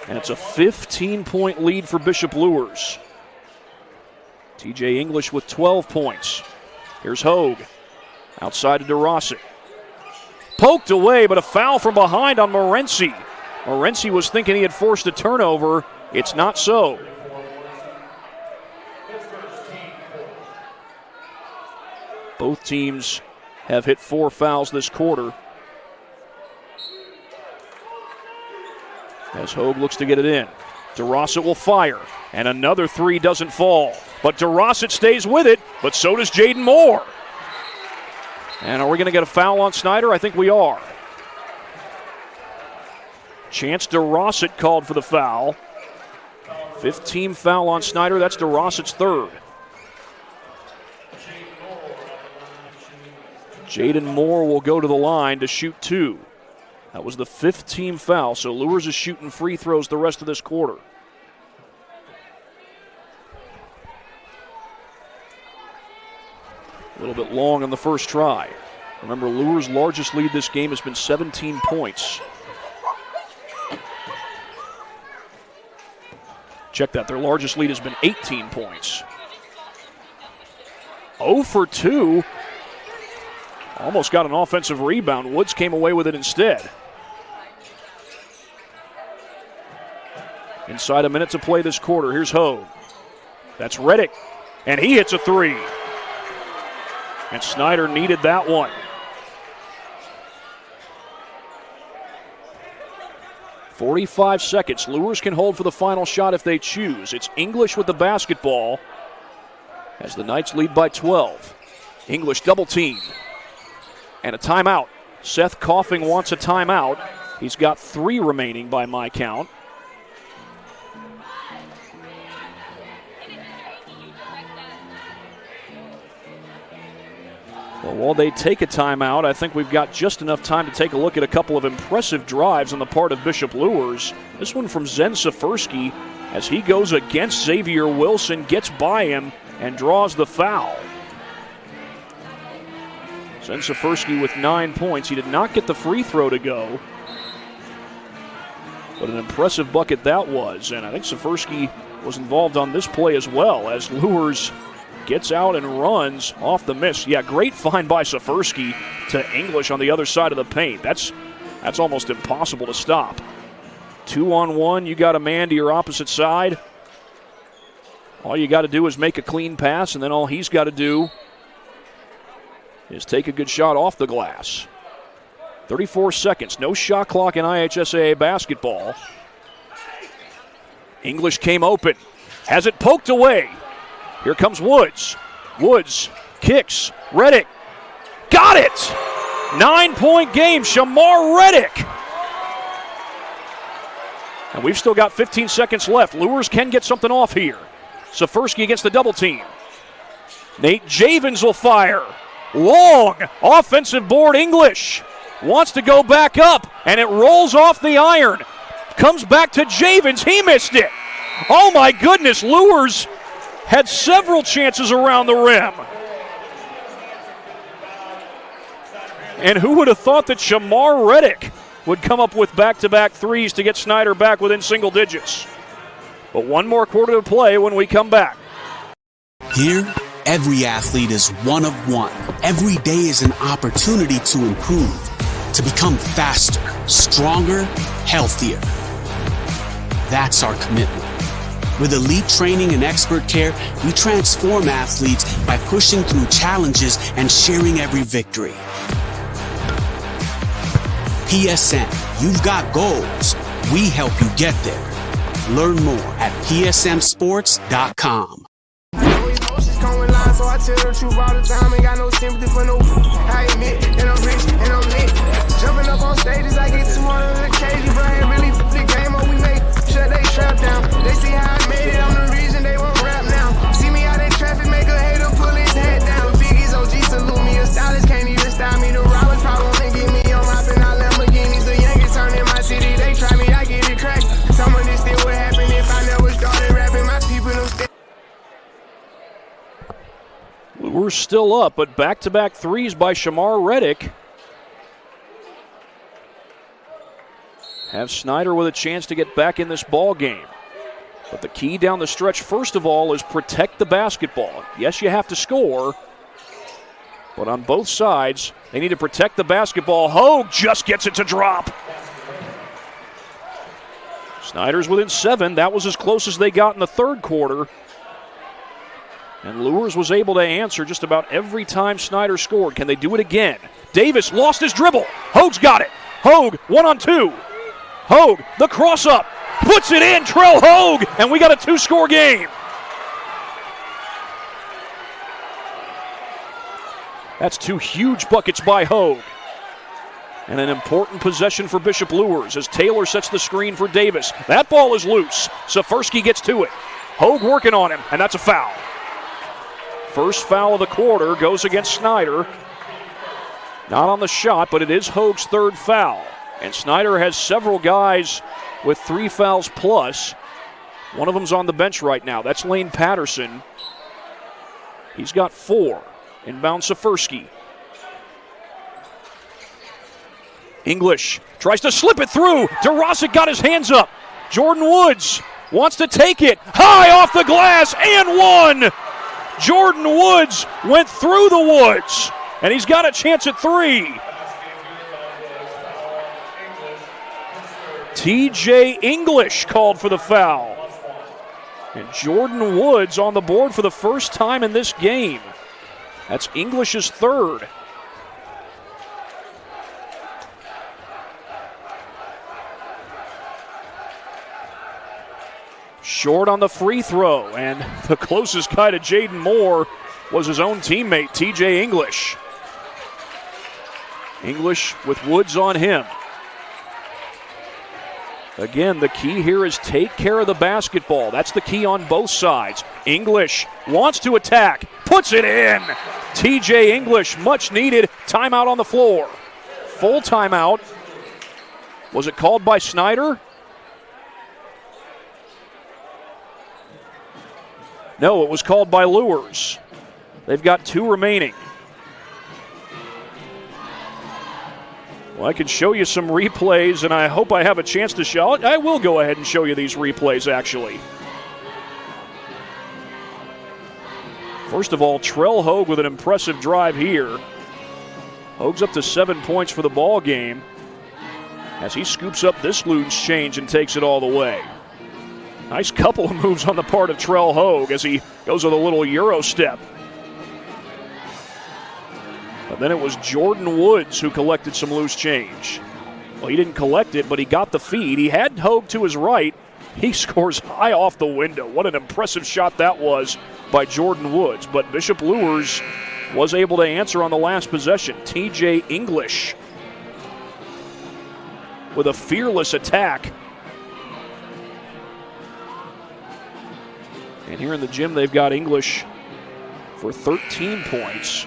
And it's a 15-point lead for Bishop Luers. TJ English with 12 points. Here's Hogue. Outside to DeRosset. Poked away, but a foul from behind on Morency. Morency was thinking he had forced a turnover. It's not so. Both teams have hit 4 fouls this quarter. As Hogue looks to get it in. DeRosset will fire, and another 3 doesn't fall. But DeRosset stays with it, but so does Jaden Moore. And are we going to get a foul on Snider? I think we are. Chance DeRosset called for the foul. 15 foul on Snider. That's DeRosset's 3rd. Jaden Moore will go to the line to shoot 2. That was the 15th foul, so Luers is shooting free throws the rest of this quarter. A little bit long on the first try. Remember, Luers' largest lead this game has been 17 points. Check that, their largest lead has been 18 points. 0 for 2. Almost got an offensive rebound. Woods came away with it instead. Inside a minute to play this quarter. Here's Hogue. That's Reddick. And he hits a 3. And Snider needed that one. 45 seconds. Luers can hold for the final shot if they choose. It's English with the basketball as the Knights lead by 12. English double team. And a timeout. Seth Coughing wants a timeout. He's got 3 remaining by my count. Well, while they take a timeout, I think we've got just enough time to take a look at a couple of impressive drives on the part of Bishop Luers. This one from Zen Safersky as he goes against Xavier Wilson, gets by him, and draws the foul. Zen Safersky with 9 points. He did not get the free throw to go, but an impressive bucket that was. And I think Safersky was involved on this play as well as Luers gets out and runs off the miss. Yeah, great find by Safersky to English on the other side of the paint. That's almost impossible to stop. 2-on-1, you got a man to your opposite side. All you got to do is make a clean pass, and then all he's got to do is take a good shot off the glass. 34 seconds, no shot clock in IHSAA basketball. English came open, has it poked away. Here comes Woods. Woods kicks. Reddick got it. 9-point game, Shamar Reddick. And we've still got 15 seconds left. Luers can get something off here. Safersky against the double team. Nate Javins will fire. Long offensive board. English wants to go back up, and it rolls off the iron. Comes back to Javins. He missed it. Oh my goodness, Luers had several chances around the rim. And who would have thought that Shamar Reddick would come up with back-to-back threes to get Snider back within single digits. But one more quarter to play when we come back. Here, every athlete is one of one. Every day is an opportunity to improve, to become faster, stronger, healthier. That's our commitment. With elite training and expert care, we transform athletes by pushing through challenges and sharing every victory. PSM, you've got goals. We help you get there. Learn more at psmsports.com. So I tell the truth all the time, ain't got no sympathy for no. I admit that I'm rich and I'm lit. Jumping up on stage. Luers still up, but back-to-back threes by Shamar Reddick have Snider with a chance to get back in this ball game. But the key down the stretch, first of all, is protect the basketball. Yes, you have to score, but on both sides, they need to protect the basketball. Hogue just gets it to drop. Snider's within 7. That was as close as they got in the third quarter. And Luers was able to answer just about every time Snider scored. Can they do it again? Davis lost his dribble. Hogue's got it. Hogue, 1-on-2. Hogue, the cross-up. Puts it in, Trell Hogue, and we got a 2-score game. That's 2 huge buckets by Hogue. And an important possession for Bishop Luers as Taylor sets the screen for Davis. That ball is loose. Safersky gets to it. Hogue working on him, and that's a foul. First foul of the quarter goes against Snider. Not on the shot, but it is Hogue's third foul. And Snider has several guys with 3 fouls plus. One of them's on the bench right now. That's Lane Patterson. He's got 4. Inbound Safersky. English tries to slip it through. DeRosic got his hands up. Jordan Woods wants to take it. High off the glass and 1. Jordan Woods went through the woods, and he's got a chance at 3. TJ English called for the foul. And Jordan Woods on the board for the first time in this game. That's English's third. Short on the free throw, and the closest guy to Jaden Moore was his own teammate, TJ English. English with Woods on him. Again, the key here is take care of the basketball. That's the key on both sides. English wants to attack, puts it in. TJ English, much needed. Timeout on the floor. Full timeout. Was it called by Snider? No, it was called by Luers. They've got 2 remaining. Well, I can show you some replays, and I hope I have a chance to show it. I will go ahead and show you these replays, actually. First of all, Trell Hogue with an impressive drive here. Hogue's up to 7 points for the ball game as he scoops up this loose change and takes it all the way. Nice couple of moves on the part of Trell Hogue as he goes with a little Euro step. But then it was Jordan Woods who collected some loose change. Well, he didn't collect it, but he got the feed. He had Hogue to his right. He scores high off the window. What an impressive shot that was by Jordan Woods. But Bishop Luers was able to answer on the last possession. TJ English with a fearless attack. And here in the gym, they've got English for 13 points.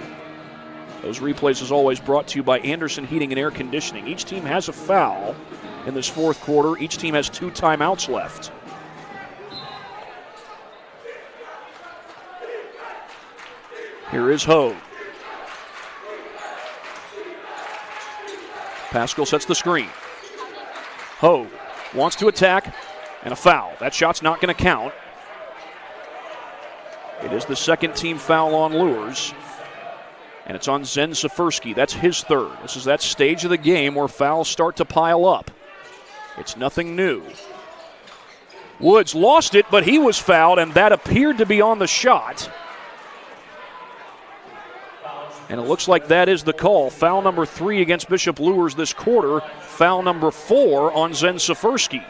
Those replays, as always, brought to you by Anderson Heating and Air Conditioning. Each team has a foul in this fourth quarter. Each team has 2 timeouts left. Here is Hogue. Pascal sets the screen. Hogue wants to attack, and a foul. That shot's not going to count. It is the second team foul on Luers. And it's on Zen Safersky. That's his third. This is that stage of the game where fouls start to pile up. It's nothing new. Woods lost it, but he was fouled, and that appeared to be on the shot. And it looks like that is the call. Foul number 3 against Bishop Luers this quarter. Foul number 4 on Zen Safersky.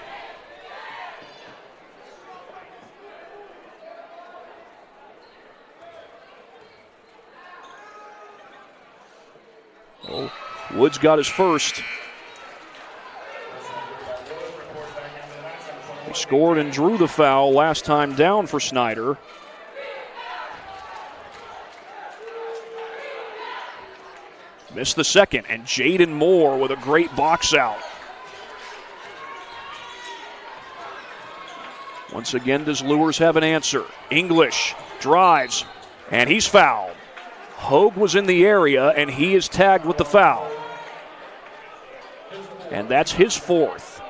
Well, Woods got his first. He scored and drew the foul last time down for Snider. Missed the second, and Jaden Moore with a great box out. Once again, does Luers have an answer? English drives, and he's fouled. Hogue was in the area, and he is tagged with the foul. And that's his 4th.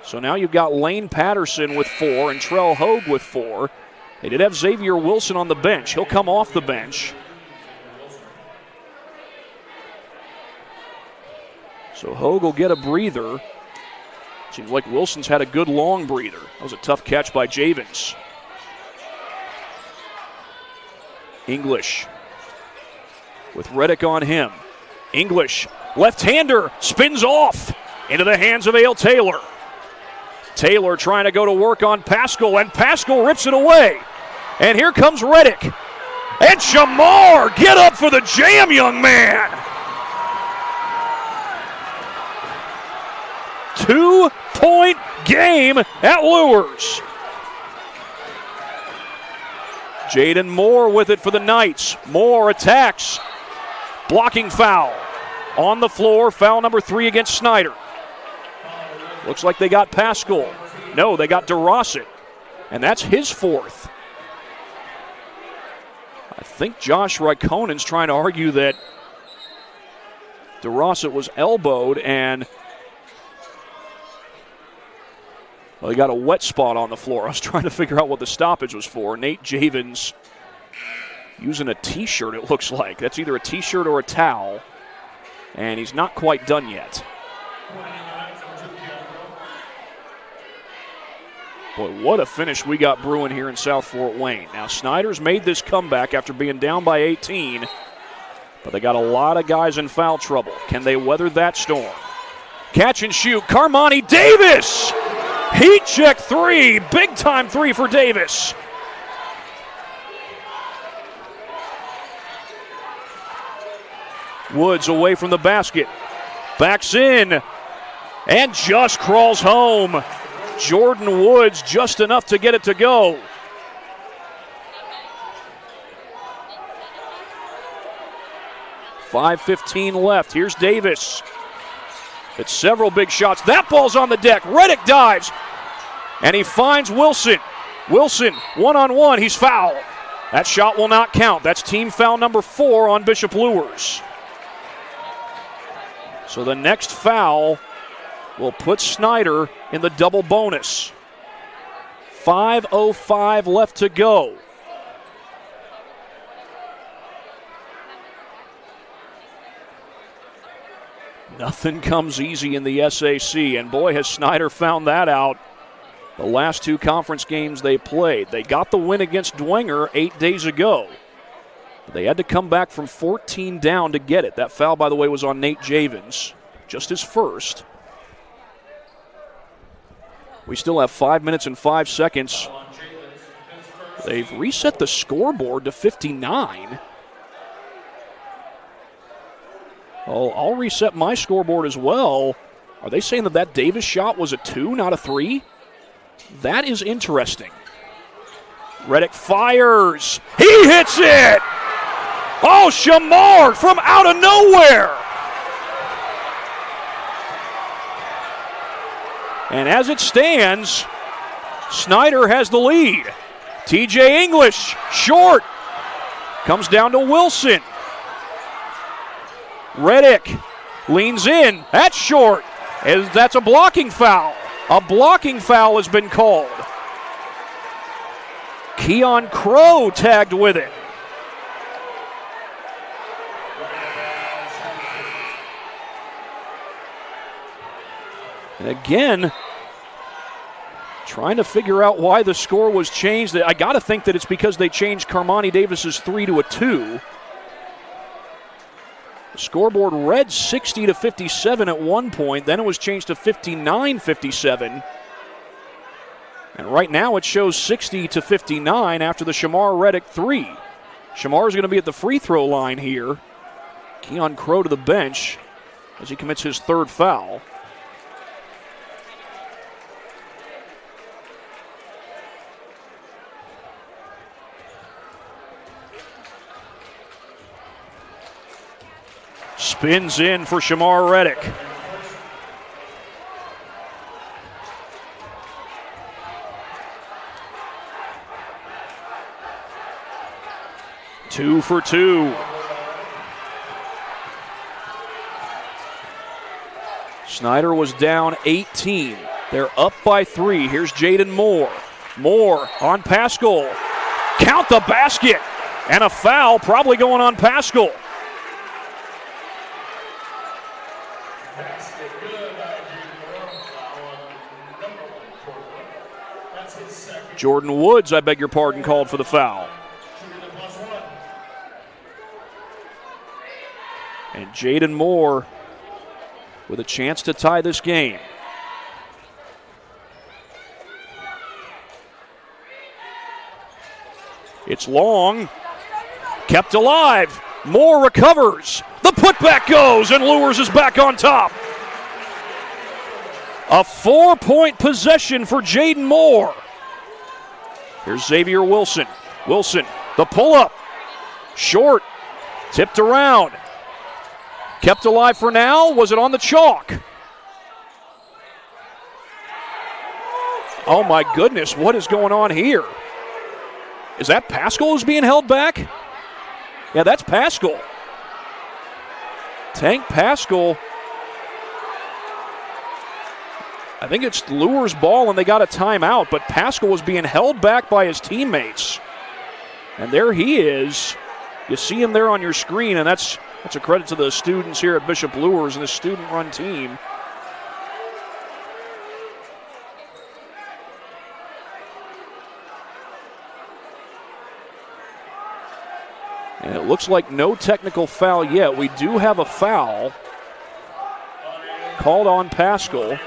So now you've got Lane Patterson with 4 and Trell Hogue with 4. They did have Xavier Wilson on the bench. He'll come off the bench. So Hogue will get a breather. Seems like Wilson's had a good long breather. That was a tough catch by Javens. English with Reddick on him. English, left-hander, spins off into the hands of Ale Taylor. Taylor trying to go to work on Pascal, and Pascal rips it away. And here comes Reddick. And Shamar, get up for the jam, young man. 2-point game at Luers. Jaden Moore with it for the Knights. Moore attacks. Blocking foul. On the floor, foul number 3 against Snider. Looks like they got Pascal. No, they got DeRosset. And that's his 4th. I think Josh Raikkonen's trying to argue that DeRosset was elbowed and well, they got a wet spot on the floor. I was trying to figure out what the stoppage was for. Nate Javens using a T-shirt, it looks like. That's either a T-shirt or a towel. And he's not quite done yet. Boy, what a finish we got brewing here in South Fort Wayne. Now, Snider's made this comeback after being down by 18, but they got a lot of guys in foul trouble. Can they weather that storm? Catch and shoot, Carmani Davis! Heat check 3, big time 3 for Davis. Woods away from the basket, backs in, and just crawls home. Jordan Woods just enough to get it to go. .5:15 left. Here's Davis. It's several big shots. That ball's on the deck. Reddick dives, and he finds Wilson. Wilson, one-on-one. He's fouled. That shot will not count. That's team foul number 4 on Bishop Luers. So the next foul will put Snider in the double bonus. 5:05 left to go. Nothing comes easy in the SAC, and boy, has Snider found that out the last 2 conference games they played. They got the win against Dwenger 8 days ago. But they had to come back from 14 down to get it. That foul, by the way, was on Nate Javens, just his first. We still have 5 minutes and 5 seconds. They've reset the scoreboard to 59. Oh, I'll reset my scoreboard as well. Are they saying that that Davis shot was a 2, not a 3? That is interesting. Reddick fires. He hits it! Oh, Shamar from out of nowhere! And as it stands, Snider has the lead. TJ English, short. Comes down to Wilson. Reddick leans in. That's short. That's a blocking foul. A blocking foul has been called. Keon Crow tagged with it. And again, trying to figure out why the score was changed. I got to think that it's because they changed Carmani Davis's 3 to a 2. The scoreboard read 60-57 at one point. Then it was changed to 59-57. And right now it shows 60-59 after the Shamar Reddick 3. Shamar is going to be at the free throw line here. Keon Crow to the bench as he commits his 3rd foul. Spins in for Shamar Reddick. Two for 2. Snider was down 18. They're up by 3. Here's Jaden Moore. Moore on Pascal. Count the basket. And a foul probably going on Pascal. Jordan Woods, I beg your pardon, called for the foul. And Jaden Moore with a chance to tie this game. It's long. Kept alive. Moore recovers. The putback goes, and Luers is back on top. A 4-point possession for Jaden Moore. Here's Xavier Wilson. Wilson, the pull-up. Short. Tipped around. Kept alive for now. Was it on the chalk? Oh my goodness, what is going on here? Is that Pascal who's being held back? Yeah, that's Pascal. Tank Pascal. I think it's Luers' ball and they got a timeout, but Pascal was being held back by his teammates. And there he is. You see him there on your screen, and that's a credit to the students here at Bishop Luers and the student-run team. And it looks like no technical foul yet. We do have a foul called on Pascal.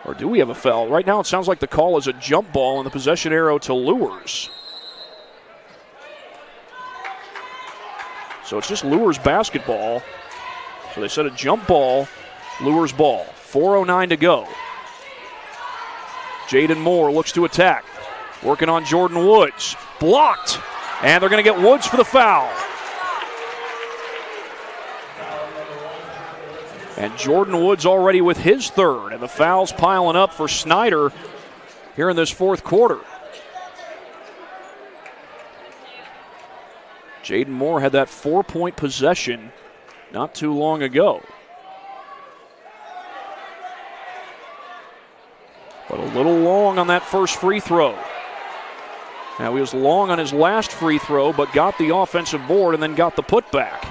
Or do we have a foul? Right now it sounds like the call is a jump ball and the possession arrow to Luers. So it's just Luers basketball. So they said a jump ball, Luers ball. 4:09 to go. Jaden Moore looks to attack. Working on Jordan Woods. Blocked. And they're going to get Woods for the foul. And Jordan Woods already with his third. And the foul's piling up for Snider here in this fourth quarter. Jaden Moore had that 4-point possession not too long ago. But a little long on that first free throw. Now he was long on his last free throw, but got the offensive board and then got the putback.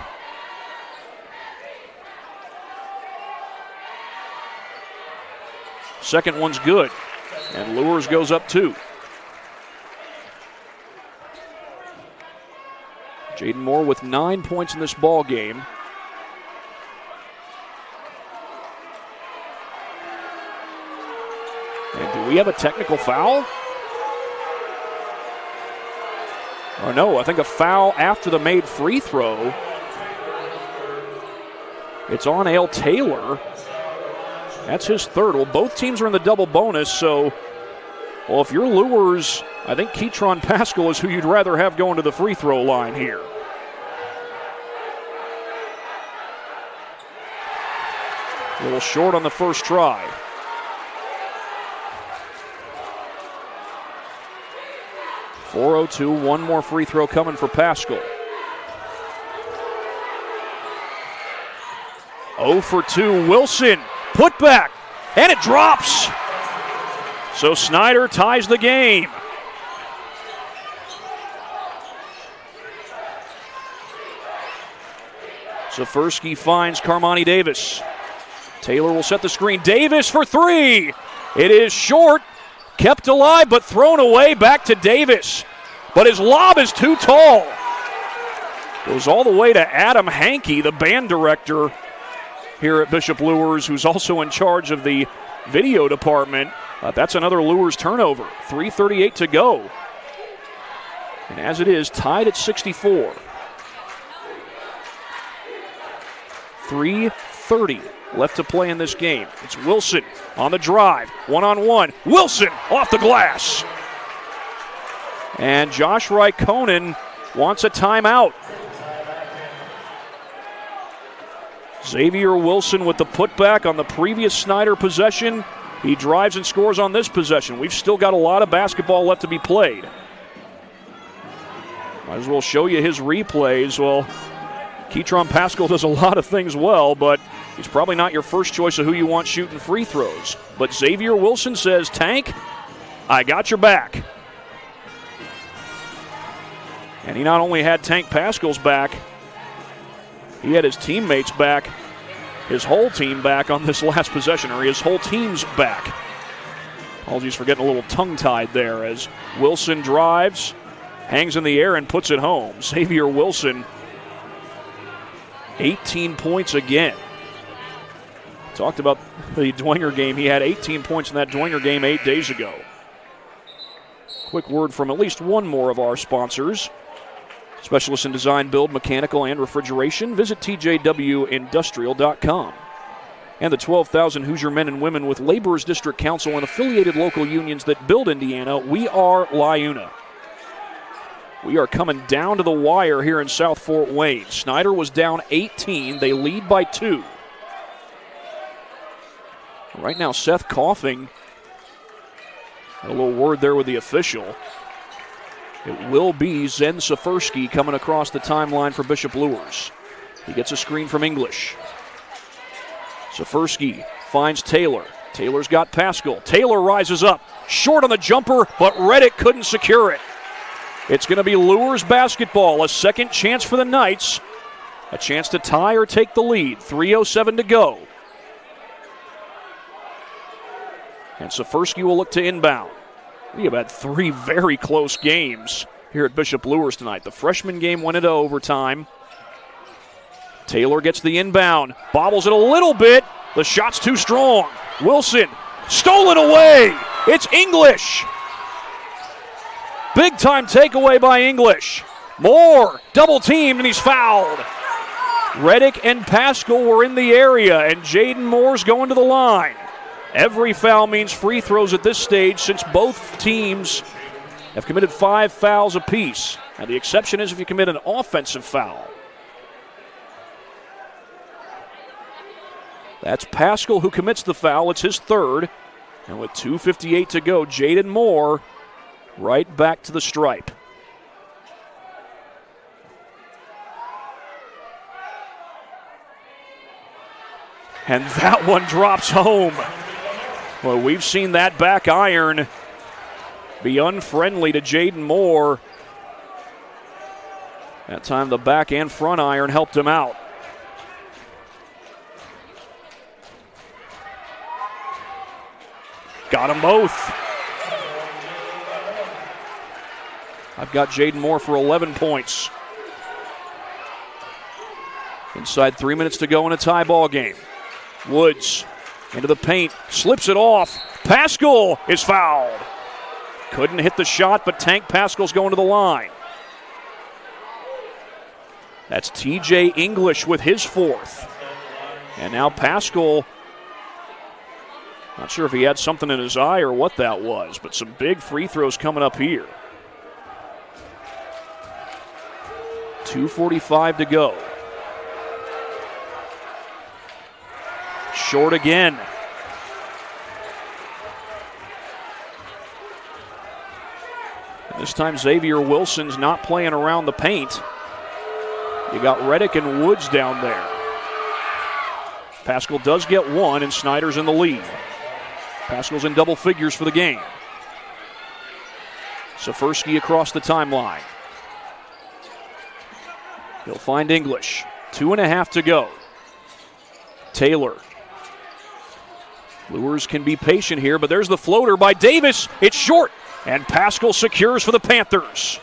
Second one's good, and Luers goes up 2. Jaden Moore with 9 points in this ball game. And do we have a technical foul? Or no, I think a foul after the made free throw. It's on Ale Taylor. That's his third. Well, both teams are in the double bonus, so, well, if you're Luers, I think Ketron Pascal is who you'd rather have going to the free throw line here. A little short on the first try. .402, one more free throw coming for Pascal. 0 for 2, Wilson. Put back, and it drops. So Snider ties the game. Safursky finds Carmani Davis. Taylor will set the screen. Davis for 3. It is short, kept alive, but thrown away back to Davis. But his lob is too tall. Goes all the way to Adam Hankey, the band director here at Bishop Luers, who's also in charge of the video department. That's another Luers turnover. 3:38 to go. And as it is, tied at 64. 3:30 left to play in this game. It's Wilson on the drive. One-on-one. Wilson off the glass. And Josh Raikkonen wants a timeout. Xavier Wilson with the putback on the previous Snider possession. He drives and scores on this possession. We've still got a lot of basketball left to be played. Might as well show you his replays. Well, Keytron Pascal does a lot of things well, but he's probably not your first choice of who you want shooting free throws. But Xavier Wilson says, Tank, I got your back. And he not only had Tank Pascal's back, he had his teammates back, his whole team back on this last possession, or his whole team's back. Apologies for getting a little tongue-tied there as Wilson drives, hangs in the air, and puts it home. Xavier Wilson, 18 points again. Talked about the Dwenger game. He had 18 points in that Dwenger game 8 days ago. Quick word from at least one more of our sponsors. Specialists in design, build, mechanical, and refrigeration. Visit tjwindustrial.com. And the 12,000 Hoosier men and women with Laborers District Council and affiliated local unions that build Indiana. We are LIUNA. We are coming down to the wire here in South Fort Wayne. Snider was down 18. They lead by 2. Right now, Seth coughing. Had a little word there with the official. It will be Zen Safersky coming across the timeline for Bishop Luers. He gets a screen from English. Safersky finds Taylor. Taylor's got Pascal. Taylor rises up. Short on the jumper, but Reddick couldn't secure it. It's going to be Luers basketball. A second chance for the Knights. A chance to tie or take the lead. 3:07 to go. And Safersky will look to inbound. We have had 3 very close games here at Bishop Luers tonight. The freshman game went into overtime. Taylor gets the inbound, bobbles it a little bit. The shot's too strong. Wilson, stolen away. It's English. Big time takeaway by English. Moore, double teamed, and he's fouled. Reddick and Pascal were in the area, and Jaden Moore's going to the line. Every foul means free throws at this stage since both teams have committed 5 fouls apiece. Now, the exception is if you commit an offensive foul. That's Pascal who commits the foul. It's his third. And with 2:58 to go, Jaden Moore right back to the stripe. And that one drops home. Well, we've seen that back iron be unfriendly to Jaden Moore. That time the back and front iron helped him out. Got them both. I've got Jaden Moore for 11 points. Inside 3 minutes to go in a tie ball game. Woods into the paint, slips it off. Pascal is fouled. Couldn't hit the shot, but Tank Pascal's going to the line. That's TJ English with his 4th. And now Pascal, not sure if he had something in his eye or what that was, but some big free throws coming up here. 2:45 to go. Short again. And this time Xavier Wilson's not playing around the paint. You got Reddick and Woods down there. Pascal does get 1, and Snider's in the lead. Pascal's in double figures for the game. Safersky across the timeline. He'll find English. 2.5 to go. Taylor. Luers can be patient here, but there's the floater by Davis. It's short, and Pascal secures for the Panthers.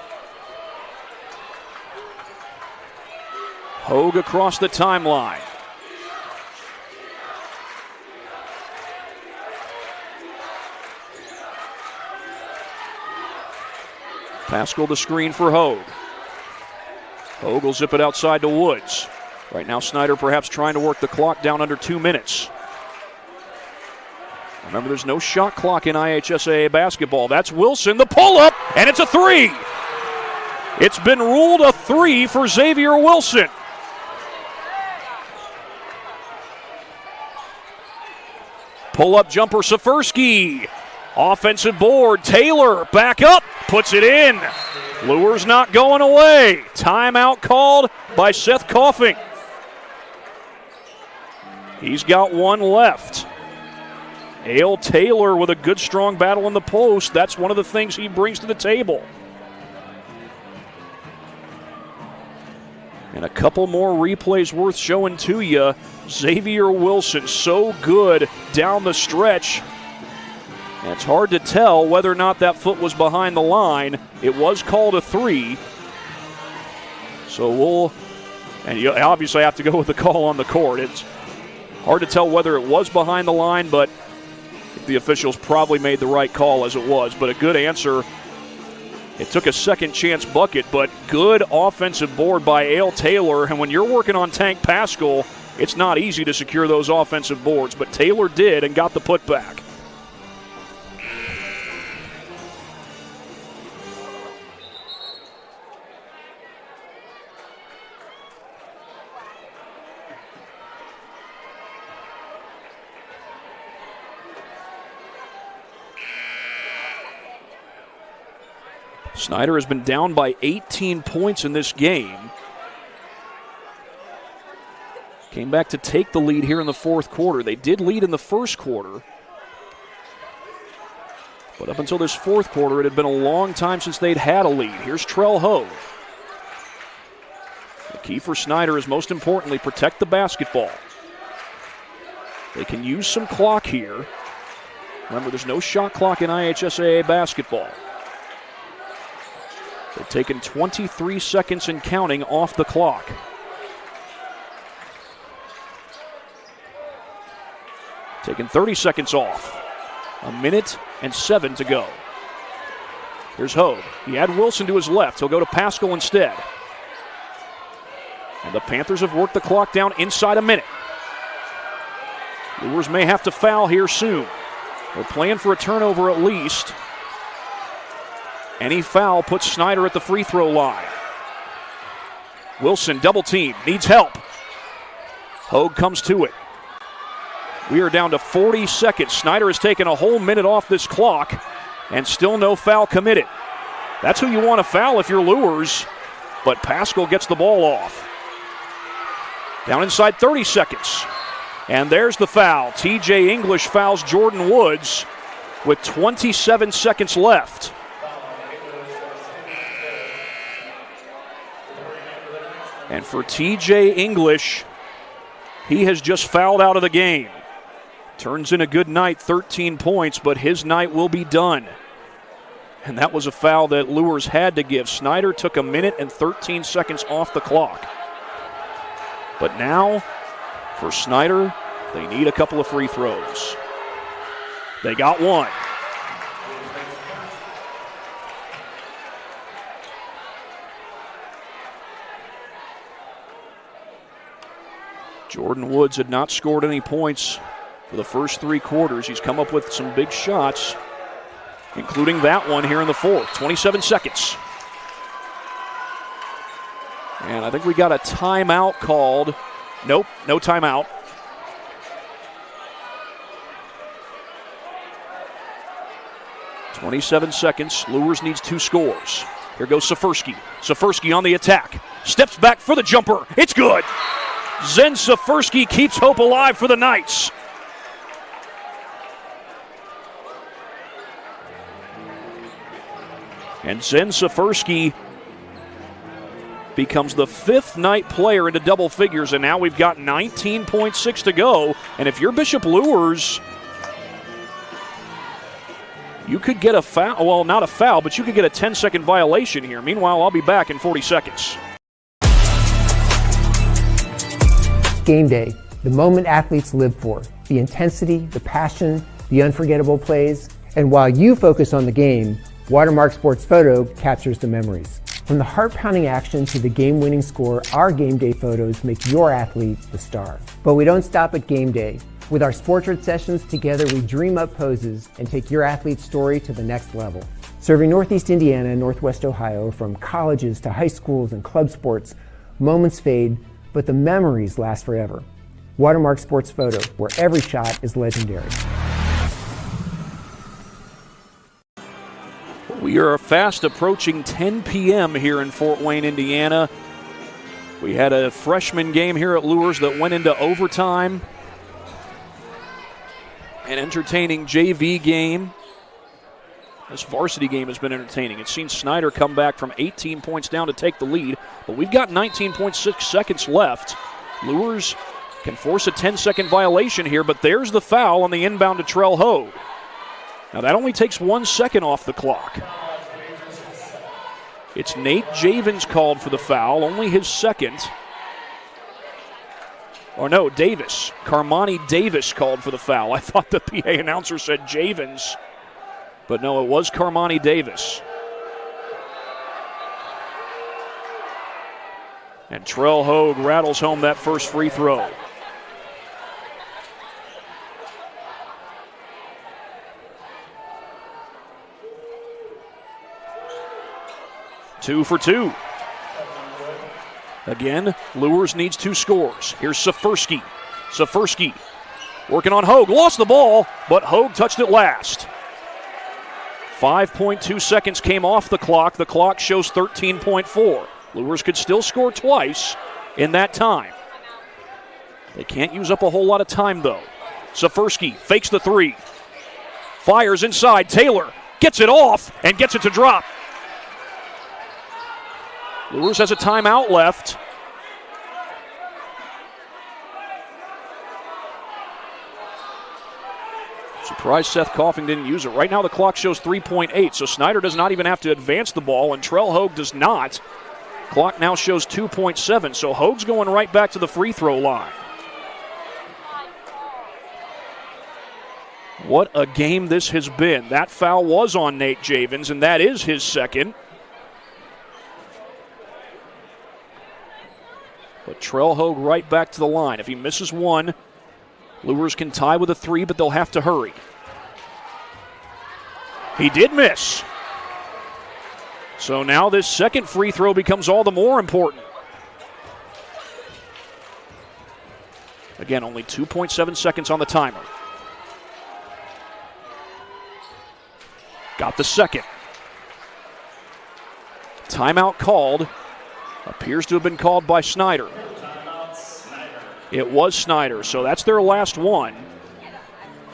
Hogue across the timeline. Pascal the screen for Hogue. Hogue will zip it outside to Woods. Right now Snider perhaps trying to work the clock down under 2 minutes. Remember, there's no shot clock in IHSAA basketball. That's Wilson, the pull-up, and it's a 3. It's been ruled a 3 for Xavier Wilson. Pull-up jumper, Safersky. Offensive board, Taylor back up, puts it in. Luers not going away. Timeout called by Seth Coughing. He's got one left. Ale Taylor with a good, strong battle in the post. That's one of the things he brings to the table. And a couple more replays worth showing to you. Xavier Wilson, so good down the stretch. And it's hard to tell whether or not that foot was behind the line. It was called a 3. So and you obviously have to go with the call on the court. It's hard to tell whether it was behind the line, but the officials probably made the right call as it was. But a good answer. It took a second chance bucket, but good offensive board by Ale Taylor. And when you're working on Tank Pascal, it's not easy to secure those offensive boards. But Taylor did and got the putback. Snider has been down by 18 points in this game. Came back to take the lead here in the fourth quarter. They did lead in the first quarter. But up until this fourth quarter, it had been a long time since they'd had a lead. Here's Trell Hogue. The key for Snider is most importantly protect the basketball. They can use some clock here. Remember, there's no shot clock in IHSAA basketball. They've taken 23 seconds and counting off the clock. Taking 30 seconds off. 1:07 to go. Here's Hogue. He had Wilson to his left. He'll go to Pascal instead. And the Panthers have worked the clock down inside a minute. Luers may have to foul here soon. They're playing for a turnover at least. Any foul puts Snider at the free throw line. Wilson double team, needs help. Hogue comes to it. We are down to 40 seconds. Snider has taken a whole minute off this clock and still no foul committed. That's who you want to foul if you're Luers, but Pascal gets the ball off. Down inside 30 seconds. And there's the foul. TJ English fouls Jordan Woods with 27 seconds left. And for TJ English, he has just fouled out of the game. Turns in a good night, 13 points, but his night will be done. And that was a foul that Luers had to give. Snider took 1 minute and 13 seconds off the clock. But now, for Snider, they need a couple of free throws. They got one. Jordan Woods had not scored any points for the first 3 quarters. He's come up with some big shots, including that one here in the fourth. 27 seconds. And I think we got a timeout called. Nope, no timeout. .27 seconds. Luers needs 2 scores. Here goes Safersky. Safersky on the attack. Steps back for the jumper. It's good. Zen Safersky keeps hope alive for the Knights. And Zen Safersky becomes the 5th Knight player into double figures, and now we've got 19.6 to go. And if you're Bishop Luers, you could get a foul. Well, not a foul, but you could get a 10-second violation here. Meanwhile, I'll be back in 40 seconds. Game day, the moment athletes live for, the intensity, the passion, the unforgettable plays. And while you focus on the game, Watermark Sports Photo captures the memories. From the heart-pounding action to the game-winning score, our game day photos make your athlete the star. But we don't stop at game day. With our Sportrait sessions together, we dream up poses and take your athlete's story to the next level. Serving Northeast Indiana and Northwest Ohio, from colleges to high schools and club sports, moments fade, but the memories last forever. Watermark Sports Photo, where every shot is legendary. are fast approaching 10 p.m. here in Fort Wayne, Indiana. We had a freshman game here at Luers that went into overtime. An entertaining JV game. This varsity game has been entertaining. It's seen Snider come back from 18 points down to take the lead, but we've got 19.6 seconds left. Luers can force a 10-second violation here, but there's the foul on the inbound to Trell Hogue. Now that only takes 1 second off the clock. It's Nate Javins called for the foul, only his second. Or no, Davis. Carmani Davis called for the foul. I thought the PA announcer said Javins. But no, it was Carmani Davis. And Trell Hogue rattles home that first free throw. Two for two. Again, Luers needs 2 scores. Here's Safersky. Safersky working on Hogue. Lost the ball, but Hogue touched it last. 5.2 seconds came off the clock. The clock shows 13.4. Luers could still score twice in that time. They can't use up a whole lot of time, though. Safersky fakes the 3. Fires inside. Taylor gets it off and gets it to drop. Luers has a timeout left. Surprised Seth Coughing didn't use it. Right now the clock shows 3.8, so Snider does not even have to advance the ball, and Trell Hogue does not. Clock now shows 2.7, so Hogue's going right back to the free throw line. What a game this has been. That foul was on Nate Javins, and that is his second. But Trell Hogue right back to the line. If he misses one, Luers can tie with a 3, but they'll have to hurry. He did miss. So now this second free throw becomes all the more important. Again, only 2.7 seconds on the timer. Got the second. Timeout called. Appears to have been called by Snider. It was Snider, so that's their last one.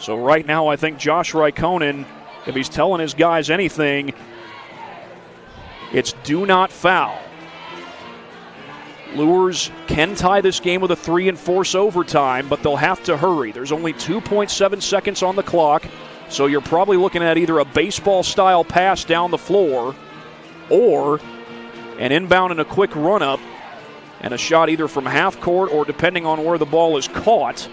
So right now I think Josh Raikkonen, if he's telling his guys anything, it's do not foul. Luers can tie this game with a 3 and force overtime, but they'll have to hurry. There's only 2.7 seconds on the clock, so you're probably looking at either a baseball-style pass down the floor or an inbound and a quick run-up and a shot either from half court or depending on where the ball is caught.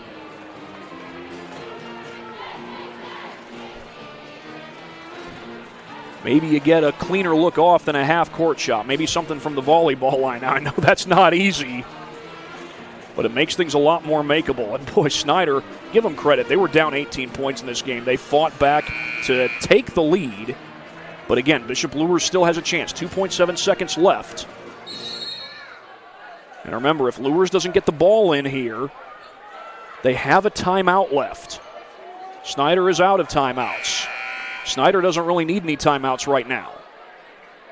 Maybe you get a cleaner look off than a half-court shot. Maybe something from the volleyball line. Now, I know that's not easy, but it makes things a lot more makeable. And boy, Snider, give them credit. They were down 18 points in this game. They fought back to take the lead. But again, Bishop Luers still has a chance. 2.7 seconds left. And remember, if Luers doesn't get the ball in here, they have a timeout left. Snider is out of timeouts. Snider doesn't really need any timeouts right now.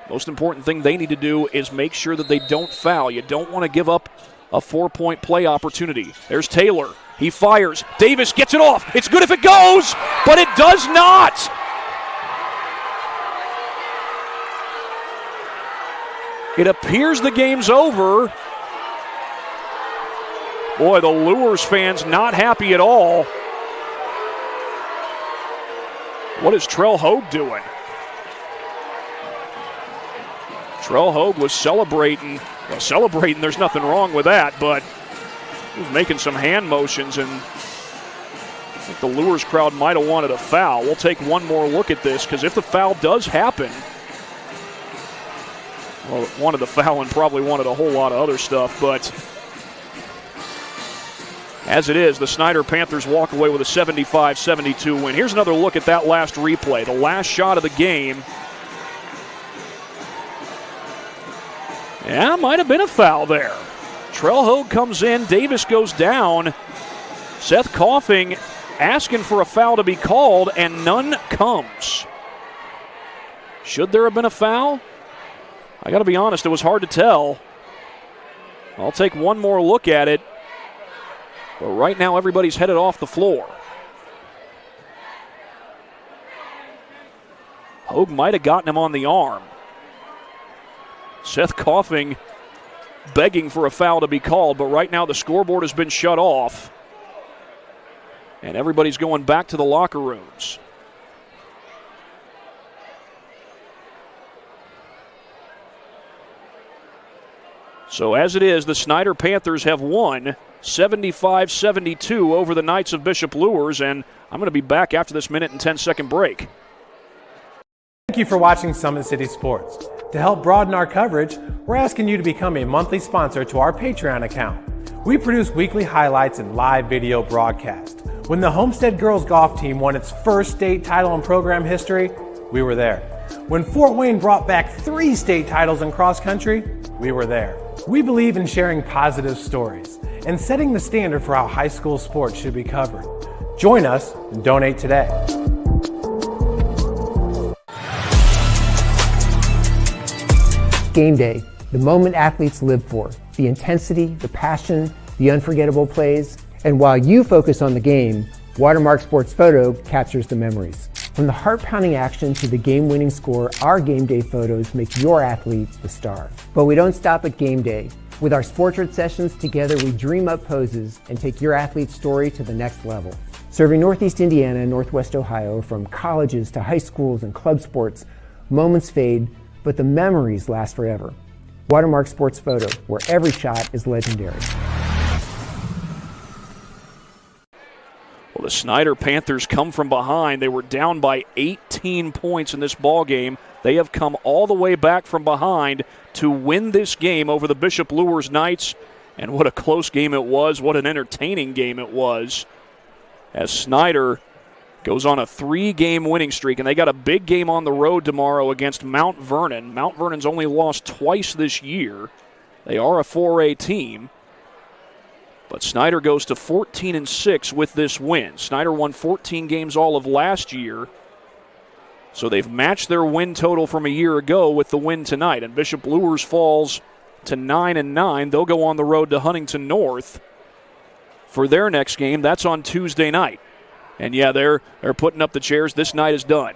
Most important thing they need to do is make sure that they don't foul. You don't want to give up a 4-point play opportunity. There's Taylor. He fires. Davis gets it off. It's good if it goes, but it does not. It appears the game's over. Boy, the Luers fans not happy at all. What is Trell Hogue doing? Trell Hogue was celebrating. Well, celebrating, there's nothing wrong with that, but he was making some hand motions, and I think the Luers crowd might have wanted a foul. We'll take one more look at this, because if the foul does happen, well, wanted the foul and probably wanted a whole lot of other stuff, but as it is, the Snider Panthers walk away with a 75-72 win. Here's another look at that last replay, the last shot of the game. Yeah, might have been a foul there. Trell Hogue comes in, Davis goes down. Seth Coughing asking for a foul to be called, and none comes. Should there have been a foul? I got to be honest, it was hard to tell. I'll take one more look at it. But right now, everybody's headed off the floor. Hogue might have gotten him on the arm. Seth coughing, begging for a foul to be called, but right now the scoreboard has been shut off. And everybody's going back to the locker rooms. So as it is, the Snider Panthers have won 75-72 over the Knights of Bishop Luers, and I'm going to be back after this minute and 10-second break. Thank you for watching Summit City Sports. To help broaden our coverage, we're asking you to become a monthly sponsor to our Patreon account. We produce weekly highlights and live video broadcast. When the Homestead girls golf team won its first state title in program history, we were there. When Fort Wayne brought back 3 state titles in cross country, we were there. We believe in sharing positive stories and setting the standard for how high school sports should be covered. Join us and donate today. Game day, the moment athletes live for, the intensity, the passion, the unforgettable plays. And while you focus on the game, Watermark Sports Photo captures the memories. From the heart-pounding action to the game-winning score, our game day photos make your athlete the star. But we don't stop at game day. With our Sportrait sessions together, we dream up poses and take your athlete's story to the next level. Serving Northeast Indiana and Northwest Ohio, from colleges to high schools and club sports, moments fade, but the memories last forever. Watermark Sports Photo, where every shot is legendary. Well, the Snider Panthers come from behind. They were down by 18 points in this ball game. They have come all the way back from behind to win this game over the Bishop Luers Knights. And what a close game it was. What an entertaining game it was. As Snider goes on a 3-game winning streak, and they got a big game on the road tomorrow against Mount Vernon. Mount Vernon's only lost twice this year. They are a 4A team. But Snider goes to 14-6 with this win. Snider won 14 games all of last year. So they've matched their win total from a year ago with the win tonight. And Bishop Luers falls to 9-9. They'll go on the road to Huntington North for their next game. That's on Tuesday night. And yeah, they're putting up the chairs. This night is done.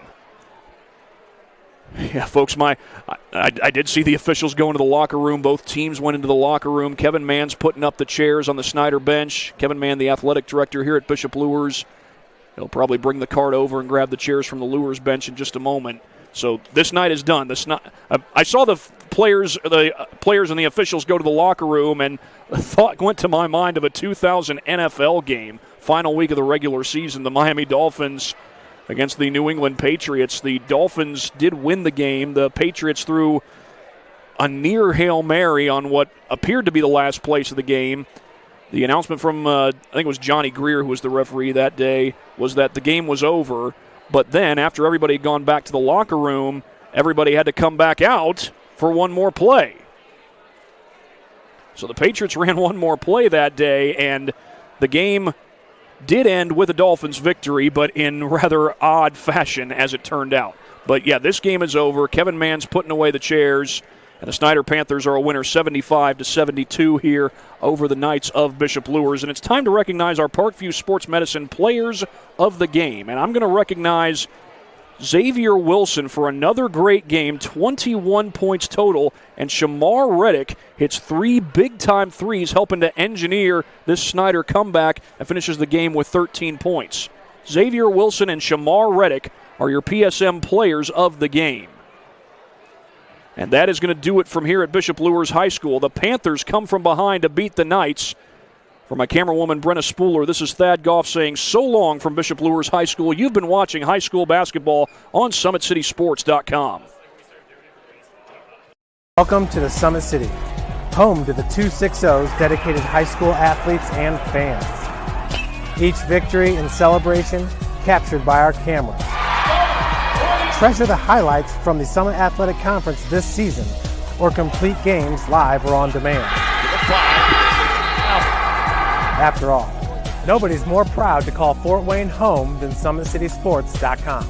Yeah, folks, I did see the officials go into the locker room. Both teams went into the locker room. Kevin Mann's putting up the chairs on the Snider bench. Kevin Mann, the athletic director here at Bishop Luers. He'll probably bring the cart over and grab the chairs from the Luers bench in just a moment. So this night is done. I saw the players and the officials go to the locker room, and a thought went to my mind of a 2000 NFL game, final week of the regular season. The Miami Dolphins against the New England Patriots. The Dolphins did win the game. The Patriots threw a near Hail Mary on what appeared to be the last place of the game. The announcement from, I think it was Johnny Greer, who was the referee that day, was that the game was over. But then, after everybody had gone back to the locker room, everybody had to come back out for one more play. So the Patriots ran one more play that day, and the game did end with a Dolphins victory, but in rather odd fashion as it turned out. But yeah, this game is over. Kevin Mann's putting away the chairs, and the Snider Panthers are a winner 75-72 here over the Knights of Bishop Luers. And it's time to recognize our Parkview Sports Medicine players of the game. And I'm going to recognize Xavier Wilson for another great game, 21 points total, and Shamar Reddick hits 3 big-time threes, helping to engineer this Snider comeback and finishes the game with 13 points. Xavier Wilson and Shamar Reddick are your PSM players of the game. And that is going to do it from here at Bishop Luers High School. The Panthers come from behind to beat the Knights. For my camerawoman, Brenna Spooler, this is Thad Goff saying so long from Bishop Luers High School. You've been watching high school basketball on SummitCitySports.com. Welcome to the Summit City, home to the 260s dedicated high school athletes and fans. Each victory and celebration captured by our cameras. Treasure the highlights from the Summit Athletic Conference this season, or complete games live or on demand. After all, nobody's more proud to call Fort Wayne home than SummitCitySports.com.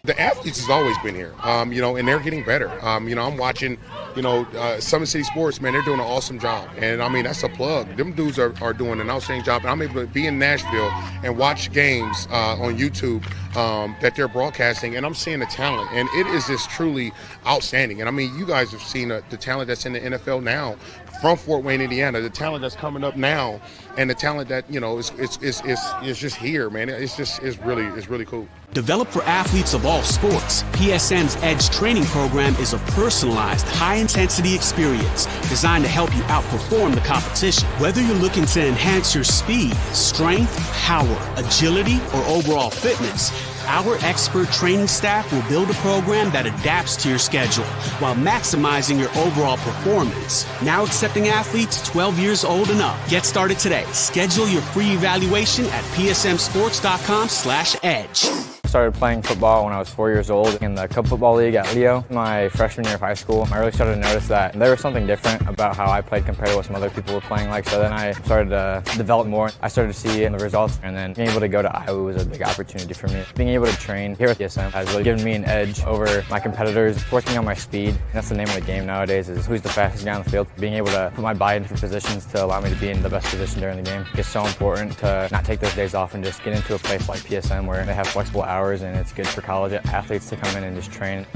The athletes has always been here, and they're getting better. I'm watching, SummitCitySports, man, they're doing an awesome job. And, that's a plug. Them dudes are doing an outstanding job. And I'm able to be in Nashville and watch games on YouTube that they're broadcasting, and I'm seeing the talent. And it is just truly outstanding. And, you guys have seen the talent that's in the NFL now from Fort Wayne, Indiana, the talent that's coming up now, and the talent that, is just here, man. It's really cool. Developed for athletes of all sports, PSM's Edge training program is a personalized, high-intensity experience designed to help you outperform the competition. Whether you're looking to enhance your speed, strength, power, agility, or overall fitness, our expert training staff will build a program that adapts to your schedule while maximizing your overall performance. Now accepting athletes 12 years old and up. Get started today. Schedule your free evaluation at psmsports.com/edge. I started playing football when I was 4 years old in the Club Football League at Leo. My freshman year of high school, I really started to notice that there was something different about how I played compared to what some other people were playing like. So then I started to develop more. I started to see the results, and then being able to go to Iowa was a big opportunity for me. Being able to train here at PSM has really given me an edge over my competitors. Working on my speed, and that's the name of the game nowadays, is who's the fastest guy on the field. Being able to put my body in different positions to allow me to be in the best position during the game. It's so important to not take those days off and just get into a place like PSM where they have flexible hours, and it's good for college athletes to come in and just train.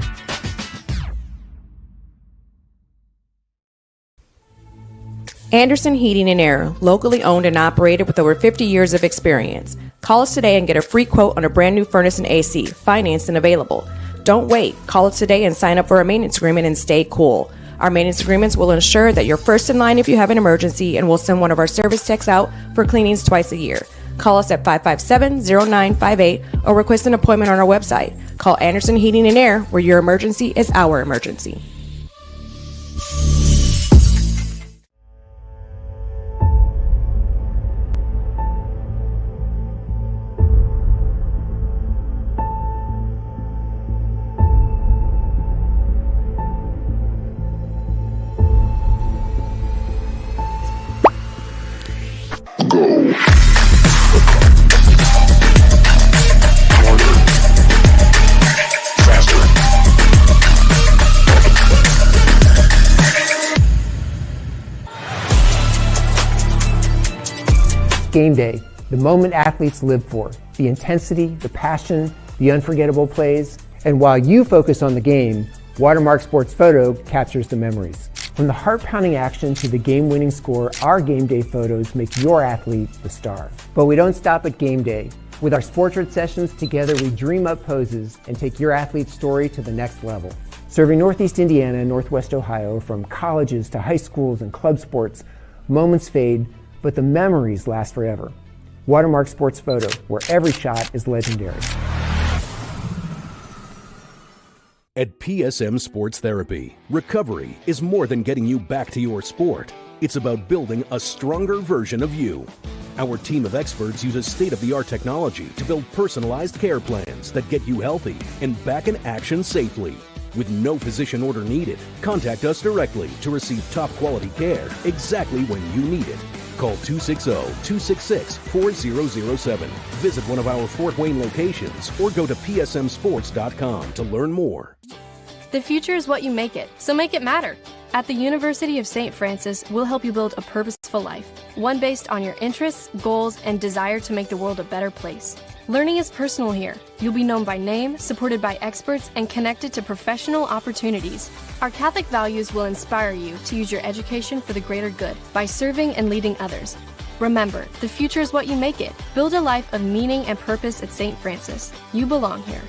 Anderson Heating and Air, locally owned and operated with over 50 years of experience. Call us today and get a free quote on a brand new furnace and AC, financed and available. Don't wait. Call us today and sign up for a maintenance agreement and stay cool. Our maintenance agreements will ensure that you're first in line if you have an emergency, and we'll send one of our service techs out for cleanings twice a year. Call us at 557-0958 or request an appointment on our website. Call Anderson Heating and Air, where your emergency is our emergency. Game day, the moment athletes live for, the intensity, the passion, the unforgettable plays. And while you focus on the game, Watermark Sports Photo captures the memories. From the heart-pounding action to the game-winning score, our game day photos make your athlete the star. But we don't stop at game day. With our Sportrait sessions, together we dream up poses and take your athlete's story to the next level. Serving Northeast Indiana and Northwest Ohio, from colleges to high schools and club sports, moments fade, but the memories last forever. Watermark Sports Photo, where every shot is legendary. At PSM Sports Therapy, recovery is more than getting you back to your sport. It's about building a stronger version of you. Our team of experts uses state-of-the-art technology to build personalized care plans that get you healthy and back in action safely. With no physician order needed, contact us directly to receive top-quality care exactly when you need it. Call 260-266-4007. Visit one of our Fort Wayne locations or go to psmsports.com to learn more. The future is what you make it, so make it matter. At the University of St. Francis, we'll help you build a purposeful life, one based on your interests, goals, and desire to make the world a better place. Learning is personal here. You'll be known by name, supported by experts, and connected to professional opportunities. Our Catholic values will inspire you to use your education for the greater good by serving and leading others. Remember, the future is what you make it. Build a life of meaning and purpose at St. Francis. You belong here.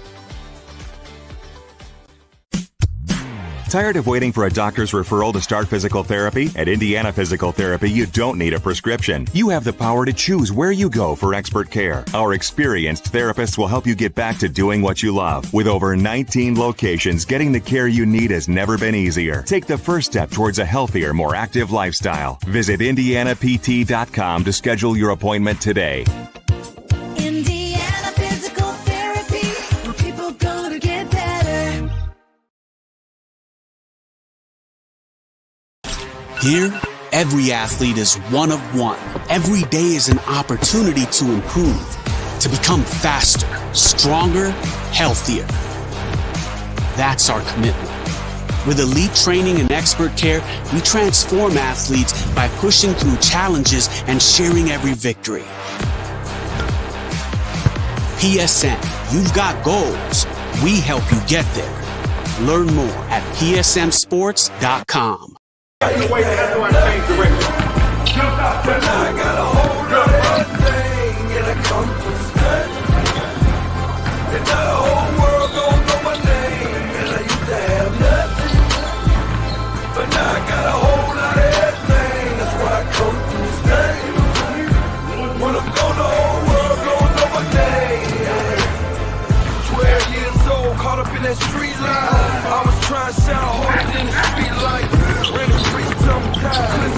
Tired of waiting for a doctor's referral to start physical therapy? At Indiana Physical Therapy, you don't need a prescription. You have the power to choose where you go for expert care. Our experienced therapists will help you get back to doing what you love. With over 19 locations, getting the care you need has never been easier. Take the first step towards a healthier, more active lifestyle. Visit IndianaPT.com to schedule your appointment today. Indiana Physical Therapy, where people go to get better. Here, every athlete is one of one. Every day is an opportunity to improve, to become faster, stronger, healthier. That's our commitment. With elite training and expert care, we transform athletes by pushing through challenges and sharing every victory. PSM, you've got goals. We help you get there. Learn more at psmsports.com. I got a whole lot of everything and I come from stud. And now the whole world don't know my name. And I used to have nothing, but now I got a whole lot of everything. That's why I come from stud. When I'm gone, the whole world don't know my name. 12 years old, caught up in that street life. I was trying to sound harder than the street light. Ran the streets sometimes.